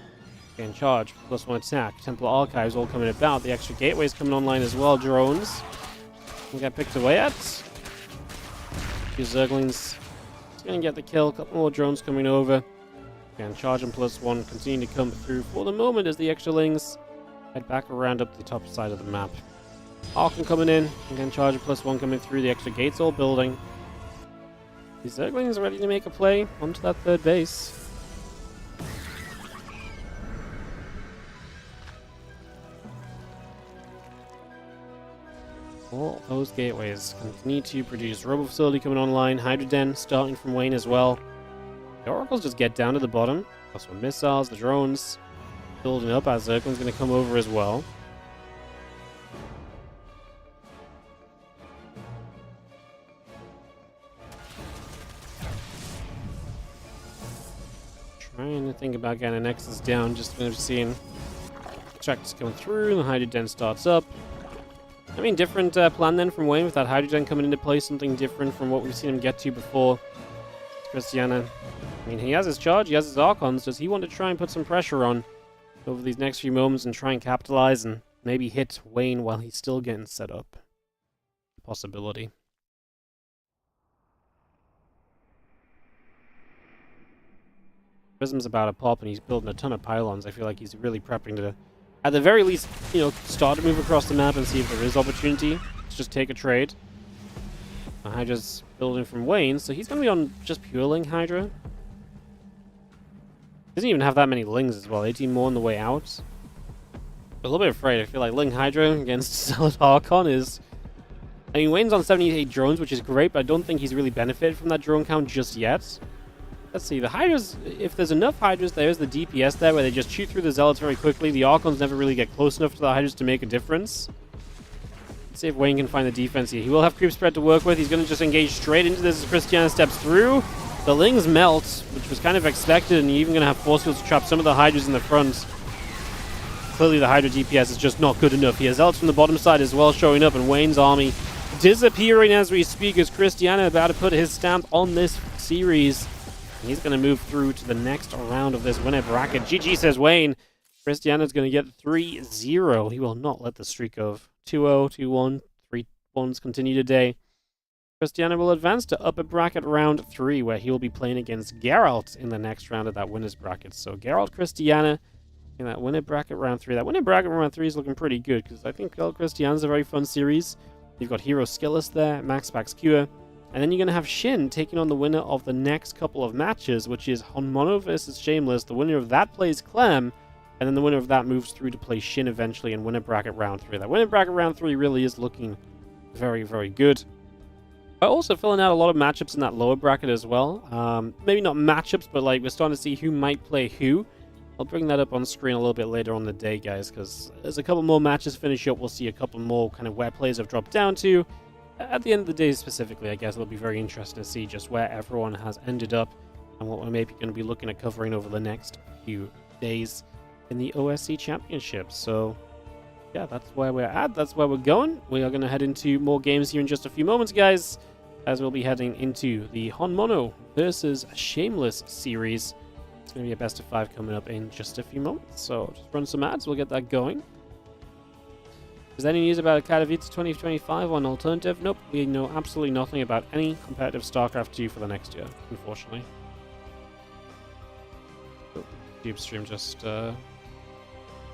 In charge, +1 attack, Templar Archives all coming about, the extra gateways coming online as well, drones. We'll get picked away at. Few Zerglings just gonna get the kill, a couple more drones coming over. Again, charge and +1 continue to come through for the moment as the extralings head back around up the top side of the map. Archon coming in, again charge and +1 coming through, the extra gates all building. The Zerglings are ready to make a play onto that third base. All those gateways continue to produce. Robo Facility coming online, Hydra Den starting from Wayne as well. The Oracles just get down to the bottom. Plus with missiles, the drones building up as Zergling's going to come over as well. Trying to think about getting a Nexus down, just going to be seeing tracks coming through, the Hydra Den starts up. I mean, different plan then from Wayne with that Hydra Den coming into play, something different from what we've seen him get to before. Cristiano, I mean, he has his charge, he has his Archons. Does he want to try and put some pressure on over these next few moments and try and capitalize and maybe hit Wayne while he's still getting set up? Possibility. Prism's about to pop and he's building a ton of pylons. I feel like he's really prepping to, at the very least, you know, start to move across the map and see if there is opportunity. Let's just take a trade. Hydra's building from Wayne, so he's going to be on just pure Ling Hydra. Doesn't even have that many Lings as well, 18 more on the way out. A little bit afraid. I feel like Ling Hydra against Solid Archon is... I mean, Wayne's on 78 drones, which is great, but I don't think he's really benefited from that drone count just yet. Let's see, the Hydras, if there's enough Hydras, there's the DPS there where they just shoot through the Zealots very quickly. The Archons never really get close enough to the Hydras to make a difference. Let's see if Wayne can find the defense here. He will have creep spread to work with. He's going to just engage straight into this as Cristiano steps through. The Lings melt, which was kind of expected, and you're even going to have force fields to trap some of the Hydras in the front. Clearly the Hydra DPS is just not good enough. He has Zealots from the bottom side as well showing up, and Wayne's army disappearing as we speak as Cristiano about to put his stamp on this series. He's going to move through to the next round of this winner bracket. GG, says Wayne. Cristiano's going to get 3-0. He will not let the streak of 2-0, 2-1, 3-1s continue today. Cristiano will advance to upper bracket round 3, where he will be playing against Geralt in the next round of that winner's bracket. So Geralt, Cristiano in that winner bracket round 3. That winner bracket round 3 is looking pretty good, because I think Geralt Cristiano's a very fun series. You've got Hero Skillus there, Max Pax Cure. And then you're going to have Shin taking on the winner of the next couple of matches, which is Hanono versus Shameless. The winner of that plays Clem, and then the winner of that moves through to play Shin eventually in winner bracket round 3. That winner bracket round 3 really is looking very, very good. But also filling out a lot of matchups in that lower bracket as well. Maybe not matchups, but like we're starting to see who might play who. I'll bring that up on screen a little bit later on the day, guys, because as a couple more matches finish up, we'll see a couple more kind of where players have dropped down to. At the end of the day specifically, I guess it'll be very interesting to see just where everyone has ended up and what we're maybe going to be looking at covering over the next few days in the OSC Championship. So, yeah, that's where we're at. That's where we're going. We are going to head into more games here in just a few moments, guys, as we'll be heading into the Hanono versus Shameless series. It's going to be a best of 5 coming up in just a few moments. So, just run some ads. We'll get that going. Is there any news about Katowice 2025 on Alternative? Nope, we know absolutely nothing about any competitive StarCraft 2 for the next year, unfortunately. YouTube stream just,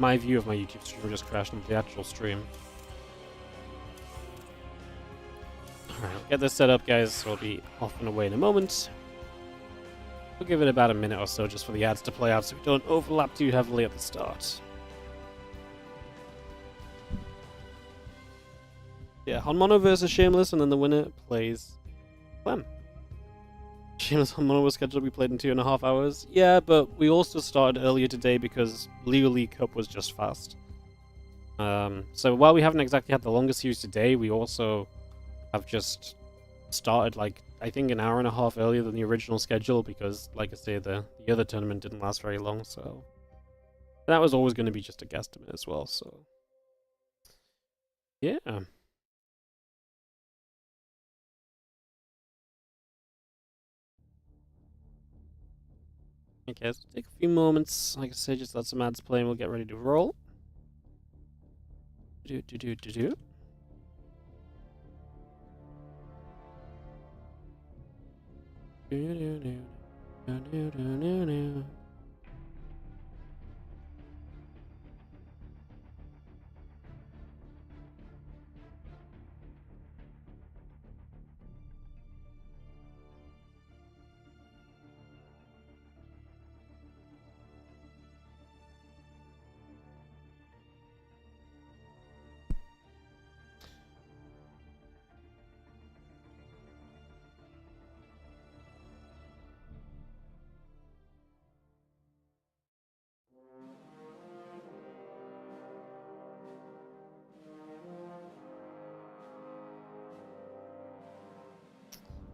my view of my YouTube stream just crashed into the actual stream. Alright, I'll get this set up, guys. We'll be off and away in a moment. We'll give it about a minute or so just for the ads to play out so we don't overlap too heavily at the start. Yeah, Hanono versus Shameless, and then the winner plays Clem. Shameless Hanono was scheduled to be played in 2.5 hours. Yeah, but we also started earlier today because League Cup was just fast. So while we haven't exactly had the longest series today, we also have just started, like, I think an hour and a half earlier than the original schedule because, like I say, the other tournament didn't last very long, so... That was always going to be just a guesstimate as well, so... Yeah. Okay, let's take a few moments. Like I said, just let some ads play and we'll get ready to roll. Do.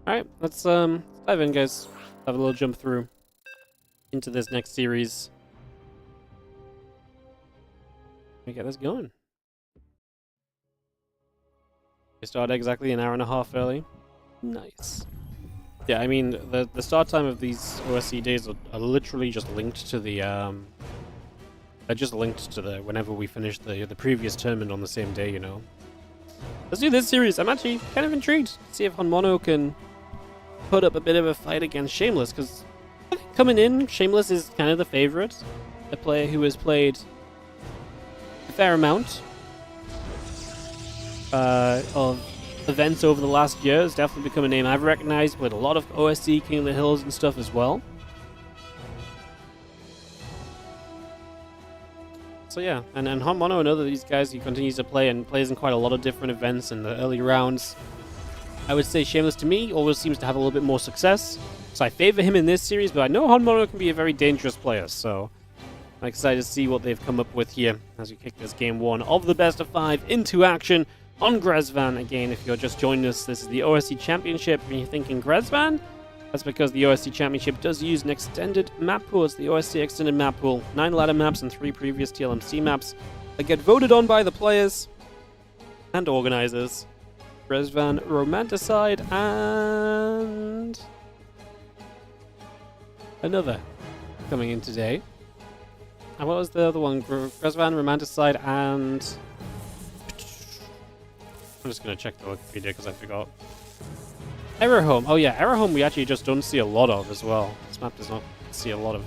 Alright, let's dive in, guys. Have a little jump through into this next series. Let me get this going. We started exactly an hour and a half early. Nice. Yeah, I mean, the start time of these OSC days are literally just linked to the, they're just linked to the, whenever we finish the previous tournament on the same day, you know. Let's do this series. I'm actually kind of intrigued to see if Hanono can put up a bit of a fight against Shameless, because coming in, Shameless is kind of the favorite. A player who has played a fair amount of events over the last year. Has definitely become a name I've recognized with a lot of OSC, King of the Hills and stuff as well. So yeah, and Hanono, another of these guys, he continues to play and plays in quite a lot of different events in the early rounds. I would say Shameless to me always seems to have a little bit more success, so I favor him in this series, but I know Hanono can be a very dangerous player, so I'm excited to see what they've come up with here as we kick this game 1 of the best of 5 into action on Grezvan. Again, if you're just joining us, this is the OSC Championship, and you're thinking Grezvan? That's because the OSC Championship does use an extended map pool. It's the OSC Extended Map Pool. 9 ladder maps and 3 previous TLMC maps that get voted on by the players and organizers. Grezvan, Romanticide, and another coming in today. And what was the other one? Grezvan, Romanticide, and... I'm just going to check the Wikipedia because I forgot. Error Home. Oh yeah, Error Home we actually just don't see a lot of as well. This map does not see a lot of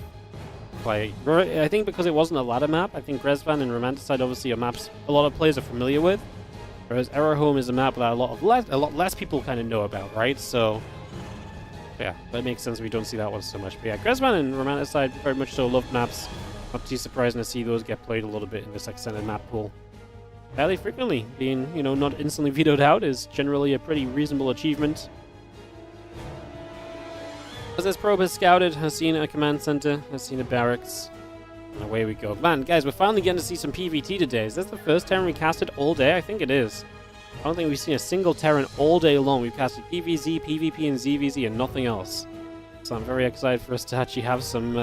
play. I think because it wasn't a ladder map, I think Grezvan and Romanticide obviously are maps a lot of players are familiar with. Whereas Error Home is a map that a lot less people kind of know about, right? So, yeah, that makes sense we don't see that one so much. But yeah, Grezvan and Romanticide very much so loved maps. Not too surprising to see those get played a little bit in this extended map pool. Fairly frequently, being, you know, not instantly vetoed out is generally a pretty reasonable achievement. As this probe has scouted, has seen a command center, has seen a barracks, and away we go. Man, guys, we're finally getting to see some PvT today. Is this the first Terran we casted all day? I think it is. I don't think we've seen a single Terran all day long. We've casted PvZ, PvP, and ZvZ, and nothing else. So I'm very excited for us to actually have some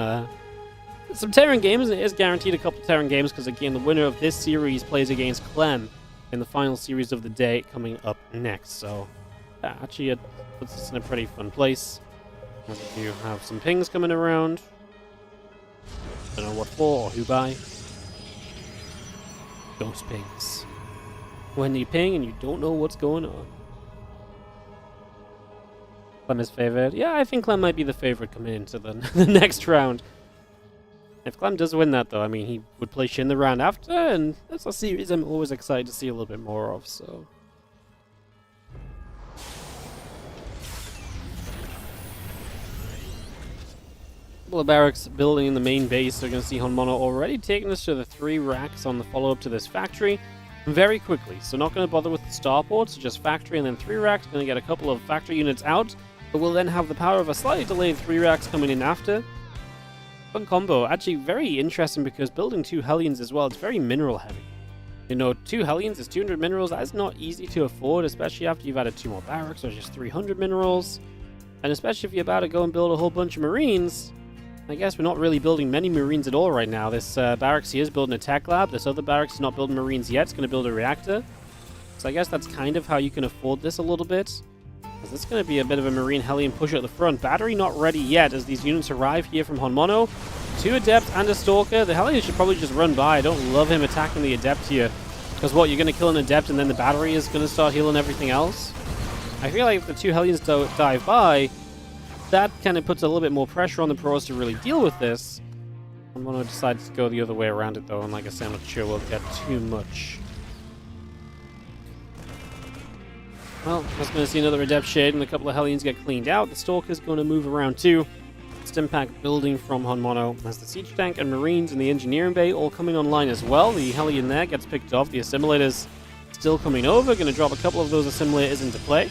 Terran games, and it is guaranteed a couple Terran games, because again, the winner of this series plays against Clem in the final series of the day coming up next. So, yeah, actually it puts us in a pretty fun place. We do have some pings coming around. Don't know what for or who by. Ghost pings. When you ping and you don't know what's going on. Clem is favored. Yeah, I think Clem might be the favorite coming into the next round. If Clem does win that, though, I mean, he would play Shin the round after, and that's a series I'm always excited to see a little bit more of, so... Couple of barracks building in the main base. They're going to see Hanono already taking us to the 3 racks on the follow-up to this factory very quickly. So not going to bother with the starport, so just factory and then 3 racks. Going to get a couple of factory units out, but we'll then have the power of a slightly delayed 3 racks coming in after. Fun combo. Actually very interesting because building 2 Hellions as well, it's very mineral heavy. You know, 2 Hellions is 200 minerals. That is not easy to afford, especially after you've added 2 more barracks, or just 300 minerals. And especially if you're about to go and build a whole bunch of Marines, I guess we're not really building many Marines at all right now. This barracks here is building a tech lab. This other barracks is not building Marines yet. It's going to build a reactor. So I guess that's kind of how you can afford this a little bit. Because this is going to be a bit of a Marine Hellion push at the front. Battery not ready yet as these units arrive here from Hanono. 2 Adepts and a Stalker. The Hellion should probably just run by. I don't love him attacking the Adept here. Because what, you're going to kill an Adept and then the battery is going to start healing everything else? I feel like if the 2 Hellions dive by, that kind of puts a little bit more pressure on the pros to really deal with this. Hanono decides to go the other way around it though, and like I said, I'm not sure we'll get too much. Well, I was going to see another Adept Shade and a couple of Hellions get cleaned out. The Stalker's going to move around too. Stimpack building from Hanono as the Siege Tank and Marines in the Engineering Bay all coming online as well. The Hellion there gets picked off. The Assimilators still coming over. Going to drop a couple of those Assimilators into play.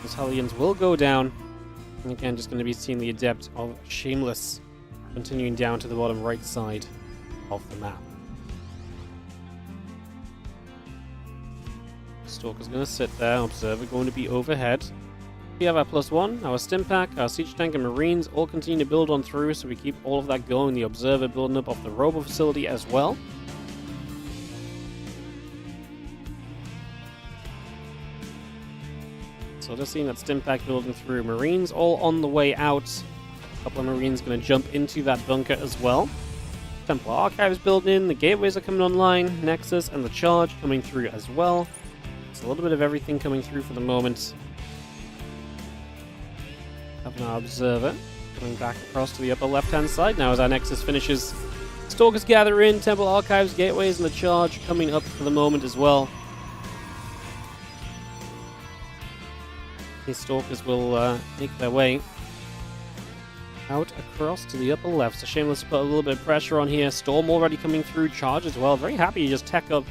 Those Hellions will go down. And again, just going to be seeing the Adept of Shameless continuing down to the bottom right side of the map. Stalker's going to sit there. Observer going to be overhead. We have our +1, our Stimpack, our Siege Tank and Marines all continue to build on through, so we keep all of that going. The Observer building up off the Robo facility as well. So just seeing that Stimpack building through. Marines all on the way out. A couple of Marines going to jump into that bunker as well. Templar Archives building in. The gateways are coming online. Nexus and the Charge coming through as well. It's a little bit of everything coming through for the moment. Having our Observer coming back across to the upper left-hand side now as our Nexus finishes. Stalkers gather in. Temple Archives, Gateways, and the Charge coming up for the moment as well. These Stalkers will make their way out across to the upper left. So Shameless put a little bit of pressure on here. Storm already coming through. Charge as well. Very happy to just tech up.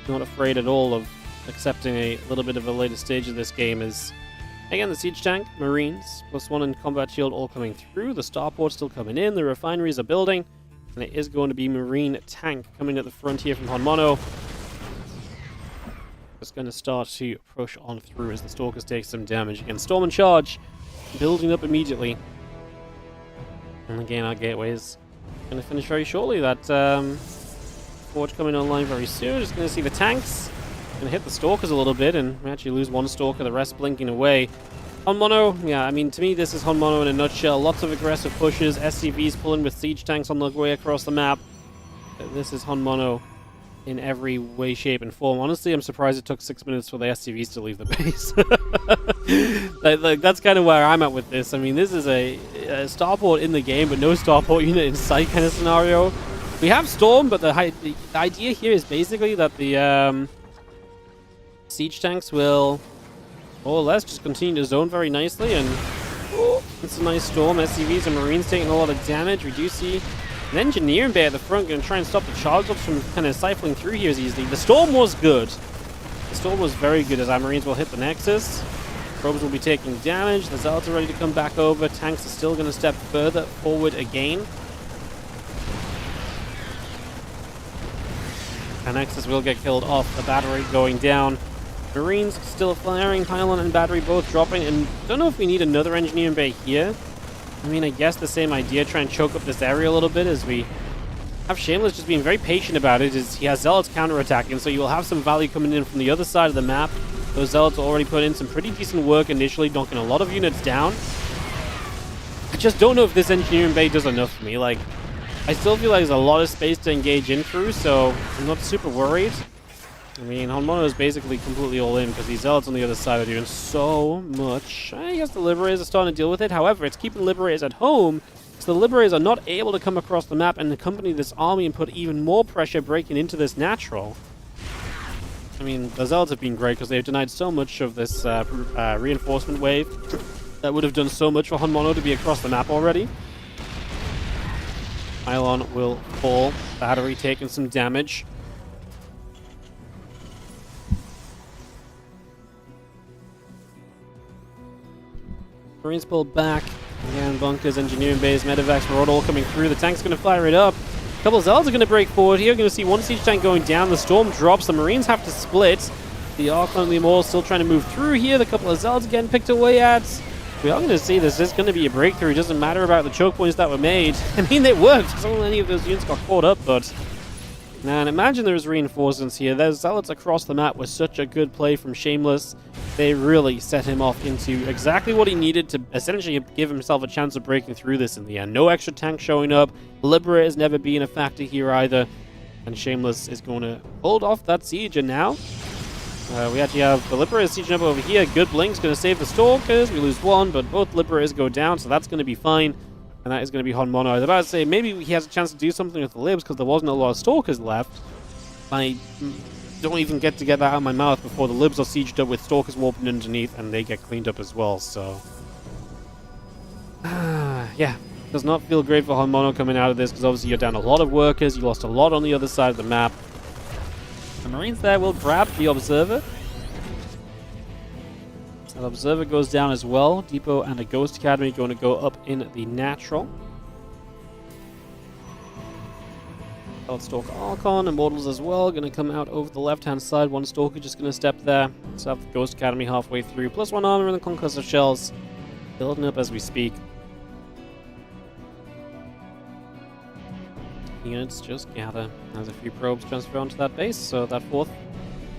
Not afraid at all of accepting a little bit of a later stage of this game as... Again, the Siege Tank, Marines, +1 and Combat Shield all coming through. The Starport still coming in. The refineries are building. And it is going to be Marine Tank coming at the front here from Hanono. It's going to start to push on through as the Stalkers take some damage. Again, Storm and Charge building up immediately. And again, our Gateway is going to finish very shortly. That Forge coming online very soon. Just going to see the tanks. Gonna hit the Stalkers a little bit, and we actually lose one Stalker, the rest blinking away. Hanono, yeah, I mean, to me, this is Hanono in a nutshell. Lots of aggressive pushes, SCVs pulling with Siege Tanks on the way across the map. This is Hanono in every way, shape, and form. Honestly, I'm surprised it took 6 minutes for the SCVs to leave the base. like, that's kind of where I'm at with this. I mean, this is a Starport in the game, but no Starport unit in sight kind of scenario. We have Storm, but the idea here is basically that the... Siege Tanks will more or less just continue to zone very nicely, and it's a nice Storm. SCVs and Marines taking a lot of damage. We do see an Engineering Bay at the front going to try and stop the Charge Ops from kind of siphoning through here as easily. The Storm was good. The Storm was very good as our Marines will hit the Nexus. Probes will be taking damage. The Zealots are ready to come back over. Tanks are still going to step further forward again. Our Nexus will get killed off. The battery going down. Marines still firing, Pylon and Battery both dropping, and don't know if we need another Engineering Bay here. I mean, I guess the same idea, try and choke up this area a little bit as we have Shameless just being very patient about it, as he has Zealots counterattacking, so you will have some value coming in from the other side of the map. Those Zealots already put in some pretty decent work initially, knocking a lot of units down. I just don't know if this Engineering Bay does enough for me. Like, I still feel like there's a lot of space to engage in through, so I'm not super worried. I mean, Hanono is basically completely all in because these Zealots on the other side are doing so much. I guess the Liberators are starting to deal with it. However, it's keeping Liberators at home, so the Liberators are not able to come across the map and accompany this army and put even more pressure breaking into this natural. I mean, the Zealots have been great because they've denied so much of this reinforcement wave that would have done so much for Hanono to be across the map already. Pylon will fall. Battery taking some damage. Marines pulled back. Again, bunkers, Engineering Bays, Medevacs, Marauder all coming through. The tank's going to fire it up. A couple of Zealots are going to break forward here. We're going to see one Siege Tank going down. The Storm drops. The Marines have to split. The Archon and the Maul still trying to move through here. The couple of Zealots getting picked away at. We are going to see this is going to be a breakthrough. It doesn't matter about the choke points that were made. I mean, they worked. Because only any of those units got caught up, but... Man, imagine there's reinforcements here. There's zealots across the map with such a good play from Shameless. They really set him off into exactly what he needed to essentially give himself a chance of breaking through this in the end. No extra tank showing up. Liberate has never been a factor here either. And Shameless is going to hold off that siege. And now, we actually have the Liberators sieging up over here. Good Blink's going to save the Stalkers. We lose one, but both Liberators go down, so that's going to be fine. And that is going to be Hanono. I was about to say, maybe he has a chance to do something with the Libs because there wasn't a lot of Stalkers left. I don't even get that out of my mouth before the Libs are sieged up with Stalkers warping underneath and they get cleaned up as well, so... yeah, does not feel great for Hanono coming out of this because obviously you're down a lot of workers, you lost a lot on the other side of the map. The Marines there will grab the Observer. That Observer goes down as well. Depot and a Ghost Academy going to go up in the natural. Stalker Archon, Immortals as well, going to come out over the left-hand side. One Stalker just going to step there. Let's have the Ghost Academy halfway through. Plus one armor and the Conquest of Shells. Building up as we speak. Units just gather. There's a few probes transfer onto that base, so that fourth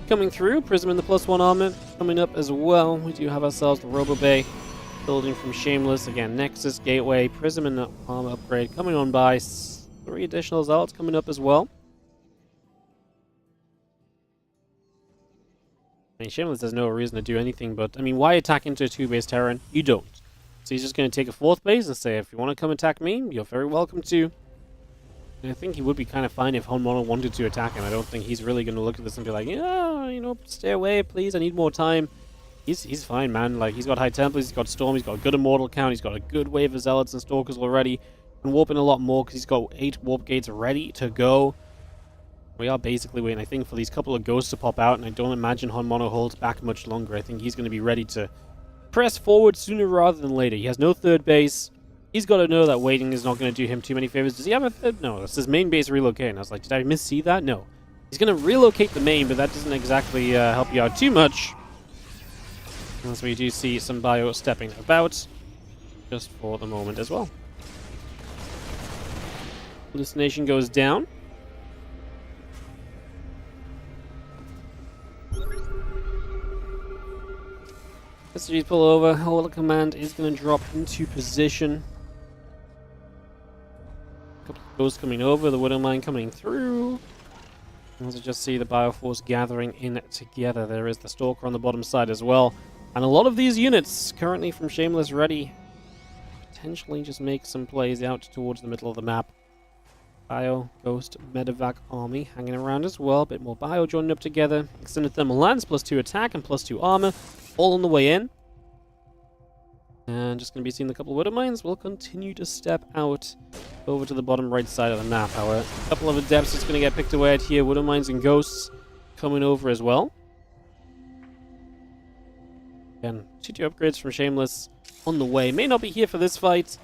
coming through. Prism in the plus one armor coming up as well. We do have ourselves the Robo Bay building from Shameless. Again, Nexus, Gateway, Prism and the armor upgrade coming on by. 3 additional Zealots coming up as well. I mean, Shameless has no reason to do anything, but, I mean, why attack into a 2-base Terran? You don't. So he's just going to take a 4th base and say, if you want to come attack me, you're very welcome to. And I think he would be kind of fine if Hanono wanted to attack him. I don't think he's really going to look at this and be like, yeah, you know, stay away, please, I need more time. He's fine, man. Like, he's got High Templars, he's got Storm, he's got a good Immortal count, he's got a good wave of Zealots and Stalkers already. And warping a lot more because he's got 8 warp gates ready to go. We are basically waiting, I think, for these couple of ghosts to pop out, and I don't imagine Hanono holds back much longer. I think he's going to be ready to press forward sooner rather than later. He has no 3rd base. He's got to know that waiting is not going to do him too many favors. Does he have a 3rd? No, that's his main base relocating. I was like, did I miss-see that? No. He's going to relocate the main, but that doesn't exactly help you out too much. As we do see some bio stepping about, just for the moment as well. Hallucination goes down. SCGs pull over. Hold the command is going to drop into position. A couple of ghosts coming over. The Widow Mine coming through. As I just see the Bioforce gathering in together. There is the Stalker on the bottom side as well. And a lot of these units currently from Shameless ready. Potentially just make some plays out towards the middle of the map. Bio, Ghost, MindelVK army hanging around as well. A bit more Bio joining up together. Extended Thermal Lance, plus 2 attack and plus 2 armor. All on the way in. And just going to be seeing a couple of Widow Mines. We'll continue to step out over to the bottom right side of the map. However, a couple of Adepts is going to get picked away at here. Widow Mines and Ghosts coming over as well. Again, 2 upgrades from Shameless on the way. May not be here for this fight.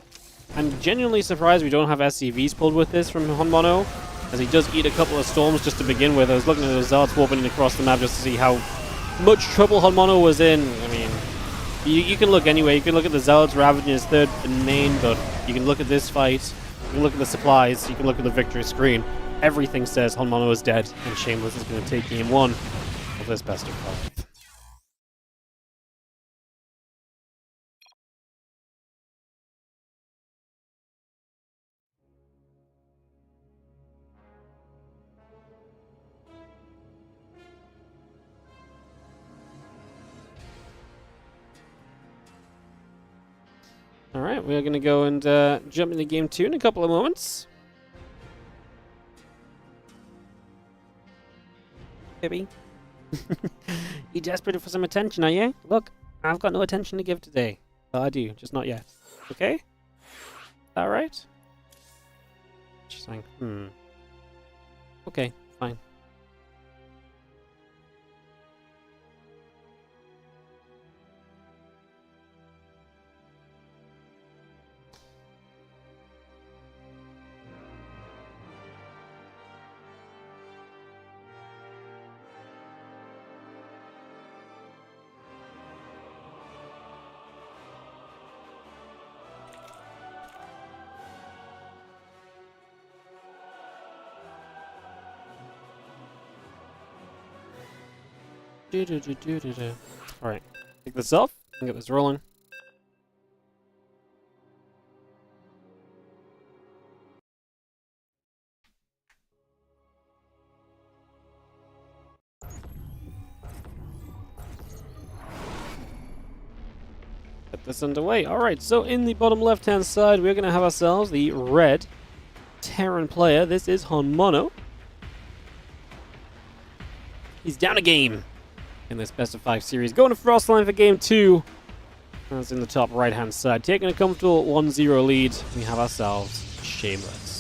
I'm genuinely surprised we don't have SCVs pulled with this from Hanono, as he does eat a couple of storms just to begin with. I was looking at those Zealots warping across the map just to see how much trouble Hanono was in. I mean, you can look anyway. You can look at the Zealots ravaging his 3rd and main, but you can look at this fight, you can look at the supplies, you can look at the victory screen. Everything says Hanono is dead, and Shameless is going to take game 1 of this best of 5. Alright, we are going to go and jump into game 2 in a couple of moments. Baby. You desperate for some attention, are you? Look, I've got no attention to give today. Well, I do, just not yet. Okay? Alright? She's saying, okay, fine. Alright, take this off and get this rolling. Get this underway. Alright, so in the bottom left-hand side, we're going to have ourselves the red Terran player. This is Hanono. He's down a game in this best of 5 series. Going to Frostline for game 2. That's in the top right-hand side. Taking a comfortable 1-0 lead. We have ourselves Shameless.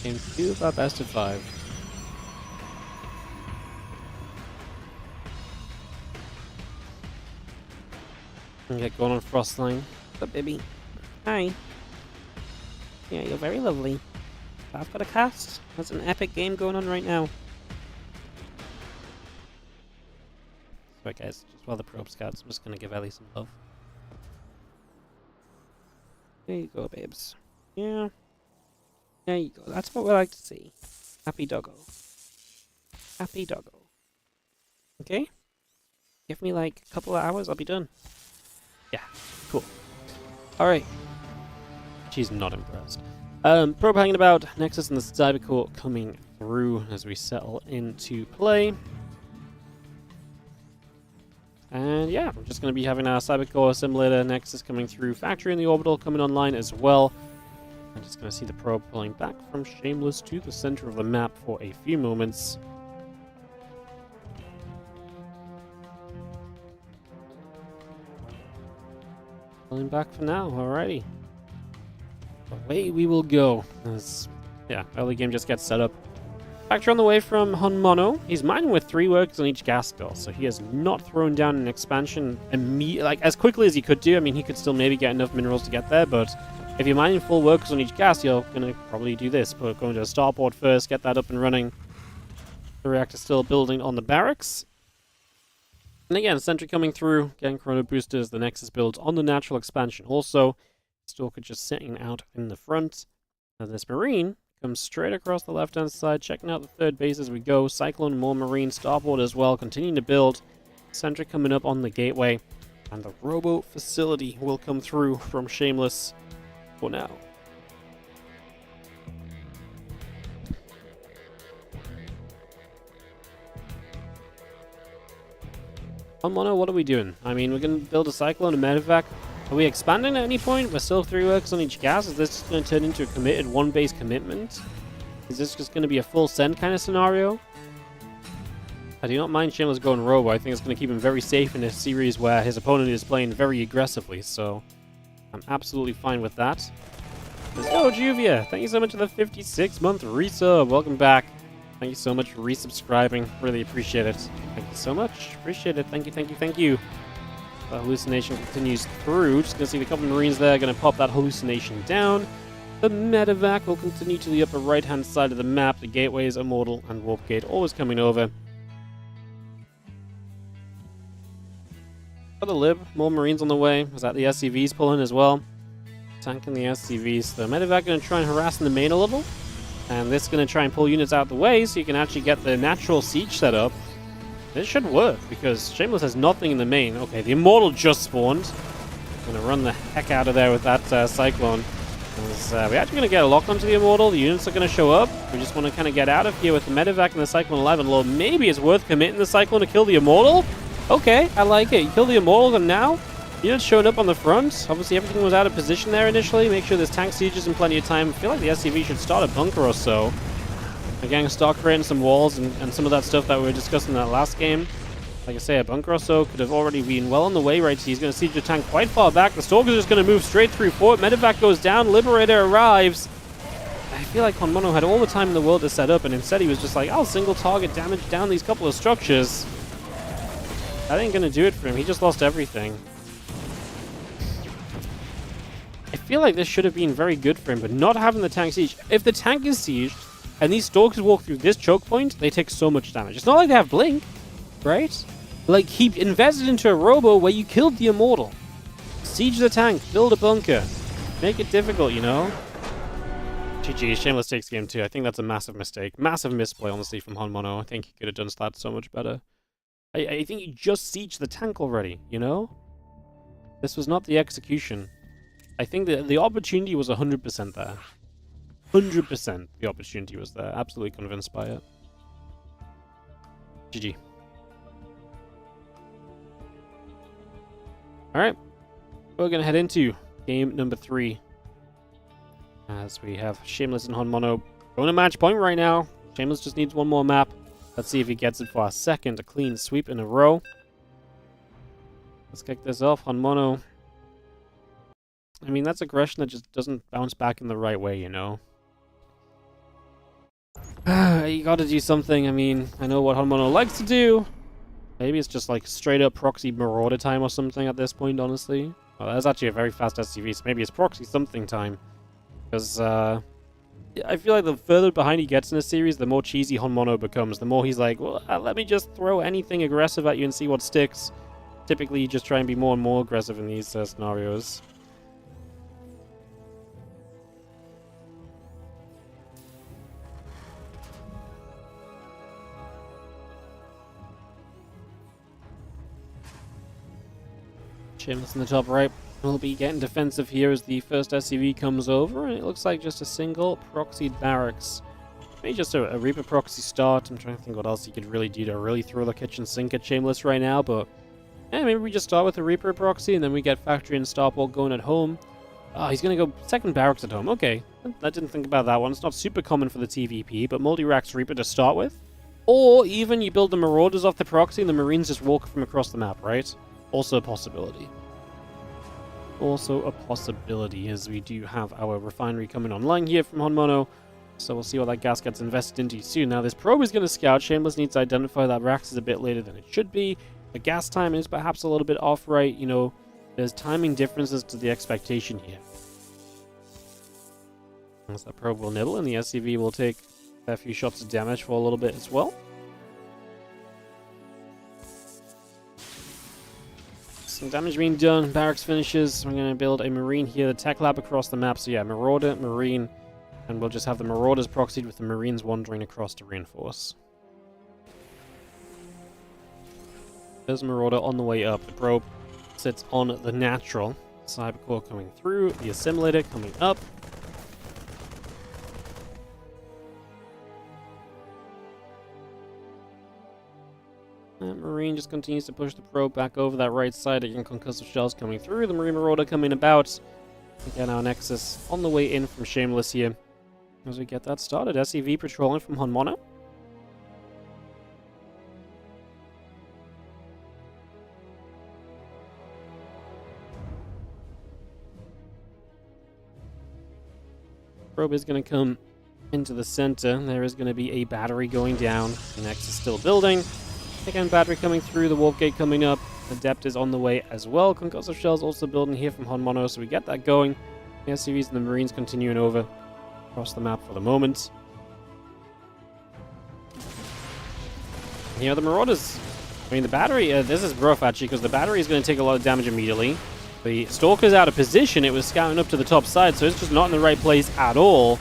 Game 2 of our best of 5. And get going on Frostline. What's up, baby? Hi. Yeah, you're very lovely. I've got a cast. That's an epic game going on right now. Sorry guys, just while the probe scouts, I'm just gonna give Ellie some love. There you go, babes. Yeah. There you go. That's what we like to see. Happy doggo. Happy doggo. Okay? Give me like a couple of hours, I'll be done. Yeah, cool. Alright. She's not impressed. Probe hanging about. Nexus and the Cybercore coming through as we settle into play. And yeah, we're just going to be having our Cybercore simulator Nexus coming through. Factory in the orbital coming online as well. I'm just going to see the probe pulling back from Shameless to the center of the map for a few moments. Pulling back for now, alrighty. Away we will go. As, yeah, early game just gets set up. Factor on the way from Hanono. He's mining with 3 workers on each gas bill, so he has not thrown down an expansion like as quickly as he could do. I mean, he could still maybe get enough minerals to get there, but if you're mining full workers on each gas, you're going to probably do this. But going to a starport first, get that up and running. The reactor still building on the barracks. And again, sentry coming through, getting chrono boosters, the Nexus builds on the natural expansion. Also, Stalker just sitting out in the front. And this Marine comes straight across the left-hand side, checking out the third base as we go. Cyclone, more Marine, starport as well, continuing to build. Sentry coming up on the gateway. And the Robo facility will come through from Shameless for now. Mono, what are we doing? I mean, we're going to build a Cyclone, a MindelVK. Are we expanding at any point? We're still 3 workers on each gas. Is this going to turn into a committed 1-base commitment? Is this just going to be a full send kind of scenario? I do not mind Shameless going Robo. I think it's going to keep him very safe in a series where his opponent is playing very aggressively, so I'm absolutely fine with that. Let's go, Juvia! Thank you so much for the 56-month resub. Welcome back. Thank you so much for resubscribing. Really appreciate it. Thank you so much. Appreciate it. Thank you, thank you, thank you. The hallucination continues through. Just going to see a couple of Marines there. Going to pop that hallucination down. The MindelVK will continue to the upper right-hand side of the map. The gateway is Immortal and Warp Gate always coming over. For the Lib, more Marines on the way. Was that the SCVs pulling as well? Tanking the SCVs. The MindelVK going to try and harass in the main a little. And this is going to try and pull units out of the way so you can actually get the natural siege set up. This should work, because Shameless has nothing in the main. Okay, the Immortal just spawned. I'm going to run the heck out of there with that Cyclone. We're actually going to get a lock onto the Immortal. The units are going to show up. We just want to kind of get out of here with the MindelVK and the Cyclone alive and low. Maybe it's worth committing the Cyclone to kill the Immortal. Okay, I like it. You kill the Immortal, and now units showing up on the front. Obviously, everything was out of position there initially. Make sure there's tank sieges in plenty of time. I feel like the SCV should start a bunker or so. Again, start creating some walls and some of that stuff that we were discussing in that last game. Like I say, a bunker or so could have already been well on the way right. He's going to siege the tank quite far back. The Stalker's just going to move straight through fort. MindelVK goes down. Liberator arrives. I feel like Hanono had all the time in the world to set up, and instead he was just like, I'll single target damage down these couple of structures. That ain't going to do it for him. He just lost everything. feel like this should have been very good for him, but not having the tank siege. If the tank is sieged, and these stalkers walk through this choke point, they take so much damage. It's not like they have blink, right? Like, he invested into a robo where you killed the immortal. Siege the tank, build a bunker. Make it difficult, you know? GG, Shameless takes game 2. I think that's a massive mistake. Massive misplay, honestly, from Hanono. I think he could have done that so much better. I think he just sieged the tank already, you know? This was not the execution. I think that the opportunity was 100% there. 100% the opportunity was there. Absolutely convinced by it. GG. Alright. We're going to head into game number 3. As we have Shameless and Hanono going to match point right now. Shameless just needs one more map. Let's see if he gets it for our second. A clean sweep in a row. Let's kick this off. Hanono. I mean, that's aggression that just doesn't bounce back in the right way, you know? You gotta do something. I mean, I know what Hanono likes to do. Maybe it's just like straight up proxy marauder time or something at this point, honestly. Well, that's actually a very fast SCV, so maybe it's proxy something time. Because, I feel like the further behind he gets in a series, the more cheesy Hanono becomes. The more he's like, well, let me just throw anything aggressive at you and see what sticks. Typically, you just try and be more and more aggressive in these scenarios. Shameless in the top right. We'll be getting defensive here as the first SCV comes over, and it looks like just a single proxied barracks. Maybe just a Reaper proxy start. I'm trying to think what else he could really do to really throw the kitchen sink at Shameless right now, but yeah, maybe we just start with a Reaper proxy, and then we get Factory and Starport going at home. Oh, he's going to go second barracks at home. Okay, I didn't think about that one. It's not super common for the TVP, but multi-racks Reaper to start with. Or even you build the Marauders off the proxy, and the Marines just walk from across the map, right? Also a possibility. Also a possibility, as we do have our refinery coming online here from Hanono. So we'll see what that gas gets invested into soon. Now this probe is going to scout. Shameless needs to identify that Rax is a bit later than it should be. The gas time is perhaps a little bit off, right? You know, there's timing differences to the expectation here. As that probe will nibble, and the SCV will take a few shots of damage for a little bit as well. Some damage being done. Barracks finishes. We're going to build a Marine here. The tech lab across the map. So yeah, Marauder, Marine. And we'll just have the Marauders proxied with the Marines wandering across to reinforce. There's Marauder on the way up. The probe sits on the natural. Cybercore coming through. The assimilator coming up. Marine just continues to push the probe back over that right side. Again, concussive shells coming through. The Marine Marauder coming about. Again, our Nexus on the way in from Shameless here. As we get that started, SCV patrolling from Hanono. Probe is going to come into the center. There is going to be a battery going down. The Nexus still building. Again, battery coming through, the warp gate coming up. Adept is on the way as well. Concussive shells also building here from Hanono, so we get that going. The SCVs and the Marines continuing over across the map for the moment. And here are the Marauders. I mean, the battery, this is rough actually, because the battery is going to take a lot of damage immediately. The Stalker's out of position. It was scouting up to the top side, so it's just not in the right place at all.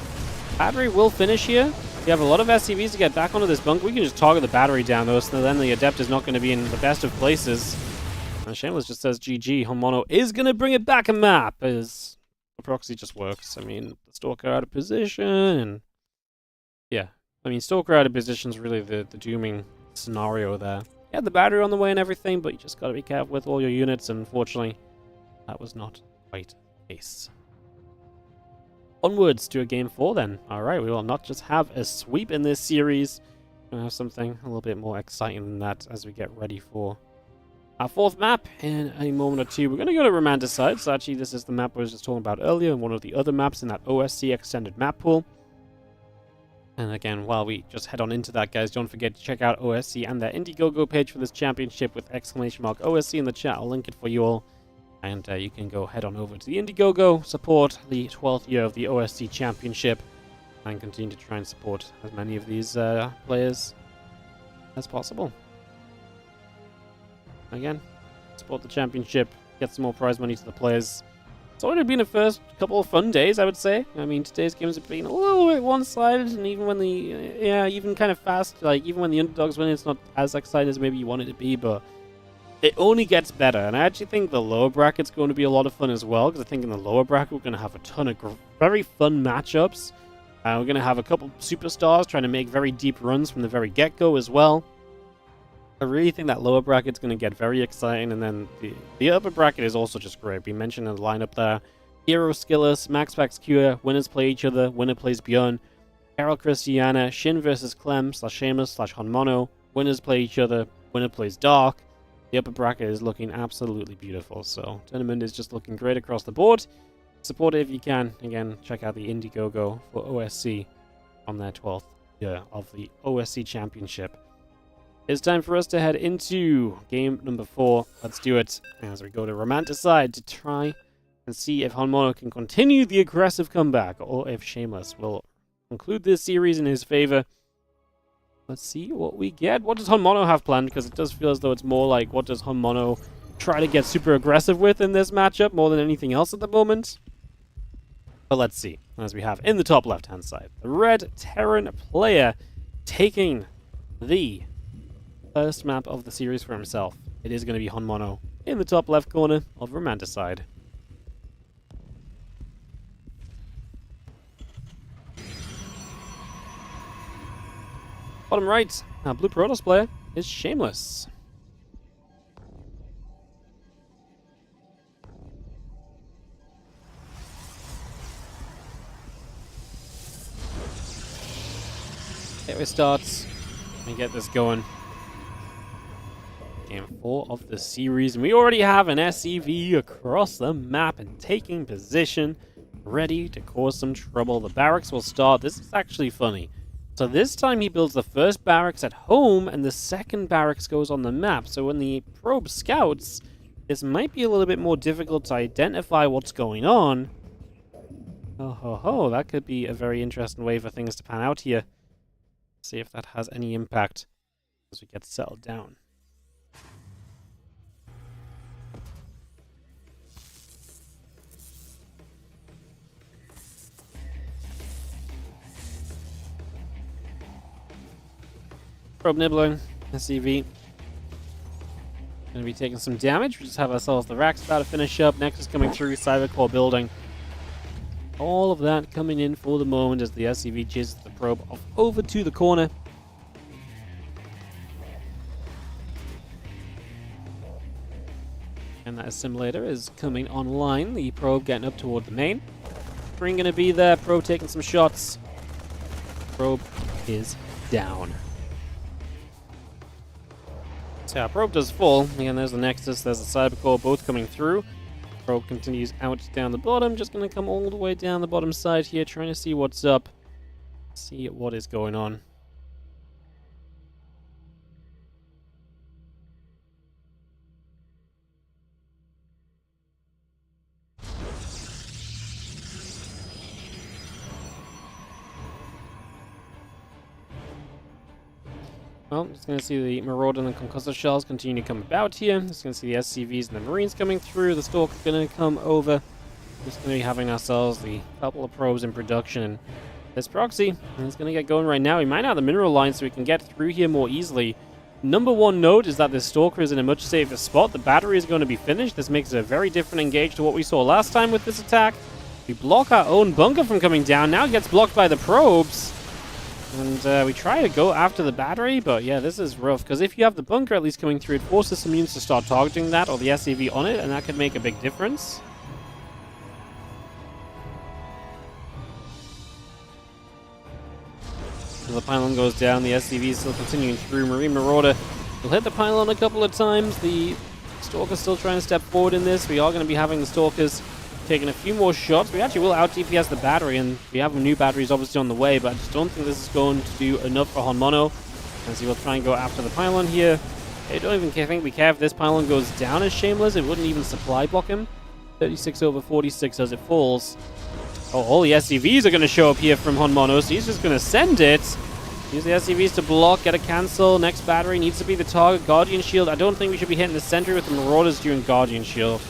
Battery will finish here. We have a lot of SCVs to get back onto this bunker. We can just target the battery down, though, so then the Adept is not going to be in the best of places. And Shameless just says GG. Hanono is going to bring it back a map, as the proxy just works. I mean, the Stalker out of position, and yeah. I mean, Stalker out of position is really the dooming scenario there. You had the battery on the way and everything, but you just got to be careful with all your units, and unfortunately, that was not quite the case. Onwards to a game 4 then. Alright, we will not just have a sweep in this series. We'll have something a little bit more exciting than that as we get ready for our 4th map in a moment or two. We're going to go to Romanticide. So actually this is the map I was just talking about earlier, and one of the other maps in that OSC extended map pool. And again, while we just head on into that, guys, don't forget to check out OSC and their Indiegogo page for this championship with !OSC in the chat. I'll link it for you all. And you can go head on over to the Indiegogo, support the 12th year of the OSC Championship, and continue to try and support as many of these players as possible. Again, support the championship, get some more prize money to the players. It's already been the first couple of fun days, I would say. I mean, today's games have been a little bit one-sided, and even when even kind of fast, like even when the underdogs win, it's not as exciting as maybe you want it to be, but it only gets better. And I actually think the lower bracket's going to be a lot of fun as well, because I think in the lower bracket we're going to have a ton of very fun matchups. We're going to have a couple superstars trying to make very deep runs from the very get-go as well. I really think that lower bracket's going to get very exciting, and then the upper bracket is also just great. We mentioned in the lineup there, Hero Skillers, Max Pax Cure, winners play each other, winner plays Bjorn, Carol Cristiano, Shin versus Clem / Shameless / Hanono, winners play each other, winner plays Dark. The upper bracket is looking absolutely beautiful, so tournament is just looking great across the board. Support it if you can. Again, check out the Indiegogo for OSC on their 12th year of the OSC Championship. It's time for us to head into game number 4. Let's do it as we go to Romanticide to try and see if Hanono can continue the aggressive comeback, or if Shameless will conclude this series in his favor. Let's see what we get. What does Hanono have planned? Because it does feel as though it's more like what does Hanono try to get super aggressive with in this matchup more than anything else at the moment. But let's see, as we have in the top left-hand side, the Red Terran player taking the first map of the series for himself. It is going to be Hanono in the top left corner of Romanticide. Bottom right, our blue Protoss player is Shameless. Here we start and get this going. Game 4 of the series, and we already have an SCV across the map and taking position, ready to cause some trouble. The barracks will start. This is actually funny. So this time he builds the first barracks at home, and the second barracks goes on the map. So when the probe scouts, this might be a little bit more difficult to identify what's going on. Oh, that could be a very interesting way for things to pan out here. See if that has any impact as we get settled down. Probe nibbling, SCV. Gonna be taking some damage. We just have ourselves the racks about to finish up. Nexus coming through, Cybercore building. All of that coming in for the moment as the SCV chases the probe off over to the corner. And that assimilator is coming online. The probe getting up toward the main. Spring gonna be there. Probe taking some shots. Probe is down. So our probe does fall. Again, there's the Nexus, there's the Cybercore, both coming through. Probe continues out down the bottom. Just going to come all the way down the bottom side here, trying to see what's up. See what is going on. Well, just going to see the Marauder and the Concussor Shells continue to come about here. Just going to see the SCVs and the Marines coming through. The Stalker's going to come over. Just going to be having ourselves the couple of probes in production. And this proxy is going to get going right now. We might have the mineral line so we can get through here more easily. Number one note is that this Stalker is in a much safer spot. The battery is going to be finished. This makes it a very different engage to what we saw last time with this attack. We block our own bunker from coming down. Now it gets blocked by the probes. And we try to go after the battery, but yeah, this is rough. Because if you have the bunker at least coming through, it forces some units to start targeting that or the SCV on it, and that could make a big difference. So the pylon goes down, the SCV is still continuing through. Marine Marauder will hit the pylon a couple of times. The Stalker's still trying to step forward in this. We are going to be having the Stalkers taking a few more shots. We actually will out-DPS the battery, and we have new batteries obviously on the way, but I just don't think this is going to do enough for Hanono, as he will try and go after the pylon here. I don't even think we care if this pylon goes down as Shameless. It wouldn't even supply block him. 36 over 46 as it falls. Oh, all the SCVs are going to show up here from Hanono, so he's just going to send it. Use the SCVs to block, get a cancel. Next battery needs to be the target. Guardian Shield. I don't think we should be hitting the sentry with the Marauders during Guardian Shield.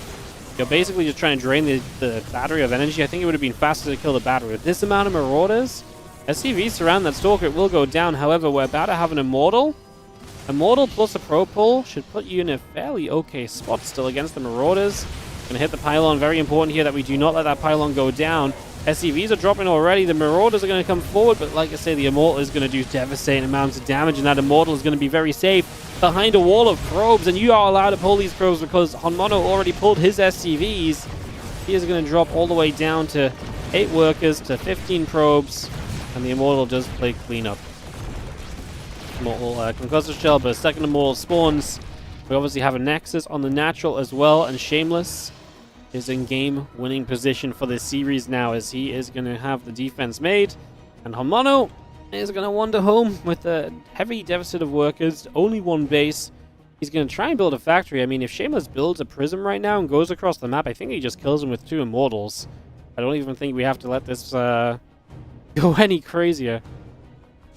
You're basically just trying to drain the battery of energy. I think it would have been faster to kill the battery. With this amount of Marauders, SCVs surround that Stalker. It will go down. However, we're about to have an Immortal. Immortal plus a Pro Pull should put you in a fairly okay spot still against the Marauders. Gonna hit the pylon. Very important here that we do not let that pylon go down. SCVs are dropping already. The Marauders are going to come forward, but like I say, the Immortal is going to do devastating amounts of damage, and that Immortal is going to be very safe behind a wall of probes, and you are allowed to pull these probes because Hanono already pulled his SCVs. He is going to drop all the way down to 8 workers to 15 probes, and the Immortal does play cleanup. Immortal Concussive Shell, but a second Immortal spawns. We obviously have a Nexus on the natural as well, and Shameless is in game-winning position for this series now, as he is going to have the defense made, and Hanono is going to wander home with a heavy deficit of workers, only 1 base. He's going to try and build a factory. I mean, if Shameless builds a prism right now and goes across the map, I think he just kills him with 2 Immortals. I don't even think we have to let this go any crazier.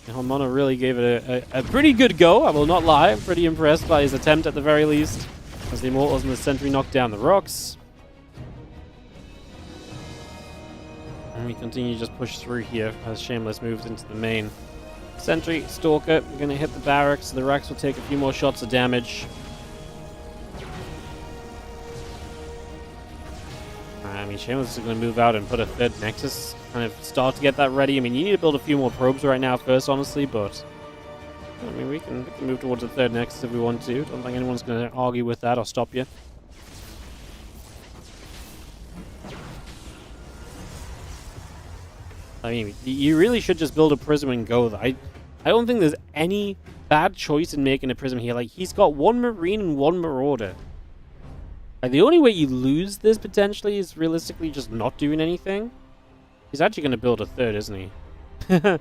Hanono really gave it a pretty good go, I will not lie. I'm pretty impressed by his attempt at the very least, as the Immortals and the Sentry knock down the rocks. And we continue to just push through here as Shameless moves into the main. Sentry, Stalker, we're going to hit the barracks. The Rex will take a few more shots of damage. I mean, Shameless is going to move out and put a 3rd Nexus, kind of start to get that ready. I mean, you need to build a few more probes right now first, honestly, but I mean, we can move towards the 3rd Nexus if we want to. Don't think anyone's going to argue with that or stop you. I mean, you really should just build a prism and go. I don't think there's any bad choice in making a prism here. Like, he's got 1 Marine and 1 Marauder. Like, the only way you lose this potentially is realistically just not doing anything. He's actually going to build a 3rd, isn't he? Okay,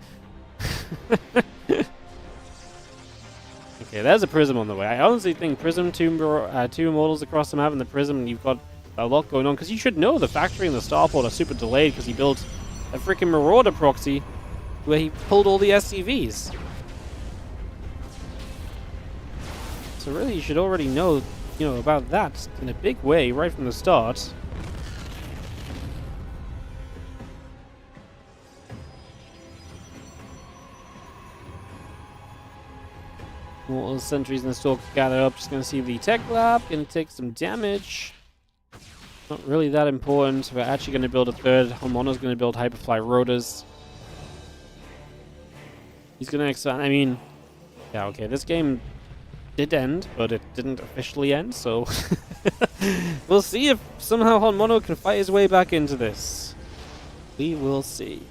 there's a prism on the way. I honestly think prism, 2 Immortals across the map, and the prism, and you've got a lot going on. Because you should know the factory and the starport are super delayed because he built a freaking Marauder proxy where he pulled all the SCVs. So really, you should already know, about that in a big way right from the start. All the sentries and the Stalker gather up. Just going to see the Tech Lab. Going to take some damage. Not really that important. We're actually going to build a 3rd. Hanono's going to build Hyperfly Rotors. He's going to expand. I mean, yeah, okay. This game did end, but it didn't officially end, so we'll see if somehow Hanono can fight his way back into this. We will see.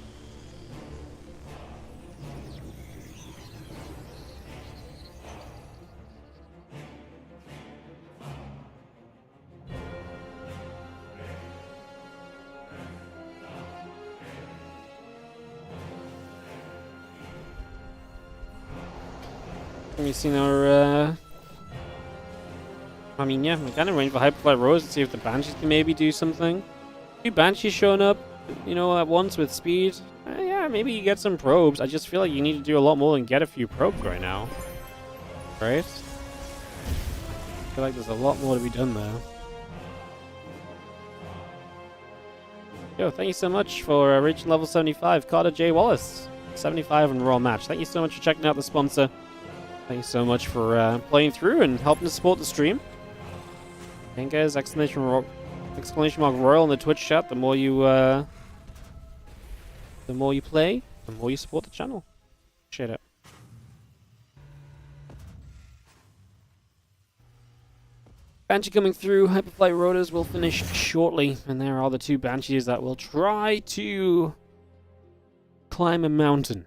We've seen our, I mean, yeah, we kind of range for Hyperfly Rose and see if the Banshees can maybe do something. 2 Banshees showing up, at once with speed. Yeah, maybe you get some probes. I just feel like you need to do a lot more than get a few probes right now. Right? I feel like there's a lot more to be done there. Yo, thank you so much for reaching level 75. Carter J. Wallace, 75 on Raw Match. Thank you so much for checking out the sponsor. Thank you so much for playing through and helping to support the stream. And guys, exclamation mark royal in the Twitch chat. The more you play, the more you support the channel. Appreciate it. Banshee coming through. Hyperflight Rotors will finish shortly, and there are the 2 Banshees that will try to climb a mountain,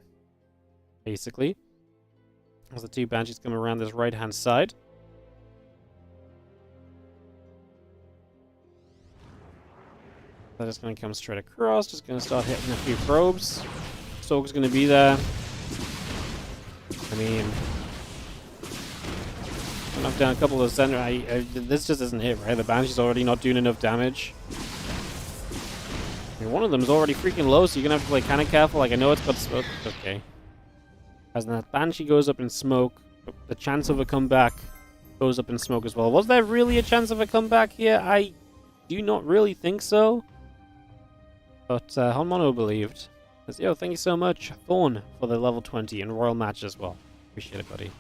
basically. As the 2 Banshees come around this right-hand side. They're just going to come straight across. Just going to start hitting a few probes. Stalker's going to be there. I mean, Knock down a couple of center. This just isn't it, right? The Banshee's already not doing enough damage. I mean, one of them's already freaking low, so you're gonna have to play kind of careful. Like, I know it's got smoke. Okay. As that Banshee goes up in smoke, the chance of a comeback goes up in smoke as well. Was there really a chance of a comeback here? I do not really think so. But Hanono believed. Says, yo, thank you so much, Thorn, for the level 20 and Royal Match as well. Appreciate it, buddy.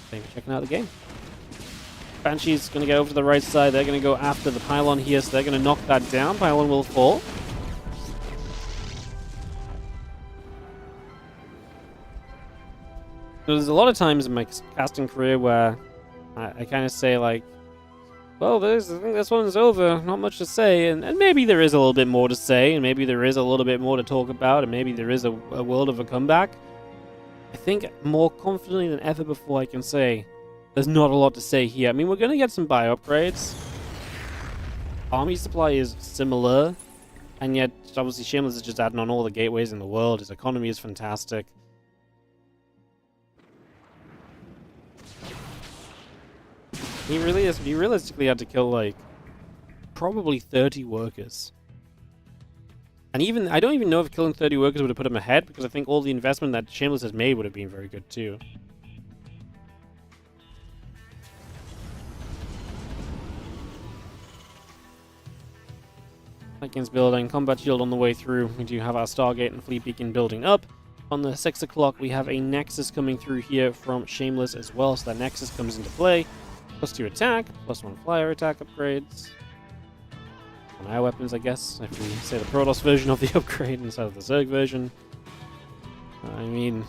Thanks for checking out the game. Banshee's going to get over to the right side. They're going to go after the pylon here, so they're going to knock that down. Pylon will fall. So there's a lot of times in my casting career where I kind of say, like, well, I think this one's over, not much to say, and maybe there is a little bit more to say, and maybe there is a little bit more to talk about, and maybe there is a world of a comeback. I think more confidently than ever before I can say there's not a lot to say here. I mean, we're going to get some buy upgrades. Army supply is similar, and yet, obviously, Shameless is just adding on all the gateways in the world. His economy is fantastic. He realistically had to kill, like, probably 30 workers. And even, I don't even know if killing 30 workers would have put him ahead, because I think all the investment that Shameless has made would have been very good, too. Vikings building, combat shield on the way through. We do have our Stargate and Fleet Beacon building up. On the 6 o'clock, we have a Nexus coming through here from Shameless as well, so that Nexus comes into play. +2 attack, +1 flyer attack upgrades. On our weapons, I guess, if we say the Protoss version of the upgrade instead of the Zerg version. I mean,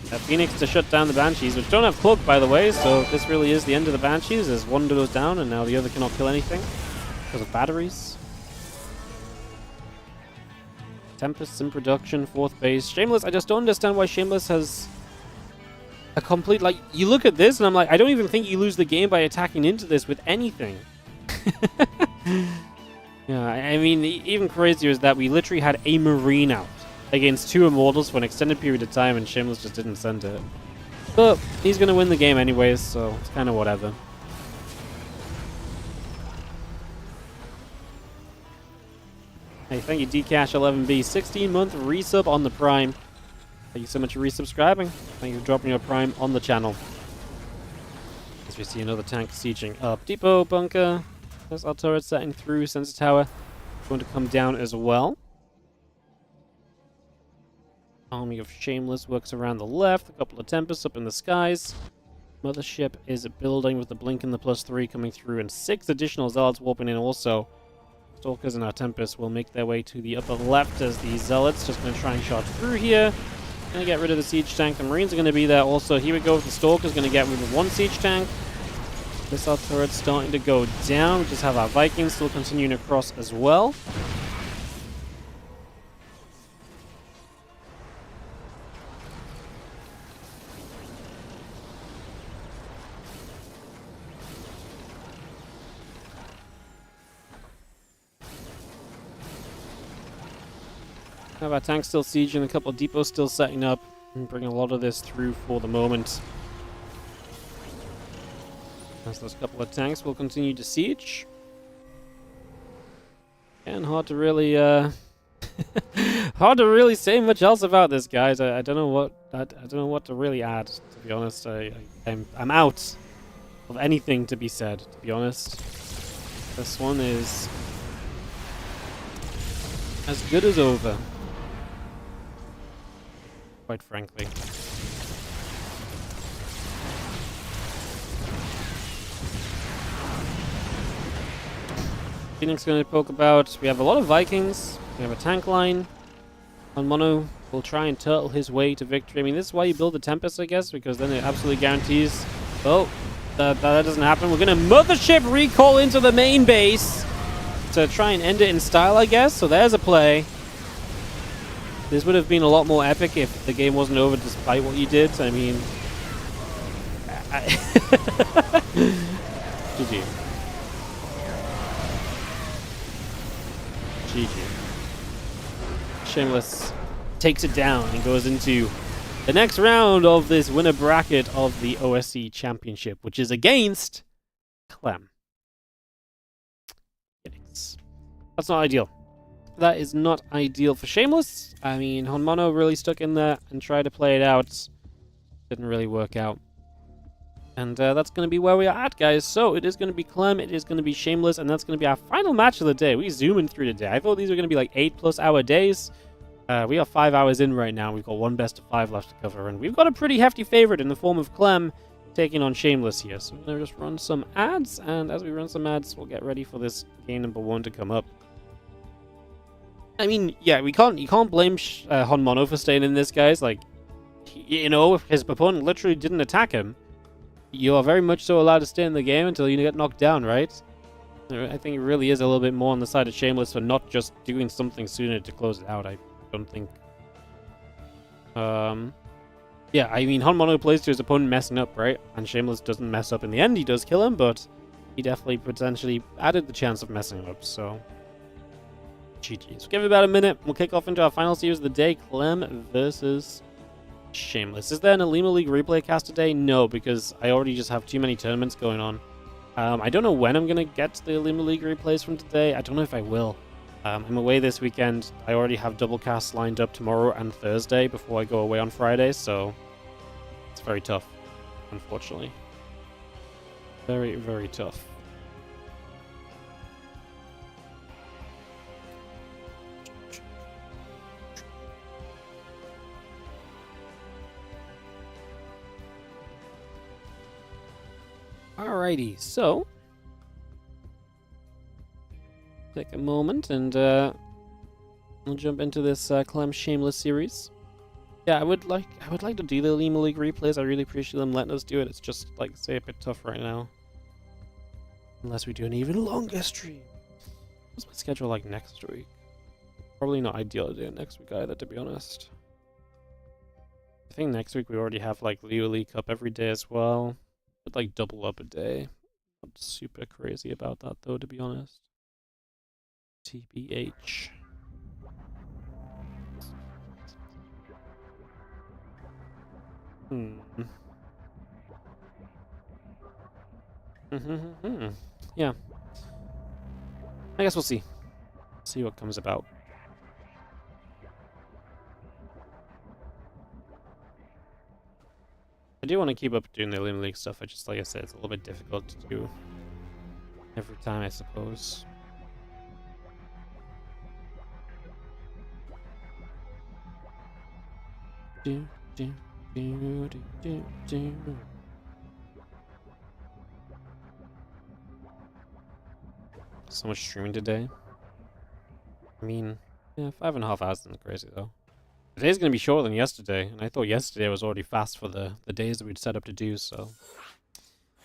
that Phoenix to shut down the Banshees, which don't have Cloak, by the way, so this really is the end of the Banshees, as one goes down and now the other cannot kill anything because of batteries. Tempests in production, 4th base. Shameless, I just don't understand why Shameless has a complete, like, you look at this and I'm like, I don't even think you lose the game by attacking into this with anything. Yeah, I mean, even crazier is that we literally had a Marine out against 2 Immortals for an extended period of time and Shameless just didn't send it. But he's going to win the game anyways, so it's kind of whatever. Hey, thank you, Dcash11B. 16-month resub on the Prime. Thank you so much for resubscribing. Thank you for dropping your Prime on the channel. As we see another tank sieging up. Depot, bunker. There's our turret setting through. Sensor tower going to come down as well. Army of Shameless works around the left. A couple of Tempests up in the skies. Mothership is building with the blink and the +3 coming through. And 6 additional Zealots warping in also. Stalkers and our Tempests will make their way to the upper left as the Zealots just going to try and shot through here. Going to get rid of the siege tank. The Marines are going to be there also. Here we go with the Stalkers. Going to get rid of 1 siege tank. Missile turret's starting to go down. We just have our Vikings still continuing across as well. Have our tanks still sieging, a couple of depots still setting up, and bring a lot of this through for the moment. As those couple of tanks will continue to siege. And hard to really, hard to really say much else about this, guys. I don't know what I don't know what to really add. To be honest, I'm out of anything to be said. To be honest, this one is as good as over. Quite frankly. Phoenix going to poke about. We have a lot of Vikings. We have a tank line. Hanono will try and turtle his way to victory. I mean, this is why you build the Tempest, I guess, because then it absolutely guarantees... Oh, that doesn't happen. We're going to Mothership recall into the main base to try and end it in style, I guess. So there's a play. This would have been a lot more epic if the game wasn't over despite what you did. I mean... GG. GG. Shameless takes it down and goes into the next round of this winner bracket of the OSC Championship, which is against Clem. Yikes. That's not ideal. That is not ideal for Shameless. I mean, Hanono really stuck in there and tried to play it out. Didn't really work out. And that's going to be where we are at, guys. So it is going to be Clem, it is going to be Shameless, and that's going to be our final match of the day. We zooming through today. I thought these were going to be like 8+ hour days. We are 5 hours in right now. We've got one best of 5 left to cover, and we've got a pretty hefty favorite in the form of Clem taking on Shameless here. So we're going to just run some ads, and as we run some ads, we'll get ready for this game number 1 to come up. I mean, yeah, you can't blame Hanono for staying in this, guys. Like, you know, if his opponent literally didn't attack him, you are very much so allowed to stay in the game until you get knocked down, right? I think it really is a little bit more on the side of Shameless for not just doing something sooner to close it out. I don't think... yeah, I mean, Hanono plays to his opponent messing up, right? And Shameless doesn't mess up in the end. He does kill him, but he definitely potentially added the chance of messing up, so... GG's. Give it about a minute. We'll kick off into our final series of the day. Clem versus Shameless. Is there an Alima League replay cast today? No, because I already just have too many tournaments going on. I don't know when I'm going to get to the Alima League replays from today. I don't know if I will. I'm away this weekend. I already have double casts lined up tomorrow and Thursday before I go away on Friday, so it's very tough, unfortunately. Very, very tough. Alrighty, so take a moment and we'll jump into this Clem Shameless series. Yeah, I would like to do the Alima League replays. I really appreciate them letting us do it. It's just, like, say, a bit tough right now. Unless we do an even longer stream. What's my schedule like next week? Probably not ideal to do it next week either, to be honest. I think next week we already have, like, Leo League Cup every day as well. I'd like double up a day. Not super crazy about that though, to be honest. TBH. Yeah. I guess we'll see. See what comes about. I do want to keep up doing the Alima League stuff. I just, like I said, it's a little bit difficult to do every time, I suppose. So much streaming today. I mean, yeah, 5.5 hours isn't crazy though. Today's going to be shorter than yesterday, and I thought yesterday was already fast for the days that we'd set up to do, so...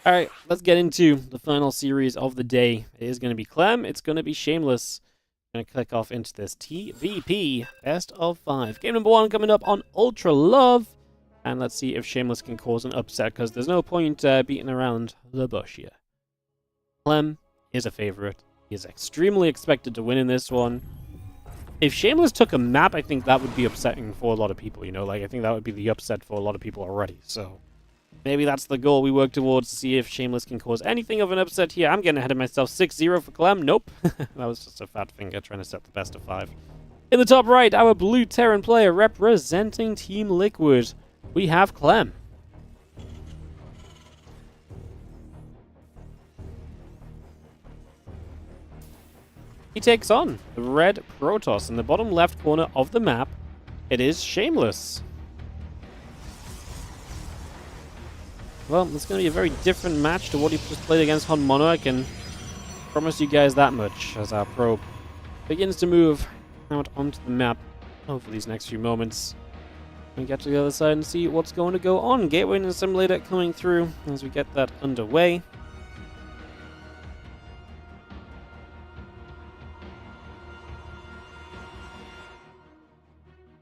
Alright, let's get into the final series of the day. It is going to be Clem, it's going to be Shameless. I'm going to click off into this TVP Best of 5. Game number 1 coming up on Ultra Love. And let's see if Shameless can cause an upset, because there's no point beating around the bush here. Clem is a favorite. He is extremely expected to win in this one. If Shameless took a map, I think that would be upsetting for a lot of people, you know? Like, I think that would be the upset for a lot of people already, so... Maybe that's the goal we work towards, to see if Shameless can cause anything of an upset here. I'm getting ahead of myself. 6-0 for Clem. Nope. That was just a fat finger trying to set the best of 5. In the top right, our blue Terran player representing Team Liquid. We have Clem. He takes on the red Protoss in the bottom left corner of the map. It is Shameless. Well, it's going to be a very different match to what he just played against Hanono. I can promise you guys that much, as our probe begins to move out onto the map over these next few moments. We get to the other side and see what's going to go on. Gateway and Simulator coming through as we get that underway.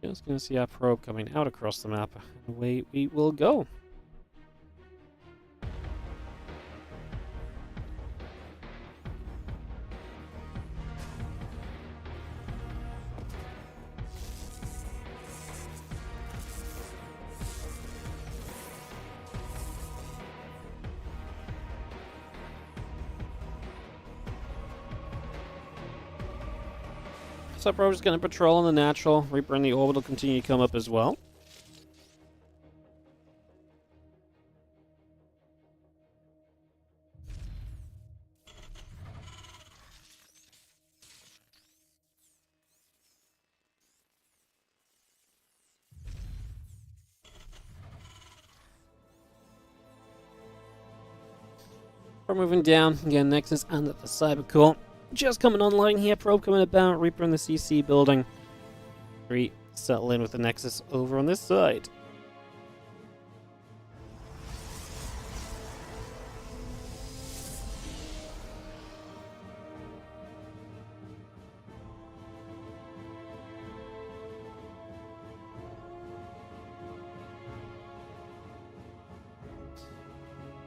Just going to see our probe coming out across the map. Away we will go. So we're just going to patrol on the natural. Reaper and the orbital continue to come up as well. We're moving down. Again, Nexus and the Cybercore. Just coming online here. Probe coming about. Reaper in the CC building. 3 settle in with the Nexus over on this side.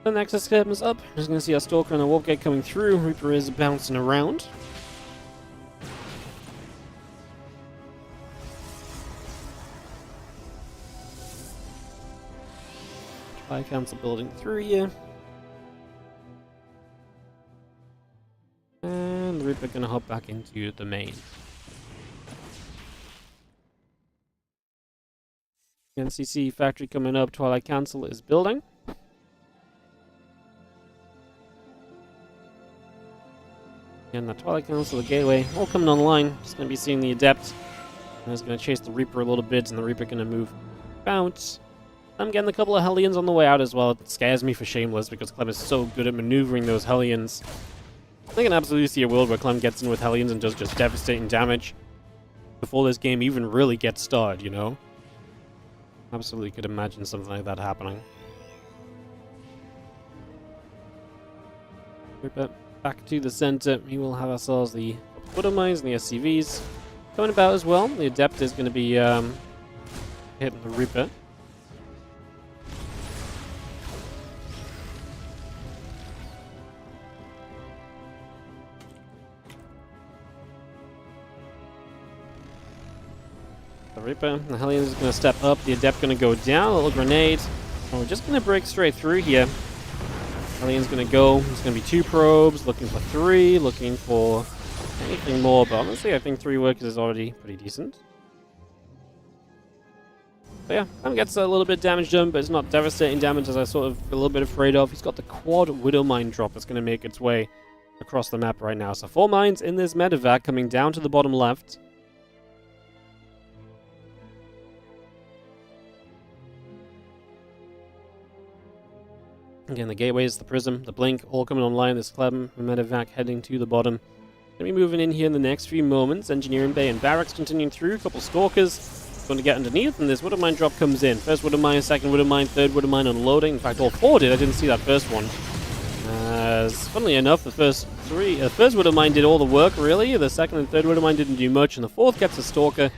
The Nexus comes up. Just going to see our Stalker and the Warp Gate coming through. Reaper is bouncing around. Try cancel building through here. And the Reaper going to hop back into the main. NCC factory coming up. Twilight Council is building. And the Twilight Council, the Gateway, all coming online. Just going to be seeing the Adept. And it's going to chase the Reaper a little bit, and the Reaper going to move bounce. I'm getting a couple of Hellions on the way out as well. It scares me for Shameless because Clem is so good at maneuvering those Hellions. I can absolutely see a world where Clem gets in with Hellions and does just devastating damage before this game even really gets started, you know? Absolutely could imagine something like that happening. Reaper back to the center. We will have ourselves the Butter Mines and the SCVs coming about as well. The Adept is going to be hitting the Reaper. The Reaper, the Hellion is going to step up. The Adept going to go down. A little grenade. And we're just going to break straight through here. Hellion's going to go. It's going to be 2 probes, looking for 3, looking for anything more, but honestly I think 3 workers is already pretty decent. But yeah, Clem gets a little bit damage done, but it's not devastating damage as I sort of a little bit afraid of. He's got the quad Widow Mine drop that's going to make its way across the map right now. So 4 mines in this medevac coming down to the bottom left. Again, the gateways, the prism, the blink, all coming online. This Clem medevac heading to the bottom. Gonna be moving in here in the next few moments. Engineering bay and barracks continuing through. A couple stalkers going to get underneath, and this Widow Mine drop comes in. First Widow Mine, second Widow Mine, third Widow Mine unloading. In fact, all 4 did. I didn't see that first one. As funnily enough, the first Widow Mine did all the work, really. The second and third Widow Mine didn't do much, and the fourth gets a stalker.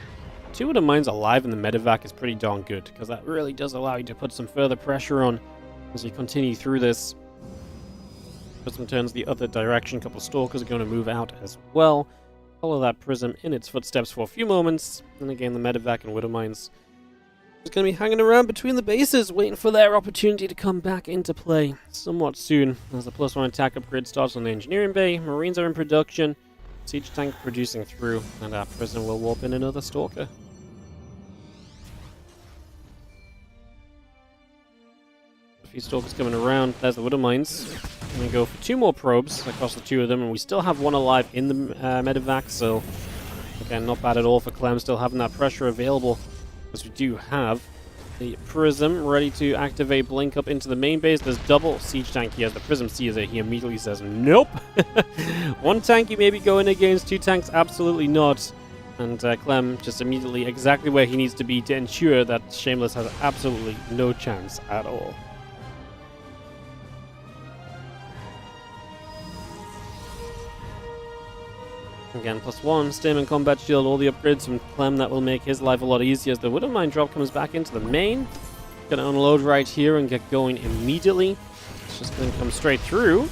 2 Widow Mines alive in the medevac is pretty darn good, because that really does allow you to put some further pressure on as you continue through this. Put some turns the other direction. A couple of stalkers are going to move out as well. Follow that prism in its footsteps for a few moments. And again, the medevac and Widow Mines just going to be hanging around between the bases, waiting for their opportunity to come back into play somewhat soon. As the +1 attack upgrade starts on the engineering bay, Marines are in production, siege tank producing through, and our prism will warp in another stalker. Few stalkers coming around. There's the Widow Mines. I'm going to go for 2 more probes across the 2 of them, and we still have 1 alive in the medevac, so again, not bad at all for Clem, still having that pressure available, as we do have the prism ready to activate blink up into the main base. There's double siege tank here. As the prism sees it, he immediately says, nope! 1 tank you may be going against, 2 tanks absolutely not. And Clem just immediately exactly where he needs to be to ensure that Shameless has absolutely no chance at all. Again, +1, stim and combat shield, all the upgrades from Clem that will make his life a lot easier as the Widow Mine drop comes back into the main. Gonna unload right here and get going immediately. It's just gonna come straight through.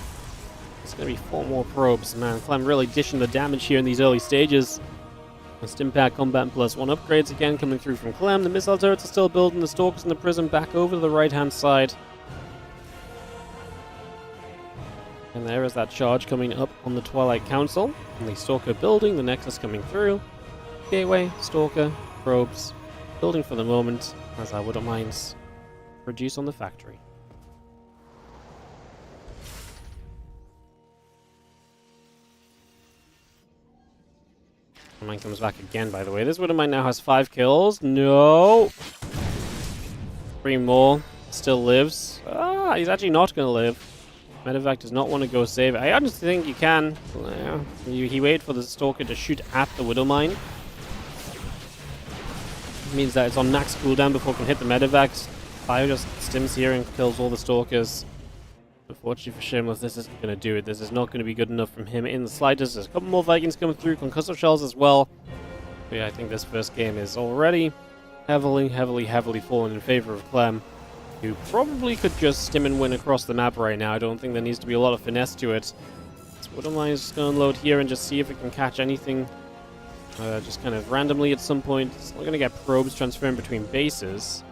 It's gonna be 4 more probes. Man, Clem really dishing the damage here in these early stages. The stim pack combat and +1 upgrades again coming through from Clem. The missile turrets are still building, the stalkers and the prism back over to the right hand side. And there is that charge coming up on the Twilight Council. And the Stalker building, the Nexus coming through. Gateway, Stalker, Probes, building for the moment, as our Widow Mines produce on the factory. Mine comes back again, by the way. This Widow Mine now has 5 kills. No! 3 more. Still lives. Ah, he's actually not going to live. MindelVK does not want to go save it. I honestly think you can. He waited for the Stalker to shoot at the Widow Mine. It means that it's on max cooldown before it can hit the MindelVK. Bio just stims here and kills all the Stalkers. Unfortunately for Shameless, this isn't going to do it. This is not going to be good enough from him in the slightest. There's a couple more Vikings coming through, concussive shells as well. But yeah, I think this first game is already heavily fallen in favor of Clem, who probably could just stim and win across the map right now. I don't think there needs to be a lot of finesse to it. So what am I just going to unload here and just see if it can catch anything just kind of randomly at some point. It's not going to get probes transferring between bases.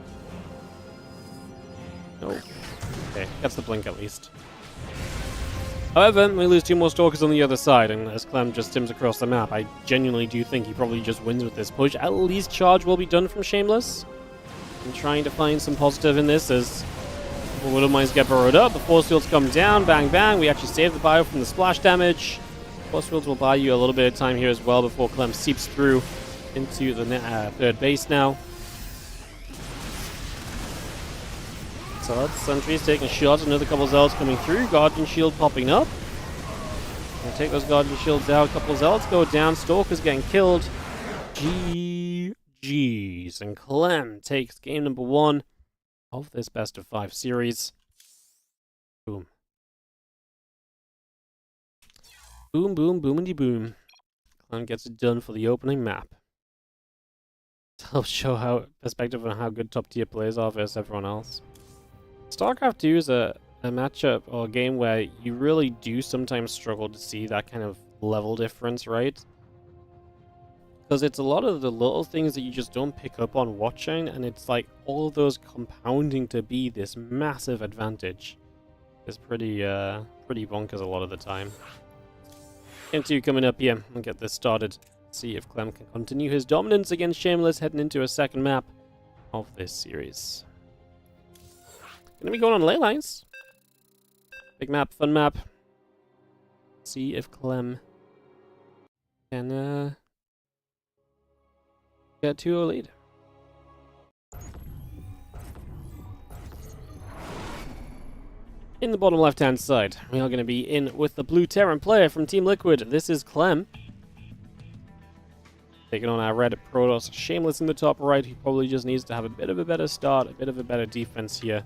Nope. Okay, gets the blink at least. However, we lose 2 more Stalkers on the other side, and as Clem just stims across the map, I genuinely do think he probably just wins with this push. At least charge will be done from Shameless. I'm trying to find some positive in this as the Widow Mines get burrowed up, the force fields come down, bang bang, we actually save the bio from the splash damage. Force fields will buy you a little bit of time here as well before Clem seeps through into the third base now. Sentries taking shots, another couple of Zealots coming through, Guardian Shield popping up. We'll take those Guardian Shields out, a couple of Zealots go down, Stalkers getting killed. GG's, and Clem takes game number 1 of this best of 5 series. Boom. Boom, boom, boomity boom. Clem gets it done for the opening map. To help show how perspective on how good top tier players are versus everyone else. StarCraft 2 is a matchup or a game where you really do sometimes struggle to see that kind of level difference, right? Because it's a lot of the little things that you just don't pick up on watching, and it's like all of those compounding to be this massive advantage. It's pretty bonkers a lot of the time. Game 2 coming up here. We'll get this started. See if Clem can continue his dominance against Shameless, heading into a second map of this series. Gonna be going on ley lines. Big map, fun map. See if Clem can get 2-0 lead. In the bottom left-hand side, we are going to be in with the blue Terran player from Team Liquid. This is Clem. Taking on our red Protoss. Shameless in the top right, who probably just needs to have a bit of a better start, a bit of a better defense here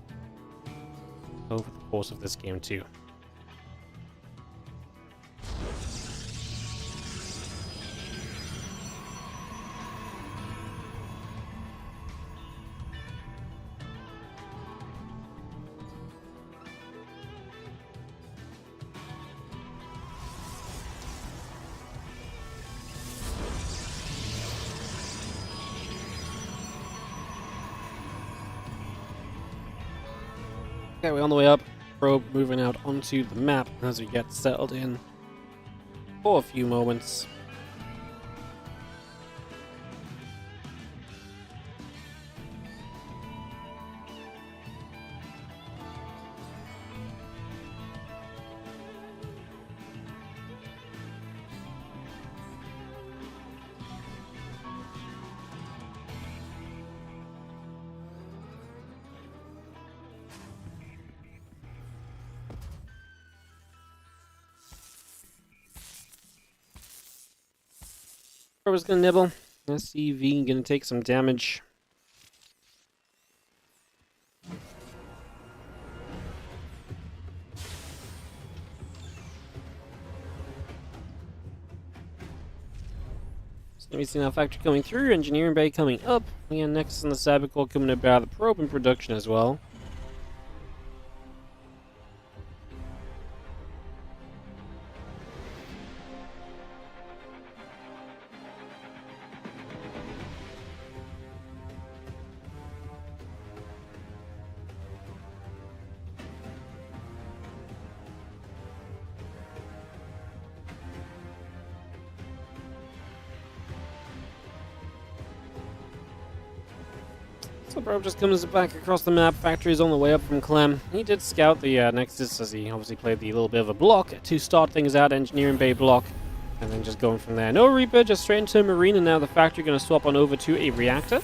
over the course of this game too. Okay, we're on the way up. Probe moving out onto the map as we get settled in for a few moments. Probe's gonna nibble. SCV gonna take some damage. So we've seen our factory coming through, engineering bay coming up, and next in the cyber core coming about the probe in production as well. So Bro just comes back across the map. Factory's on the way up from Clem. He did scout the Nexus as he obviously played the little bit of a block to start things out, engineering bay block, and then just going from there. No Reaper, just straight into a Marine, and now the Factory going to swap on over to a Reactor.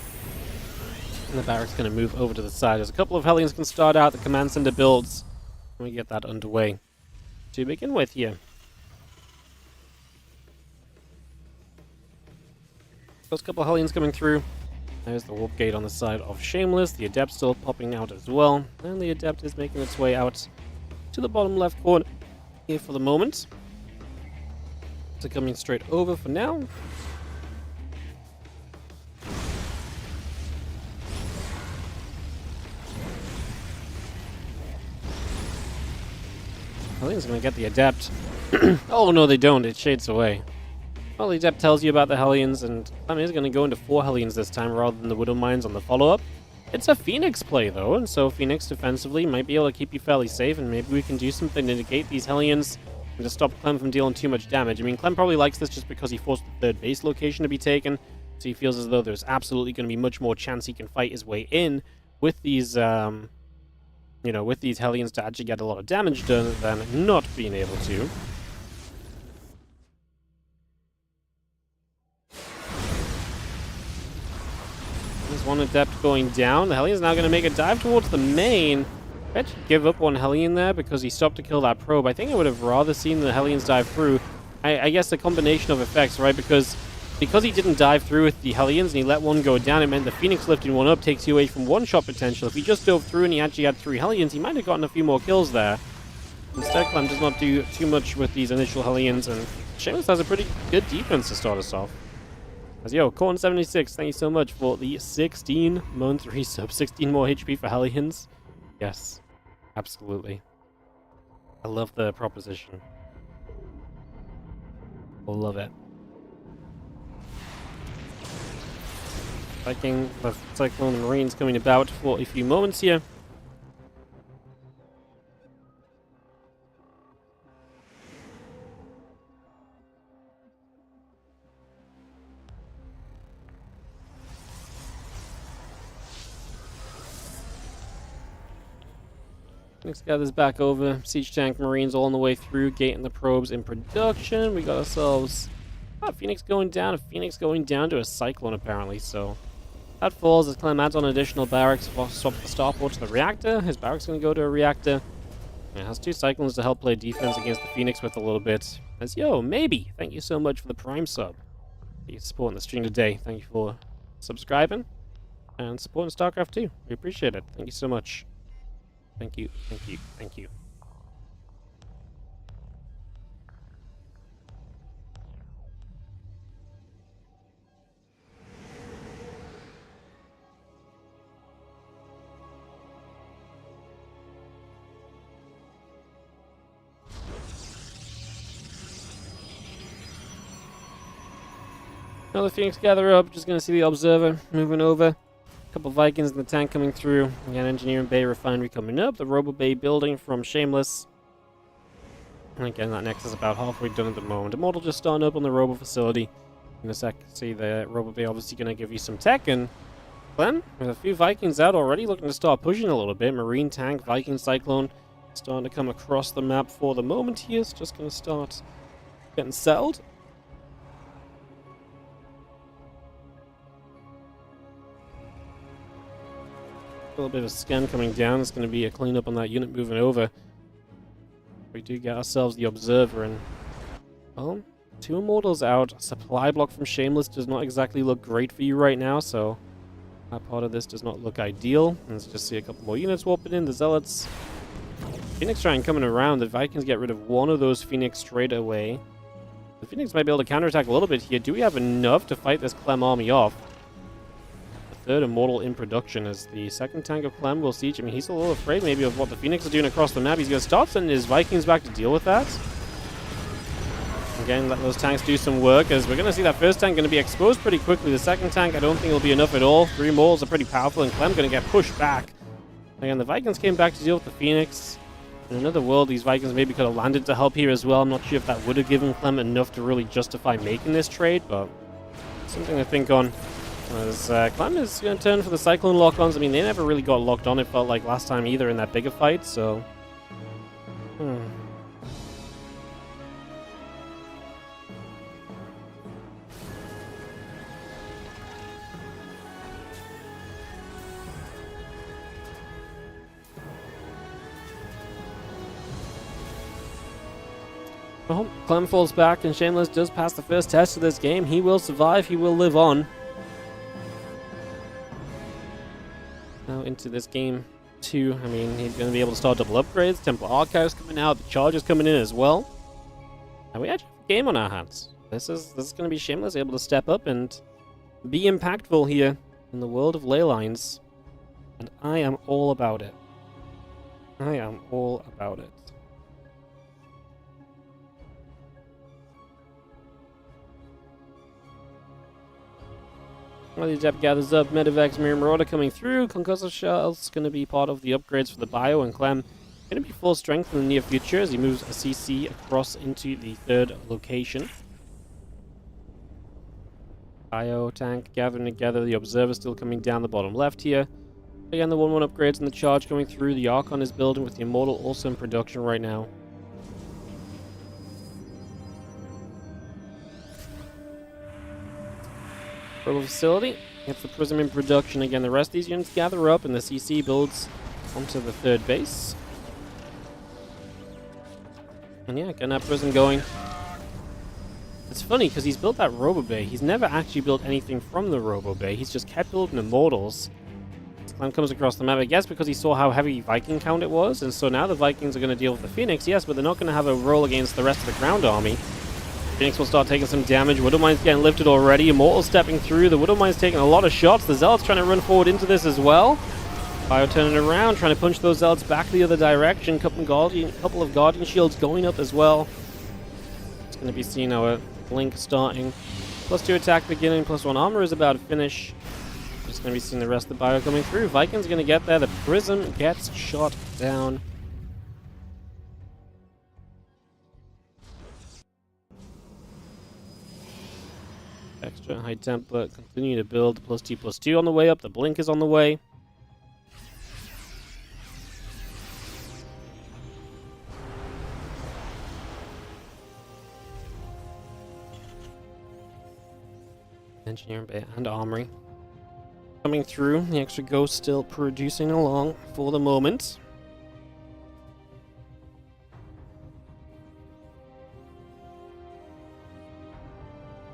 And the Barracks going to move over to the side. There's a couple of Hellions can start out the Command Center builds. And we get that underway to begin with here. First couple of Hellions coming through. There's the Warp Gate on the side of Shameless. The Adept still popping out as well. And the Adept is making its way out to the bottom left corner here for the moment. So coming straight over for now. I think it's going to get the Adept. Oh no, they don't. It shades away. Well, the Adept tells you about the Hellions, and Clem is going to go into 4 Hellions this time rather than the Widow Mines on the follow-up. It's a Phoenix play, though, and so Phoenix defensively might be able to keep you fairly safe, and maybe we can do something to negate these Hellions and to stop Clem from dealing too much damage. I mean, Clem probably likes this just because he forced the 3rd base location to be taken, so he feels as though there's absolutely going to be much more chance he can fight his way in with these, with these Hellions to actually get a lot of damage done than not being able to. There's one Adept going down. The Hellion's now going to make a dive towards the main. I bet you give up one Hellion there because he stopped to kill that probe. I think I would have rather seen the Hellions dive through. I guess a combination of effects, right? Because he didn't dive through with the Hellions and he let one go down, it meant the Phoenix lifting one up takes you away from one-shot potential. If he just dove through and he actually had 3 Hellions, he might have gotten a few more kills there. Instead, Clem does not do too much with these initial Hellions, and Shameless has a pretty good defense to start us off. As yo, Corn76, thank you so much for the 16-month resub. 16 more HP for Hellions. Yes, absolutely. I love the proposition. I love it. Viking, the Cyclone and Marines coming about for a few moments here. Phoenix gathers back over. Siege Tank Marines all on the way through, gating the probes in production. We got ourselves Phoenix going down, a Phoenix going down to a Cyclone apparently, so that falls as Clem adds on additional barracks, swap the starport to the reactor. His barracks going to go to a reactor. And it has 2 Cyclones to help play defense against the Phoenix with a little bit. As yo, maybe, thank you so much for the Prime sub. You're supporting the stream today. Thank you for subscribing and supporting StarCraft 2. We appreciate it. Thank you so much. Thank you, thank you, thank you. Now the Phoenix gather up, just gonna see the Observer moving over. Couple Vikings in the tank coming through. Again, Engineering Bay Refinery coming up. The Robo Bay building from Shameless. And again, that Nexus is about halfway done at the moment. Immortal just starting up on the Robo facility. In a sec, see the Robo Bay obviously going to give you some tech. And Clem, with a few Vikings out already, looking to start pushing a little bit. Marine tank, Viking Cyclone, starting to come across the map for the moment here. It's just going to start getting settled. A little bit of a scan coming down. It's going to be a cleanup on that unit moving over. We do get ourselves the Observer, and well, 2 Immortals out. Supply block from Shameless does not exactly look great for you right now, so that part of this does not look ideal. Let's just see a couple more units warping in. The Zealots. Phoenix trying coming around. The Vikings get rid of one of those Phoenix straight away. The Phoenix might be able to counterattack a little bit here. Do we have enough to fight this Clem army off? 3rd Immortal in production as the 2nd tank of Clem will siege. I mean, he's a little afraid maybe of what the Phoenix is doing across the map. He's going to start sending his Vikings back to deal with that. Again, let those tanks do some work, as we're going to see that first tank going to be exposed pretty quickly. The 2nd tank, I don't think will be enough at all. 3 Immortals are pretty powerful, and Clem going to get pushed back. Again, the Vikings came back to deal with the Phoenix. In another world, these Vikings maybe could have landed to help here as well. I'm not sure if that would have given Clem enough to really justify making this trade, but something to think on. As Clem is going to turn for the Cyclone lock-ons. I mean, they never really got locked on, it felt like last time either in that bigger fight, so... Well, Clem falls back and Shameless does pass the first test of this game. He will survive, he will live on. Now into this game 2, I mean, he's going to be able to start double upgrades. Templar Archives coming out, the Chargers coming in as well. And we actually have a game on our hands. This is going to be Shameless able to step up and be impactful here in the world of ley lines. And I am all about it. I am all about it. While the depth gathers up, MindelVK, Mirror Marauder coming through. Concussive Shell's going to be part of the upgrades for the bio, and Clem going to be full strength in the near future as he moves a CC across into the 3rd location. Bio tank gathering together, the Observer still coming down the bottom left here. Again, the 1-1 upgrades and the charge going through. The Archon is building with the Immortal also in production right now. Portal facility gets the Prism in production again. The rest of these units gather up and the CC builds onto the 3rd base. And yeah, getting that Prism going. It's funny because he's built that Robo Bay. He's never actually built anything from the Robo Bay. He's just kept building Immortals. Clem comes across the map, I guess, because he saw how heavy Viking count it was. And so now the Vikings are going to deal with the Phoenix, yes, but they're not going to have a roll against the rest of the ground army. Phoenix will start taking some damage. Widowmine's getting lifted already. Immortal stepping through. The Widowmine's taking a lot of shots. The Zealot's trying to run forward into this as well. Bio turning around, trying to punch those Zealots back the other direction. Couple of Guardian Shields going up as well. It's going to be seen our Blink starting. +2 attack beginning, +1 armor is about to finish. Just going to be seeing the rest of the Bio coming through. Vikings going to get there. The Prism gets shot down. Extra high Templar continue to build. +2/+2 on the way up. The Blink is on the way. Engineering Bay and Armory coming through. The extra Ghost still producing along for the moment.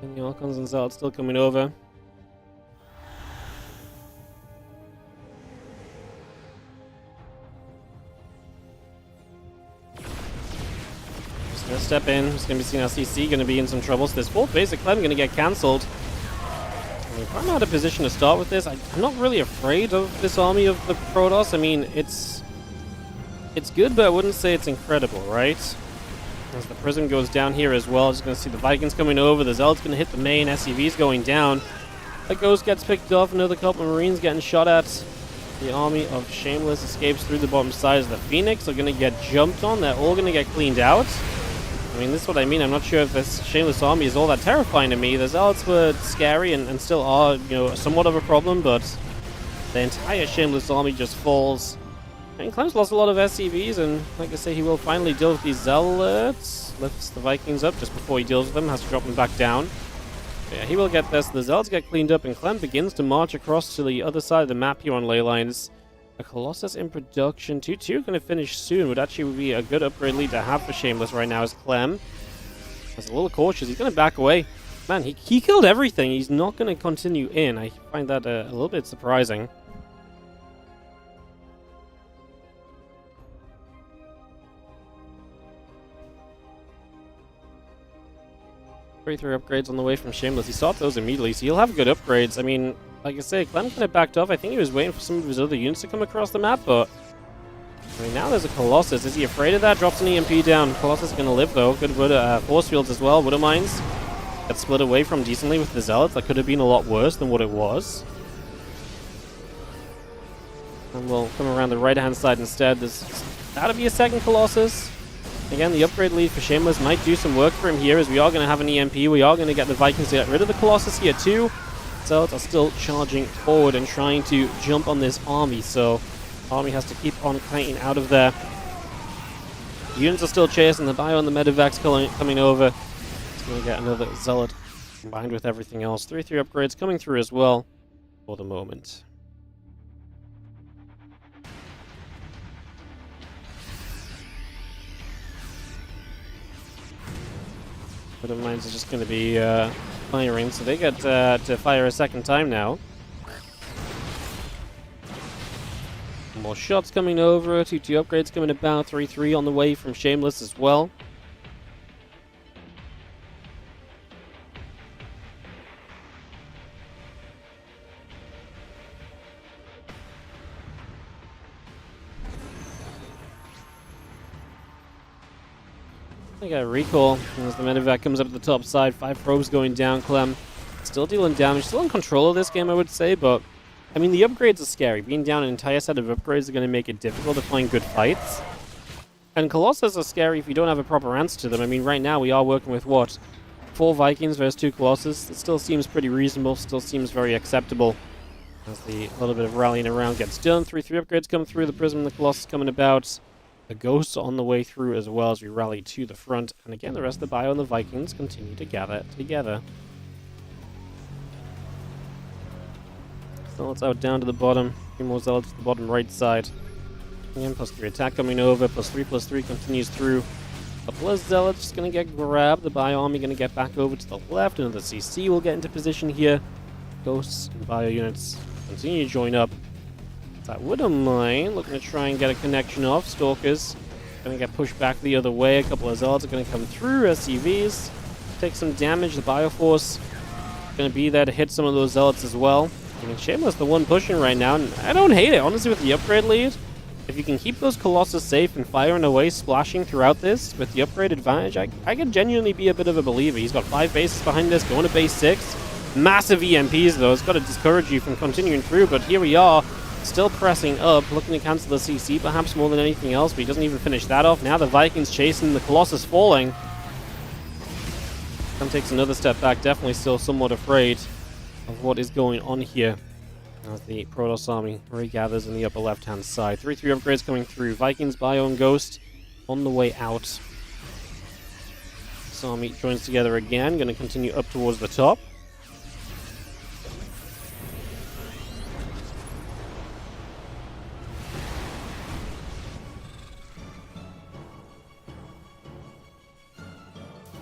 And the Archons and Zealots still coming over. Just gonna step in. Just gonna be seeing our CC gonna be in some trouble. So this 4th base of Clem gonna get cancelled. We're quite out of position to start with this. I'm not really afraid of this army of the Protoss. I mean, it's good, but I wouldn't say it's incredible, right? As the Prism goes down here as well, just going to see the Vikings coming over. The Zealot's going to hit the main. SCV's going down. The Ghost gets picked off. Another couple of Marines getting shot at. The army of Shameless escapes through the bottom side as the Phoenix are going to get jumped on. They're all going to get cleaned out. I mean, this is what I mean. I'm not sure if this Shameless army is all that terrifying to me. The Zealots were scary and still are, you know, somewhat of a problem, but the entire Shameless army just falls. And Clem's lost a lot of SCVs, and like I say, he will finally deal with these Zealots. Lifts the Vikings up just before he deals with them, has to drop them back down. But yeah, he will get this. The Zealots get cleaned up, and Clem begins to march across to the other side of the map here on ley lines. A Colossus in production. 2-2 going to finish soon. Would actually be a good upgrade lead to have for Shameless right now as Clem. He's a little cautious. He's going to back away. Man, he killed everything. He's not going to continue in. I find that a little bit surprising. Three upgrades on the way from Shameless. He sought those immediately, so he'll have good upgrades. I mean, like I say, Clem kind of backed off. I think he was waiting for some of his other units to come across the map, but I mean, now there's a Colossus. Is he afraid of that? Drops an EMP down. Colossus is going to live, though. Good force fields as well. Widow Mines got split away from decently with the Zealots. That could have been a lot worse than what it was. And we'll come around the right-hand side instead. That'll be a second Colossus. Again, the upgrade lead for Shameless might do some work for him here, as we are going to have an EMP. We are going to get the Vikings to get rid of the Colossus here too. Zealots are still charging forward and trying to jump on this army, so army has to keep on kiting out of there. Units are still chasing the bio and the medevac's coming over. It's going to get another Zealot combined with everything else. 3-3 upgrades coming through as well for the moment. But of mines is just going to be firing, so they get to fire a second time now. More shots coming over, 2-2 upgrades coming about, 3-3 on the way from Shameless as well. I got a recall as the medevac comes up to the top side. 5 probes going down. Clem still dealing damage, still in control of this game, I would say, but I mean, the upgrades are scary. Being down an entire set of upgrades is going to make it difficult to find good fights. And Colossus are scary if you don't have a proper answer to them. I mean, right now we are working with, what, 4 Vikings versus 2 Colossus. It still seems pretty reasonable, still seems very acceptable as the little bit of rallying around gets done. 3-3 upgrades come through, the Prism and the Colossus coming about. The Ghosts on the way through as well as we rally to the front. And again, the rest of the bio and the Vikings continue to gather together. Zealots out down to the bottom. 3 more Zealots to the bottom right side. Again, +3 attack coming over. +3/+3 continues through. A plus Zealots just going to get grabbed. The bio army going to get back over to the left. Another CC will get into position here. Ghosts and bio units continue to join up. That wouldn't mind. Looking to try and get a connection off. Stalkers going to get pushed back the other way. A couple of Zealots are going to come through. SCVs take some damage. The Bioforce going to be there to hit some of those Zealots as well. I mean, Shameless the one pushing right now, and I don't hate it, honestly, with the upgrade lead. If you can keep those Colossus safe and firing away, splashing throughout this with the upgrade advantage, I could genuinely be a bit of a believer. He's got 5 bases behind this, going to base 6. Massive EMPs, though. It's got to discourage you from continuing through, but here we are. Still pressing up, looking to cancel the CC perhaps more than anything else, but he doesn't even finish that off. Now the Vikings chasing, the Colossus falling. Clem takes another step back, definitely still somewhat afraid of what is going on here as the Protoss army regathers in the upper left-hand side. 3-3 upgrades coming through. Vikings, Bio, and Ghost on the way out. This army joins together again, going to continue up towards the top.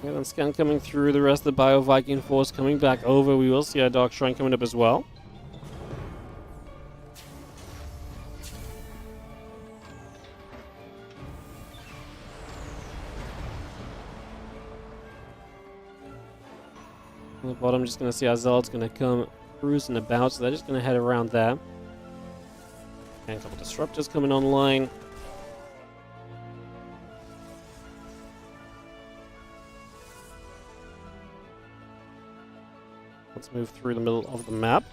And then scan coming through, the rest of the Bio Viking force coming back over. We will see our Dark Shrine coming up as well. On the bottom, just going to see our Zealot's going to come cruising about, so they're just going to head around there. And a couple Disruptors coming online. Let's move through the middle of the map.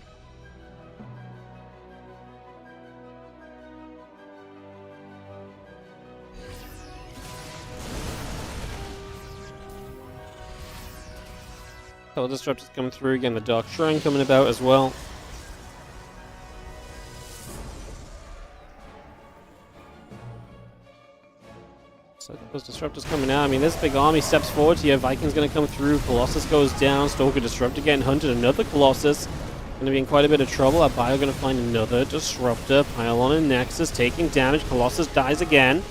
Couple Disruptors coming through, again the Dark Shrine coming about as well. So those Disruptors coming out. I mean, this big army steps forward here. Vikings going to come through. Colossus goes down. Stalker Disruptor getting hunted. Another Colossus. Going to be in quite a bit of trouble. Our Bio going to find another Disruptor. Pylon and Nexus taking damage. Colossus dies again.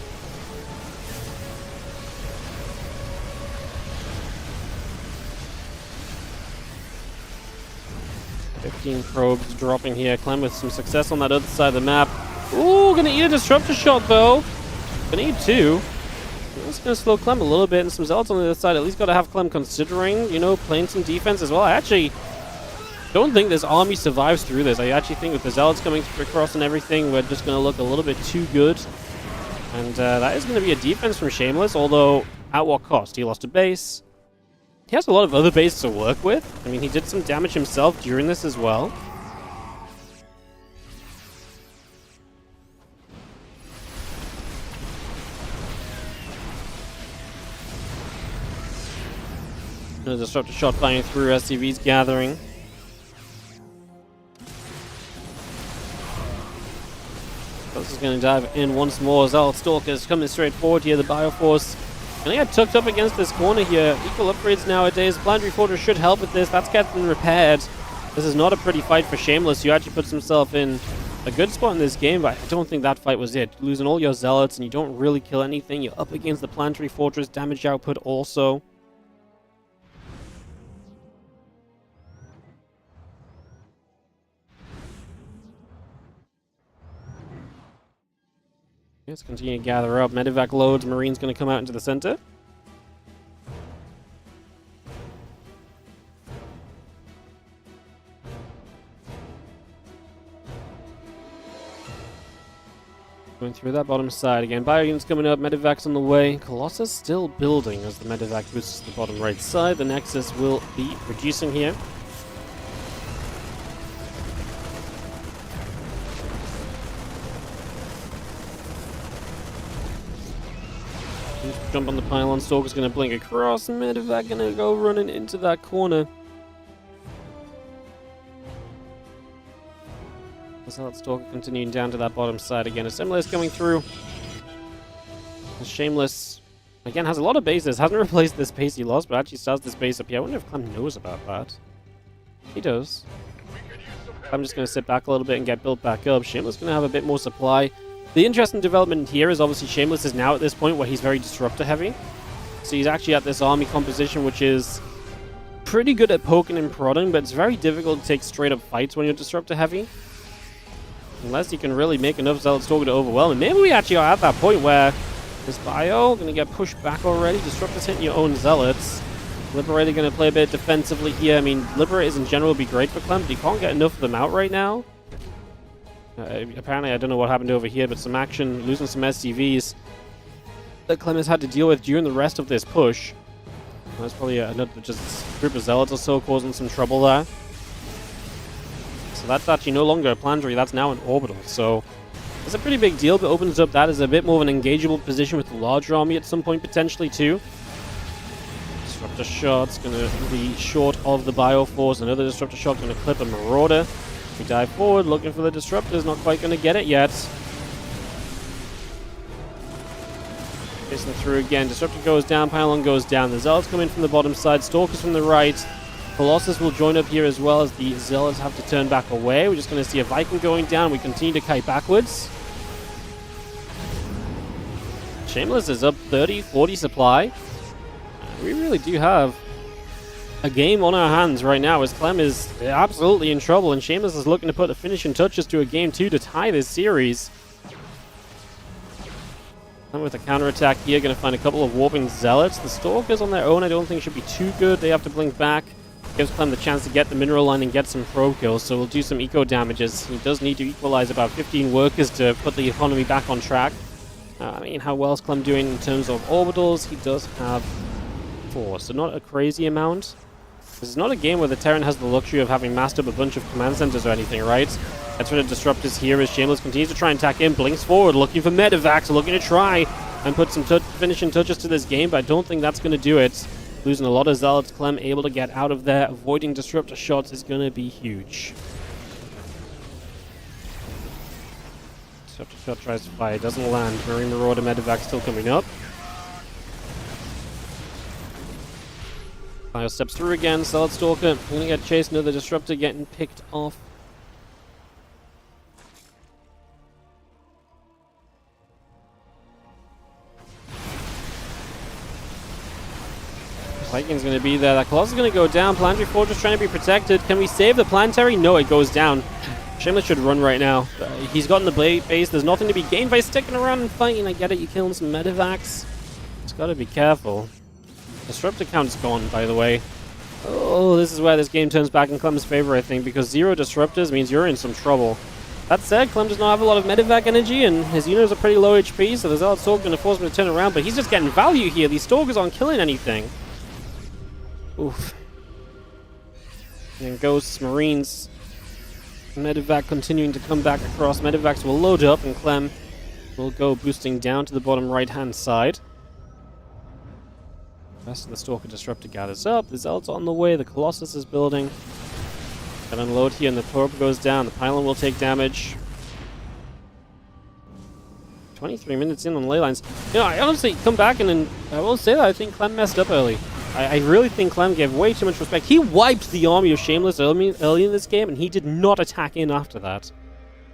Probes dropping here. Clem with some success on that other side of the map. Ooh, gonna eat a Disruptor shot though. Gonna need 2. That's gonna slow Clem a little bit, and some Zealots on the other side. At least gotta have Clem considering, you know, playing some defense as well. I actually don't think this army survives through this. I actually think with the Zealots coming across and everything, we're just gonna look a little bit too good. And that is gonna be a defense from Shameless, although at what cost? He lost a base. He has a lot of other bases to work with. I mean, he did some damage himself during this as well. Another Disruptor shot firing through, SCVs gathering. Shameless is going to dive in once more. Zealot Stalker's coming straight forward here. The Bioforce going to get tucked up against this corner here. Equal upgrades nowadays. Planetary Fortress should help with this. That's getting repaired. This is not a pretty fight for Shameless, who actually puts himself in a good spot in this game, but I don't think that fight was it. Losing all your Zealots and you don't really kill anything. You're up against the Planetary Fortress damage output also. Let's continue to gather up. Medevac loads. Marine's going to come out into the center. Going through that bottom side again. Bio units coming up. Medevac's on the way. Colossus still building as the Medevac boosts the bottom right side. The Nexus will be reducing here. Jump on the pylon. Stalker's going to blink across. Medevac going to go running into that corner. So that Stalker continuing down to that bottom side again. Assembler coming through. Shameless, again, has a lot of bases. Hasn't replaced this base he lost, but actually starts this base up here. I wonder if Clem knows about that. He does. I'm just going to sit back a little bit and get built back up. Shameless going to have a bit more supply. The interesting development here is obviously Shameless is now at this point where he's very disruptor heavy. So he's actually at this army composition which is pretty good at poking and prodding, but it's very difficult to take straight up fights when you're disruptor heavy. Unless you can really make enough Zealot Stalker to overwhelm. And maybe we actually are at that point where this Bio going to get pushed back already. Disruptor's hitting your own Zealots. Liberator going to play a bit defensively here. I mean, Liberators in general would be great for Clem, but he can't get enough of them out right now. Apparently, I don't know what happened over here, but some action, losing some SCVs that Clem has had to deal with during the rest of this push. That's probably another just group of Zealots or so causing some trouble there. So that's actually no longer a planetary, that's now an orbital. So it's a pretty big deal, but opens up that as a bit more of an engageable position with the larger army at some point potentially too. Disruptor shot's going to be short of the Bioforce. Another Disruptor shot going to clip a Marauder. We dive forward, looking for the Disruptors, not quite going to get it yet. Chasing through again. Disruptor goes down, Pylon goes down. The Zealots come in from the bottom side, Stalkers from the right. Colossus will join up here as well as the Zealots have to turn back away. We're just going to see a Viking going down. We continue to kite backwards. Shameless is up 30, 40 supply. We really do have a game on our hands right now as Clem is absolutely in trouble and Shameless is looking to put the finishing touches to a game 2 to tie this series. And with a counterattack here, going to find a couple of warping Zealots. The Stalkers on their own I don't think should be too good. They have to blink back. Gives Clem the chance to get the mineral line and get some probe kills, so we'll do some eco damages. He does need to equalize about 15 workers to put the economy back on track. I mean, how well is Clem doing in terms of orbitals? He does have 4, so not a crazy amount. This is not a game where the Terran has the luxury of having massed up a bunch of command centers or anything, right? That's where the Disruptors here as Shameless continues to try and attack in, blinks forward, looking for Medevacs, looking to try and put some finishing touches to this game, but I don't think that's going to do it. Losing a lot of Zealots, Clem able to get out of there, avoiding Disruptor shots is going to be huge. Disruptor shot tries to fire, doesn't land. Marine Marauder Medevac still coming up. Bio steps through again, Zealot Stalker, going to get chased, another Disruptor getting picked off. Viking's going to be there, that Colossus is going to go down, Planetary Fortress trying to be protected. Can we save the Planetary? No, it goes down. Shameless should run right now. He's gotten the base, there's nothing to be gained by sticking around and fighting. I get it, you're killing some Medevacs. Just got to be careful. Disruptor count's gone, by the way. Oh, this is where this game turns back in Clem's favor, I think, because 0 Disruptors means you're in some trouble. That said, Clem does not have a lot of Medevac energy, and his units are pretty low HP, so the Zealot Stalker going to force him to turn around, but he's just getting value here. These Stalkers aren't killing anything. Oof. And then Ghosts, Marines, Medevac continuing to come back across. Medevacs will load up, and Clem will go boosting down to the bottom right-hand side. Rest of the Stalker Disruptor gathers up. The Zealot's on the way. The Colossus is building. Can unload here, and the probe goes down. The Pylon will take damage. 23 minutes in on the ley lines. You know, I honestly come back and I will say that I think Clem messed up early. I really think Clem gave way too much respect. He wiped the army of Shameless early in this game, and he did not attack in after that.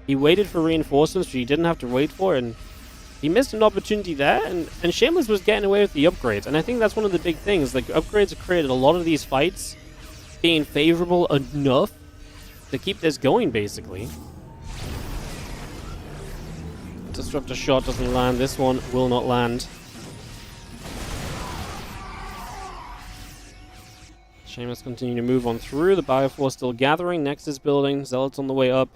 He waited for reinforcements, which he didn't have to wait for, and he missed an opportunity there, and Shameless was getting away with the upgrades. And I think that's one of the big things. Like, upgrades have created a lot of these fights being favorable enough to keep this going, basically. Disruptor shot doesn't land. This one will not land. Shameless continue to move on through. The Bioforce still gathering. Nexus building. Zealots on the way up.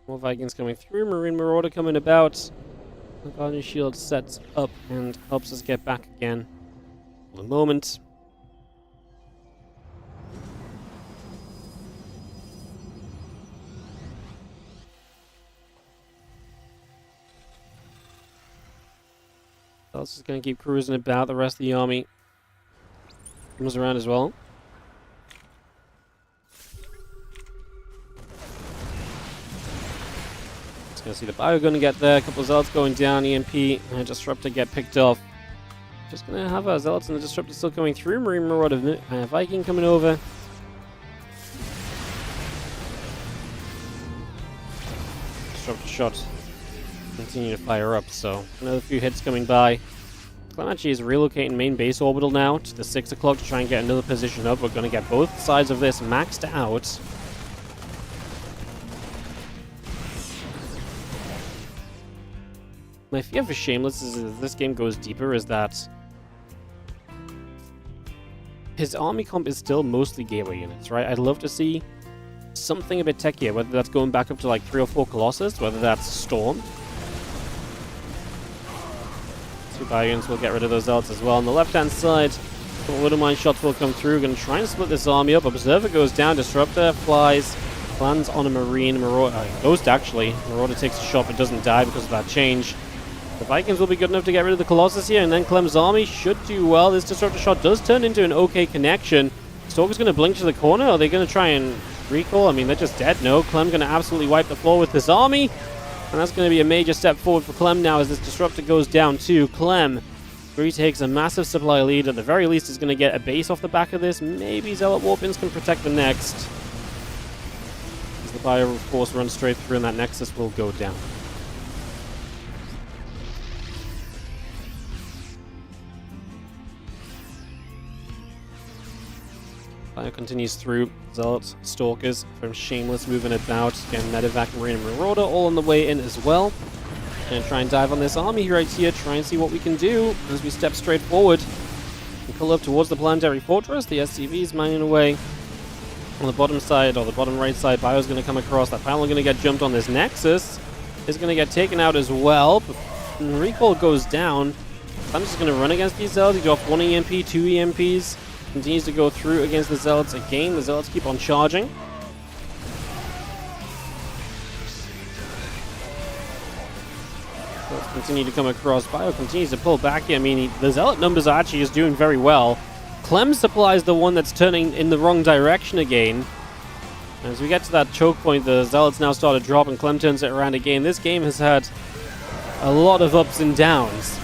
More Vikings coming through. Marine Marauder coming about. The Guardian Shield sets up and helps us get back again. For the moment. Else is going to keep cruising about. The rest of the army comes around as well. Just going to see the Bio going to get there. A couple of Zealots going down. EMP and Disruptor get picked off. Just going to have our Zealots and the Disruptor still coming through. Marine Marauder Viking coming over. Disruptor shot. Continue to fire up, so another few hits coming by. Clem actually is relocating main base orbital now to the 6 o'clock to try and get another position up. We're going to get both sides of this maxed out. My fear for Shameless is as this game goes deeper is that his army comp is still mostly gateway units, right? I'd love to see something a bit techier, whether that's going back up to like 3 or 4 Colossus, whether that's Storm. Biounits will get rid of those Zealots as well. On the left-hand side, Little Mine shots will come through. Going to try and split this army up. Observer goes down. Disruptor flies. Lands on a Marine. Ghost, actually. Marauder takes a shot but doesn't die because of that change. The Vikings will be good enough to get rid of the Colossus here, and then Clem's army should do well. This Disruptor shot does turn into an okay connection. Stalker's going to blink to the corner. Are they going to try and recall? I mean, they're just dead. No. Clem going to absolutely wipe the floor with this army. And that's going to be a major step forward for Clem now as this Disruptor goes down too. Clem retakes a massive supply lead. At the very least, is going to get a base off the back of this. Maybe Zealot Warpins can protect the next. As the Bioforce runs straight through and that Nexus will go down. Bio continues through. Zealots, Stalkers from Shameless moving about. Again, MindelVK, Marine, and Marauder all on the way in as well. Gonna try and dive on this army right here, try and see what we can do as we step straight forward. And pull up towards the Planetary Fortress. The SCV is mining away. On the bottom side, or the bottom right side, Bio's going to come across. That Pylon going to get jumped on this Nexus. Is going to get taken out as well. And Recall goes down. I'm just going to run against these Zealots. He dropped 1 EMP, 2 EMPs. Continues to go through against the Zealots again. The Zealots keep on charging. Zealots continue to come across. Bio continues to pull back here. I mean, the Zealot numbers are actually just doing very well. Clem supply is the one that's turning in the wrong direction again. As we get to that choke point, the Zealots now start to drop and Clem turns it around again. This game has had a lot of ups and downs.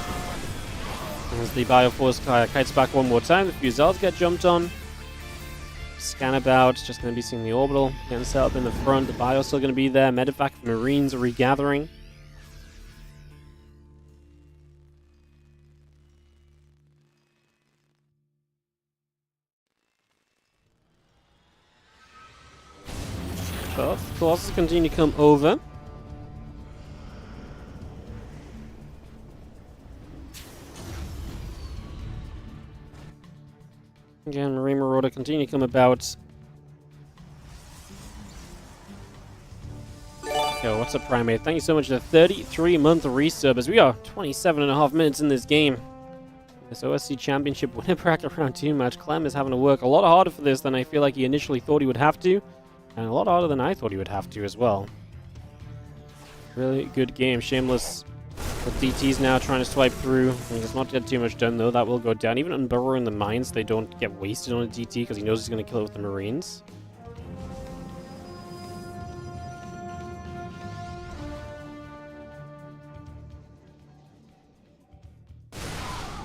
As the Bioforce kites back one more time, the few Zealots get jumped on. Scan about, just going to be seeing the orbital. Getting set up in the front, the Bio's still going to be there. MindelVK Marines are regathering. Colossus continue to come over. Again, Marine Marauder continue to come about. Yo, what's up, Primate? Thank you so much for the 33-month resub, as we are 27.5 minutes in this game. This OSC Championship winner bracket round 2 match. Clem is having to work a lot harder for this than I feel like he initially thought he would have to. And a lot harder than I thought he would have to as well. Really good game. Shameless With DT's now trying to swipe through. He does not get too much done though. That will go down. Even unburrowing the mines, they don't get wasted on a DT because he knows he's going to kill it with the Marines.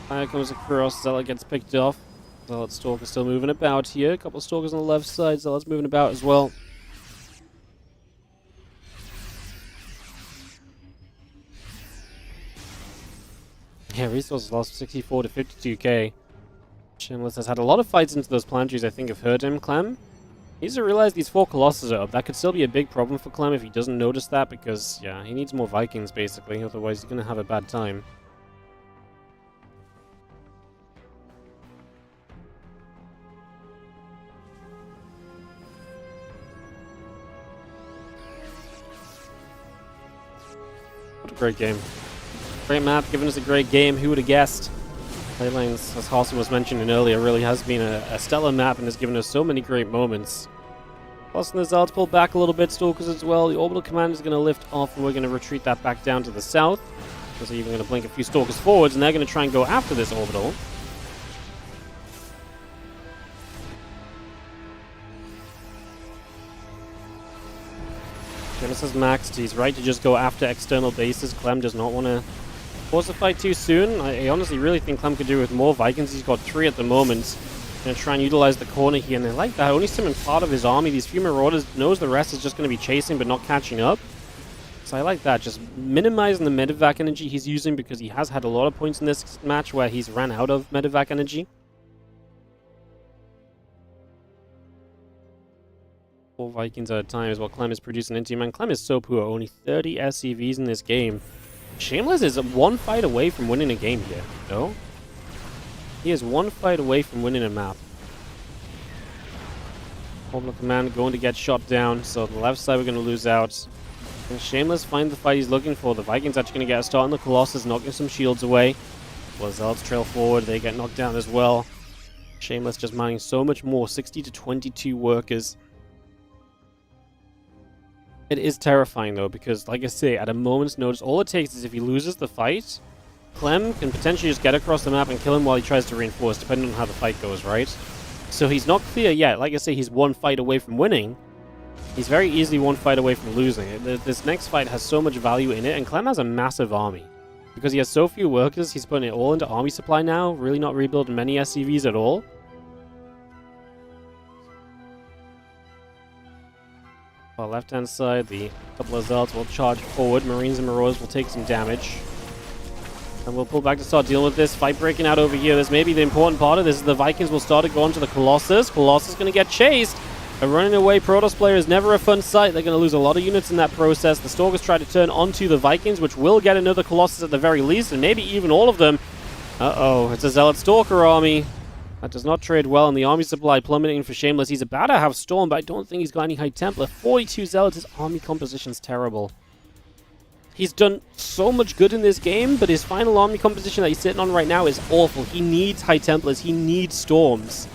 Fire comes across. Zealot gets picked off. Zealot Stalker still moving about here. A couple of Stalkers on the left side. Zealot's moving about as well. Yeah, resources lost 64 to 52k. Shameless has had a lot of fights into those plantaries, I think, have hurt him. Clem needs to realize these 4 Colossus are up. That could still be a big problem for Clem if he doesn't notice that, because, yeah, he needs more Vikings, basically. Otherwise, he's going to have a bad time. What a great game. Great map, giving us a great game. Who would have guessed? Playlines, as Halsey was mentioning earlier, really has been a stellar map and has given us so many great moments. Plus, the Zealots pulled back a little bit, Stalkers as well. The Orbital Command is going to lift off, and we're going to retreat that back down to the south. Because they're even going to blink a few Stalkers forwards, and they're going to try and go after this Orbital. Shameless is maxed. He's right to just go after external bases. Clem does not want to force the fight too soon. I honestly really think Clem could do with more Vikings. He's got 3 at the moment. Going to try and utilize the corner here, and I like that. Only summon part of his army. These few Marauders knows the rest is just going to be chasing but not catching up. So I like that. Just minimizing the MindelVK energy he's using, because he has had a lot of points in this match where he's ran out of MindelVK energy. 4 Vikings at a time is what Clem is producing into. Man, Clem is so poor. Only 30 SCVs in this game. Shameless is 1 fight away from winning a game here. No? He is 1 fight away from winning a map. Orbital Command going to get shot down, so on the left side we're going to lose out. And Shameless find the fight he's looking for. The Vikings actually going to get a start on the Colossus, knocking some shields away. Well, Zealots trail forward, they get knocked down as well. Shameless just mining so much more, 60 to 22 workers. It is terrifying though, because like I say, at a moment's notice, all it takes is if he loses the fight, Clem can potentially just get across the map and kill him while he tries to reinforce, depending on how the fight goes, right? So he's not clear yet. Like I say, he's 1 fight away from winning. He's very easily 1 fight away from losing. This next fight has so much value in it, and Clem has a massive army. Because he has so few workers, he's putting it all into army supply now, really not rebuilding many SCVs at all. On the left-hand side, the couple of Zealots will charge forward. Marines and Marauders will take some damage. And we'll pull back to start dealing with this. Fight breaking out over here. This may be the important part of this. Is the Vikings will start to go onto the Colossus. Colossus is going to get chased. A running away Protoss player is never a fun sight. They're going to lose a lot of units in that process. The Stalkers try to turn onto the Vikings, which will get another Colossus at the very least, and maybe even all of them. Uh-oh, it's a Zealot Stalker army. That does not trade well, and the army supply plummeting for Shameless. He's about to have Storm, but I don't think he's got any High Templar. 42 Zealots, his army composition's terrible. He's done so much good in this game, but his final army composition that he's sitting on right now is awful. He needs High Templars, he needs Storms.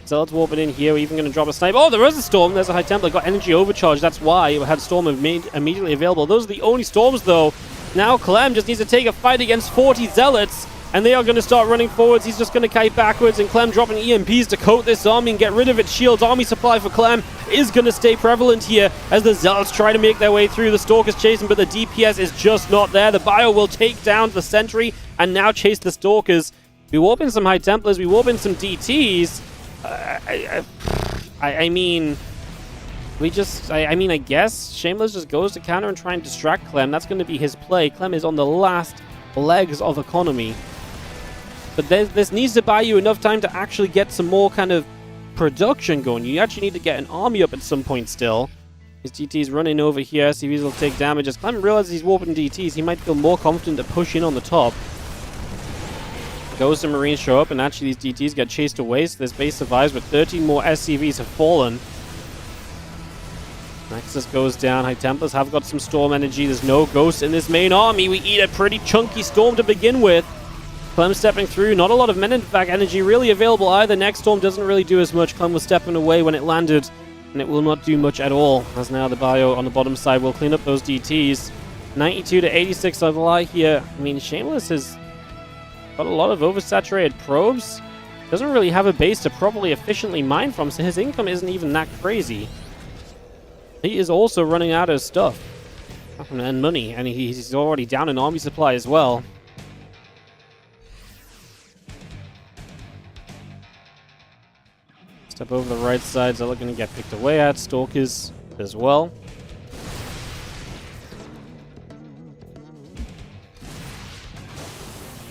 Zealots warping in here, we're even going to drop a snipe. Oh, there is a Storm, there's a High Templar, got energy overcharge, that's why it had Storm immediately available. Those are the only Storms though. Now Clem just needs to take a fight against 40 Zealots. And they are going to start running forwards. He's just going to kite backwards, and Clem dropping EMPs to coat this army and get rid of its shields. Army supply for Clem is going to stay prevalent here as the Zealots try to make their way through. The Stalkers chasing, but the DPS is just not there. The Bio will take down the Sentry and now chase the Stalkers. We warp in some High Templars. We warp in some DTs. I mean, I guess Shameless just goes to counter and try and distract Clem. That's going to be his play. Clem is on the last legs of economy. But this needs to buy you enough time to actually get some more kind of production going. You actually need to get an army up at some point still. His DT's running over here. CVs will take damage. As Clem realizes he's warping DTs, he might feel more confident to push in on the top. Ghosts and Marines show up, and actually these DTs get chased away, so this base survives, but 13 more SCVs have fallen. Nexus goes down. High Templars have got some Storm energy. There's no Ghosts in this main army. We eat a pretty chunky Storm to begin with. Clem stepping through. Not a lot of MindelVK energy really available either. Next Storm doesn't really do as much. Clem was stepping away when it landed, and it will not do much at all. As now the Bio on the bottom side will clean up those DTs. 92 to 86 overall here. I mean, Shameless has got a lot of oversaturated probes. Doesn't really have a base to properly efficiently mine from, so his income isn't even that crazy. He is also running out of stuff and money, and he's already down in army supply as well. Step over the right sides are looking to get picked away at. Stalkers as well.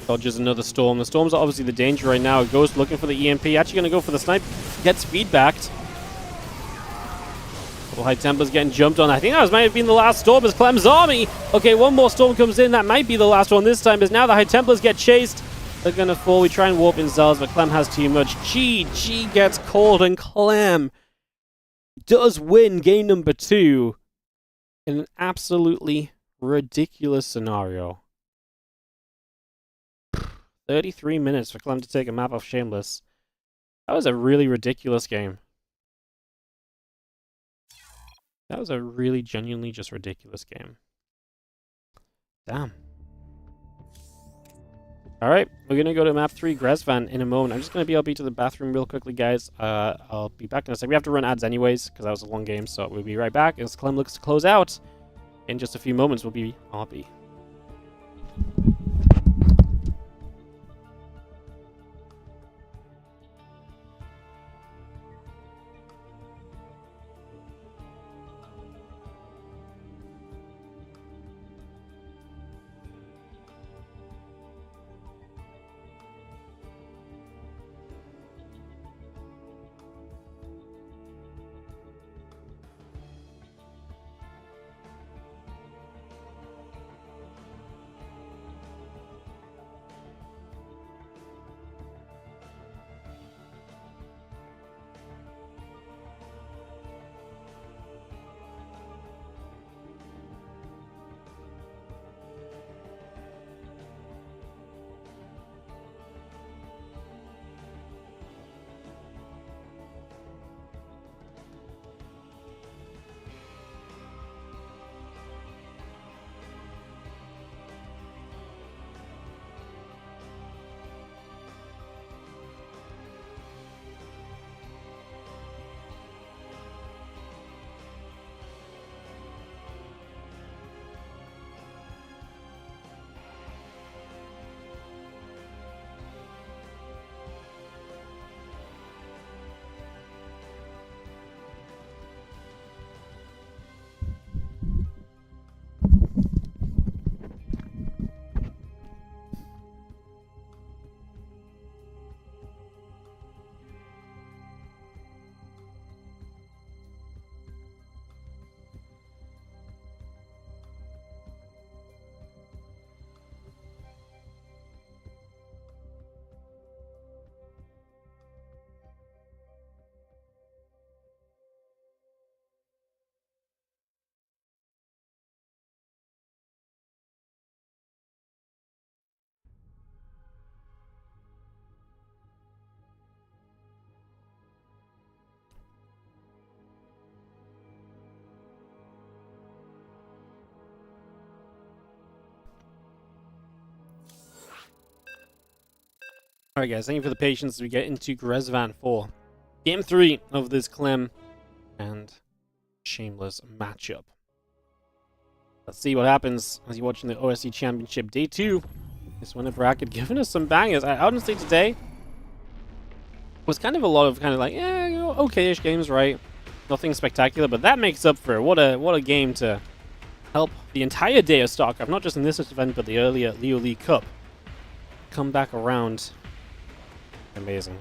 Dodges another storm. The storms are obviously the danger right now. Ghost looking for the EMP. Actually going to go for the snipe. Gets feedbacked. Little High Templar's getting jumped on. I think that might have been the last storm as Clem's army. Okay, one more storm comes in. That might be the last one this time, as now the High Templars get chased. They're going to fall. We try and warp in Zels, but Clem has too much. GG gets called, and Clem does win game number 2 in an absolutely ridiculous scenario. 33 minutes for Clem to take a map off Shameless. That was a really ridiculous game. That was a really genuinely just ridiculous game. Damn. Alright, we're going to go to map 3, Gresvan, in a moment. I'm just going to BLB to the bathroom real quickly, guys. I'll be back in a sec. We have to run ads anyways, because that was a long game, so we'll be right back as Clem looks to close out. In just a few moments, we'll be RB. Alright guys, thank you for the patience as we get into Gresvan for Game 3 of this Clem and Shameless matchup. Let's see what happens as you're watching the OSC Championship Day 2. This winner bracket giving us some bangers. I honestly today was kind of a lot of like, yeah, you know, okay-ish games, right? Nothing spectacular, but that makes up for it. What a game to help the entire day of StarCraft, not just in this event, but the earlier Leo League Cup come back around. Amazing.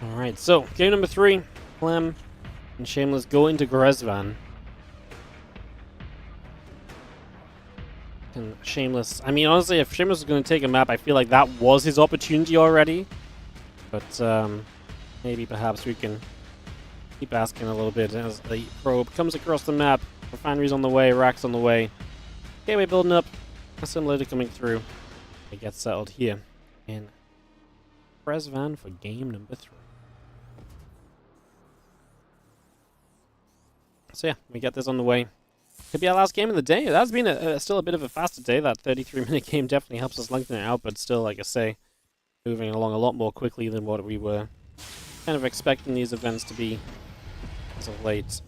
Alright, so game number 3, Clem and Shameless go into Gresvan. And Shameless. I mean, honestly, if Shameless was going to take a map, I feel like that was his opportunity already. But maybe perhaps we can keep asking a little bit as the probe comes across the map. Refinery's on the way, Rack's on the way. Gateway building up. Assimilator coming through. It gets settled here in Presvan for game number 3. So yeah, we get this on the way. Could be our last game of the day. That's been still a bit of a faster day. That 33-minute game definitely helps us lengthen it out, but still, like I say, moving along a lot more quickly than what we were kind of expecting these events to be as of late.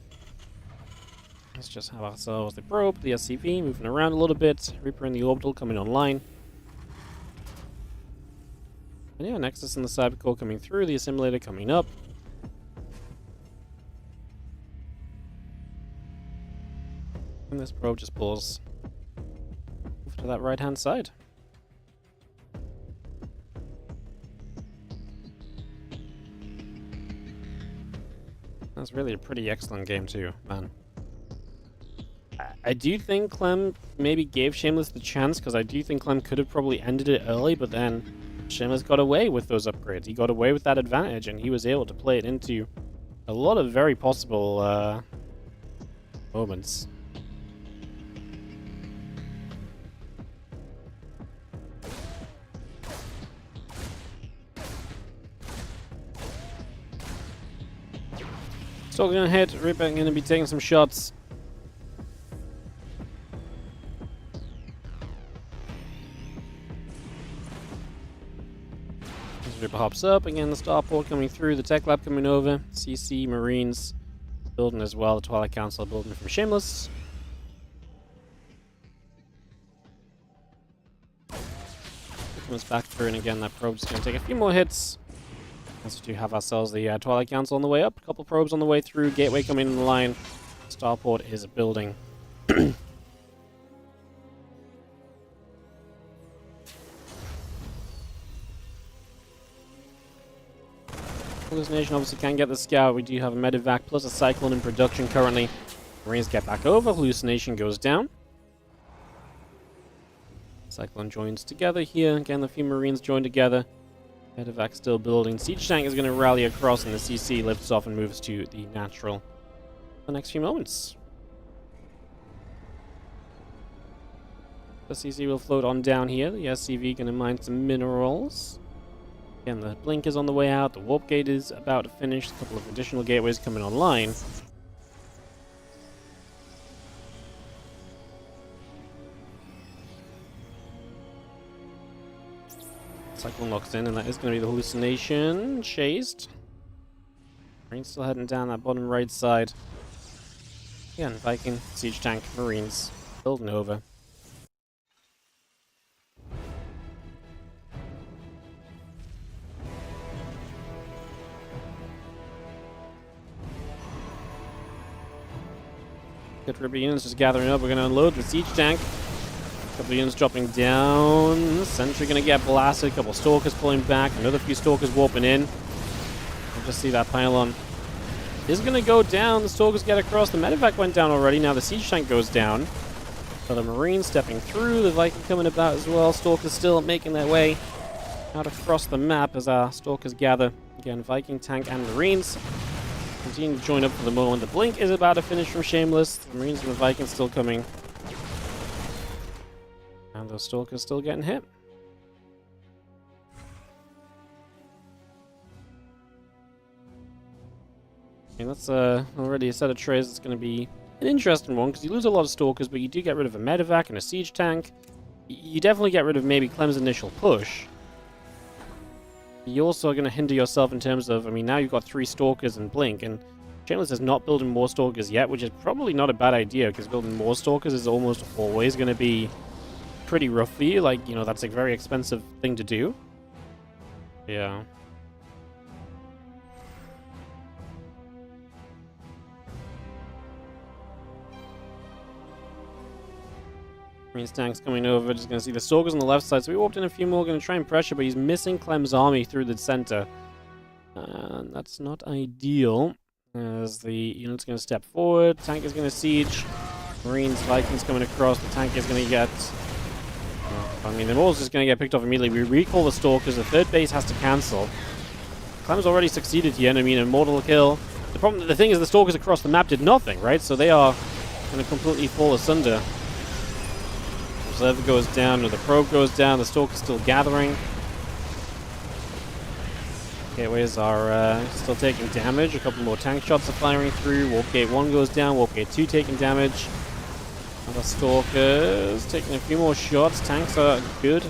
Let's just have ourselves the probe, the SCV, moving around a little bit. Reaper in the orbital coming online. And yeah, Nexus and the Cybercore coming through, the assimilator coming up. And this probe just pulls over to that right-hand side. That's really a pretty excellent game too, man. I do think Clem maybe gave Shameless the chance, because I do think Clem could have probably ended it early, but then Shameless got away with those upgrades. He got away with that advantage, and he was able to play it into a lot of very possible moments. Still gonna hit, Reaper gonna be taking some shots. Reaper hops up, again the starport coming through, the tech lab coming over, CC, Marines building as well, the Twilight Council building from Shameless. Comes back through, and again that probe's gonna take a few more hits. As we do have ourselves the Twilight Council on the way up, a couple probes on the way through, gateway coming in the line, starport is building. Hallucination obviously can get the scout. We do have a MindelVK plus a Cyclone in production currently. Marines get back over, Hallucination goes down. Cyclone joins together here, again a few Marines join together. MindelVK still building. Siege Tank is going to rally across, and the CC lifts off and moves to the natural the next few moments. The CC will float on down here. The SCV going to mine some minerals. Again, the blink is on the way out. The warp gate is about to finish. A couple of additional gateways coming online. Cyclone locks in, and that is going to be the Hallucination chased. Marines still heading down that bottom right side. Again, Viking, Siege Tank, Marines building over. Good Reaper units just gathering up. We're going to unload the Siege Tank. Couple units dropping down. Sentry gonna get blasted. Couple Stalkers pulling back. Another few Stalkers warping in. We'll just see that pylon is gonna go down. The Stalkers get across. The MindelVK went down already. Now the Siege Tank goes down. So the Marines stepping through. The Viking coming about as well. Stalkers still making their way out across the map as our Stalkers gather. Again, Viking, Tank, and Marines continue to join up for the moment. The blink is about to finish from Shameless. The Marines and the Vikings still coming. And those Stalkers still getting hit. Okay, that's already a set of trays that's going to be an interesting one, because you lose a lot of Stalkers, but you do get rid of a MindelVK and a Siege Tank. You definitely get rid of maybe Clem's initial push. You also are going to hinder yourself in terms of, I mean, now you've got 3 Stalkers and Blink, and Shameless is not building more Stalkers yet, which is probably not a bad idea, because building more Stalkers is almost always going to be pretty rough for you. Like, you know, that's a very expensive thing to do. Yeah. Marines Tank's coming over, just going to see the Stalkers on the left side, so we warped in a few more, going to try and pressure, but he's missing Clem's army through the center. And that's not ideal, as the unit's going to step forward, Tank is going to siege, Marines, Vikings coming across, the Tank is going to get I mean, the Immortal's just going to get picked off immediately. We recall the Stalkers. The third base has to cancel. Clem's already succeeded here, and I mean, Immortal kill. The thing is, the Stalkers across the map did nothing, right? So they are going to completely fall asunder. Observer goes down, or the probe goes down. The Stalker's still gathering. Gateways are still taking damage. A couple more tank shots are firing through. Warp Gate 1 goes down. Warp Gate 2 taking damage. Other Stalkers taking a few more shots. Tanks are good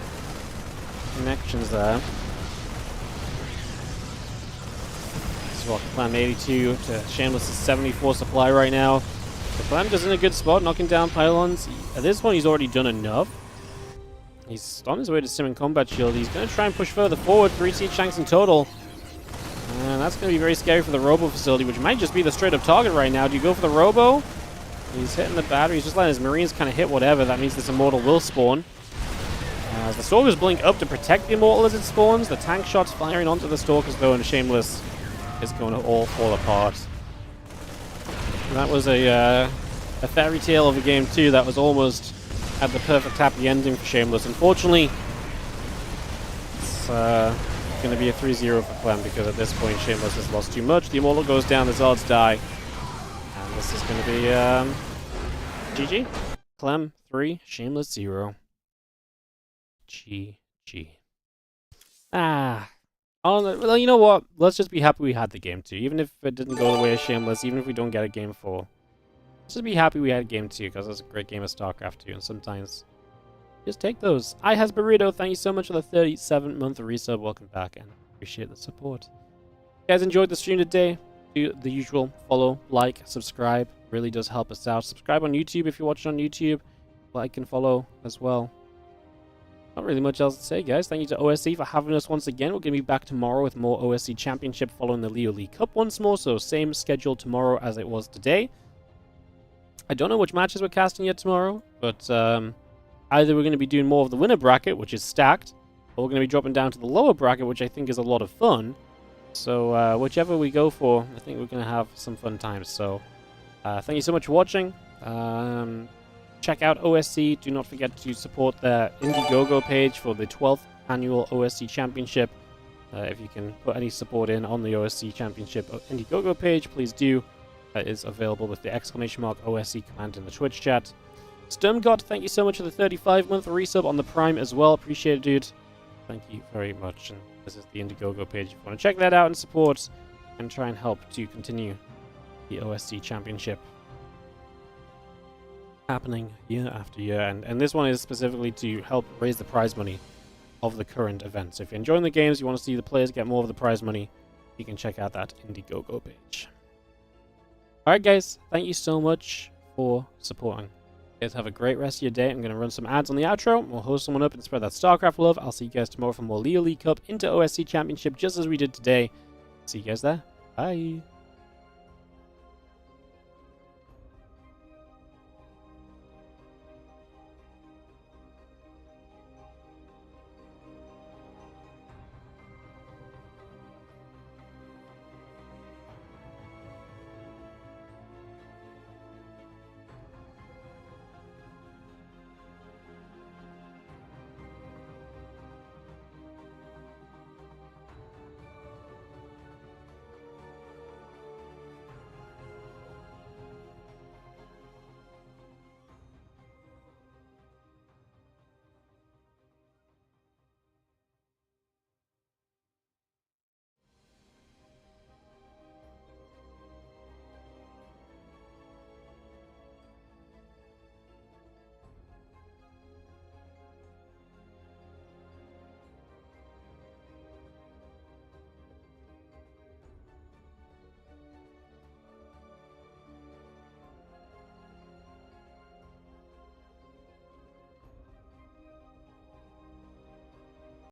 connections there. This is what Clem 82 to Shameless' 74 supply right now. The Clem is in a good spot, knocking down pylons. At this point, he's already done enough. He's on his way to Sim Combat Shield. He's going to try and push further forward. 3 siege tanks in total. And that's going to be very scary for the Robo facility, which might just be the straight-up target right now. Do you go for the Robo? He's hitting the battery. He's just letting his Marines kind of hit whatever. That means this Immortal will spawn. As the Stalkers blink up to protect the Immortal as it spawns. The tank shots firing onto the Stalkers, though, and Shameless is going to all fall apart. And that was a fairy tale of a game, too. That was almost at the perfect happy ending for Shameless. Unfortunately, it's going to be a 3-0 for Clem, because at this point, Shameless has lost too much. The Immortal goes down, the Zards die. And this is going to be GG. Clem 3, Shameless 0. GG. Well, you know what? Let's just be happy we had the game 2. Even if it didn't go the way of Shameless, even if we don't get a game 4. Let's just be happy we had game 2, because it's a great game of StarCraft 2, and sometimes just take those. I has Burrito, thank you so much for the 37-month resub. Welcome back, and appreciate the support. If you guys enjoyed the stream today, do the usual. Follow, like, subscribe. Really does help us out. Subscribe on YouTube if you're watching on YouTube. Like and follow as well. Not really much else to say, guys. Thank you to OSC for having us once again. We're going to be back tomorrow with more OSC Championship following the Leo League Cup once more. So same schedule tomorrow as it was today. I don't know which matches we're casting yet tomorrow, but either we're going to be doing more of the winner bracket, which is stacked, or we're going to be dropping down to the lower bracket, which I think is a lot of fun. So whichever we go for, I think we're going to have some fun times. So thank you so much for watching. Check out OSC. Do not forget to support their Indiegogo page for the 12th annual OSC Championship. If you can put any support in on the OSC Championship Indiegogo page, please do. That is available with the ! OSC command in the Twitch chat. Sturmgott, thank you so much for the 35-month resub on the Prime as well. Appreciate it, dude. Thank you very much. And this is the Indiegogo page if you want to check that out and support and try and help to continue the OSC Championship happening year after year. And this one is specifically to help raise the prize money of the current event. So if you're enjoying the games, you want to see the players get more of the prize money, you can check out that Indiegogo page. Alright guys, thank you so much for supporting. You guys have a great rest of your day. I'm going to run some ads on the outro. We'll host someone up and spread that StarCraft love. I'll see you guys tomorrow for more Leo League Cup into OSC Championship, just as we did today. See you guys there. Bye.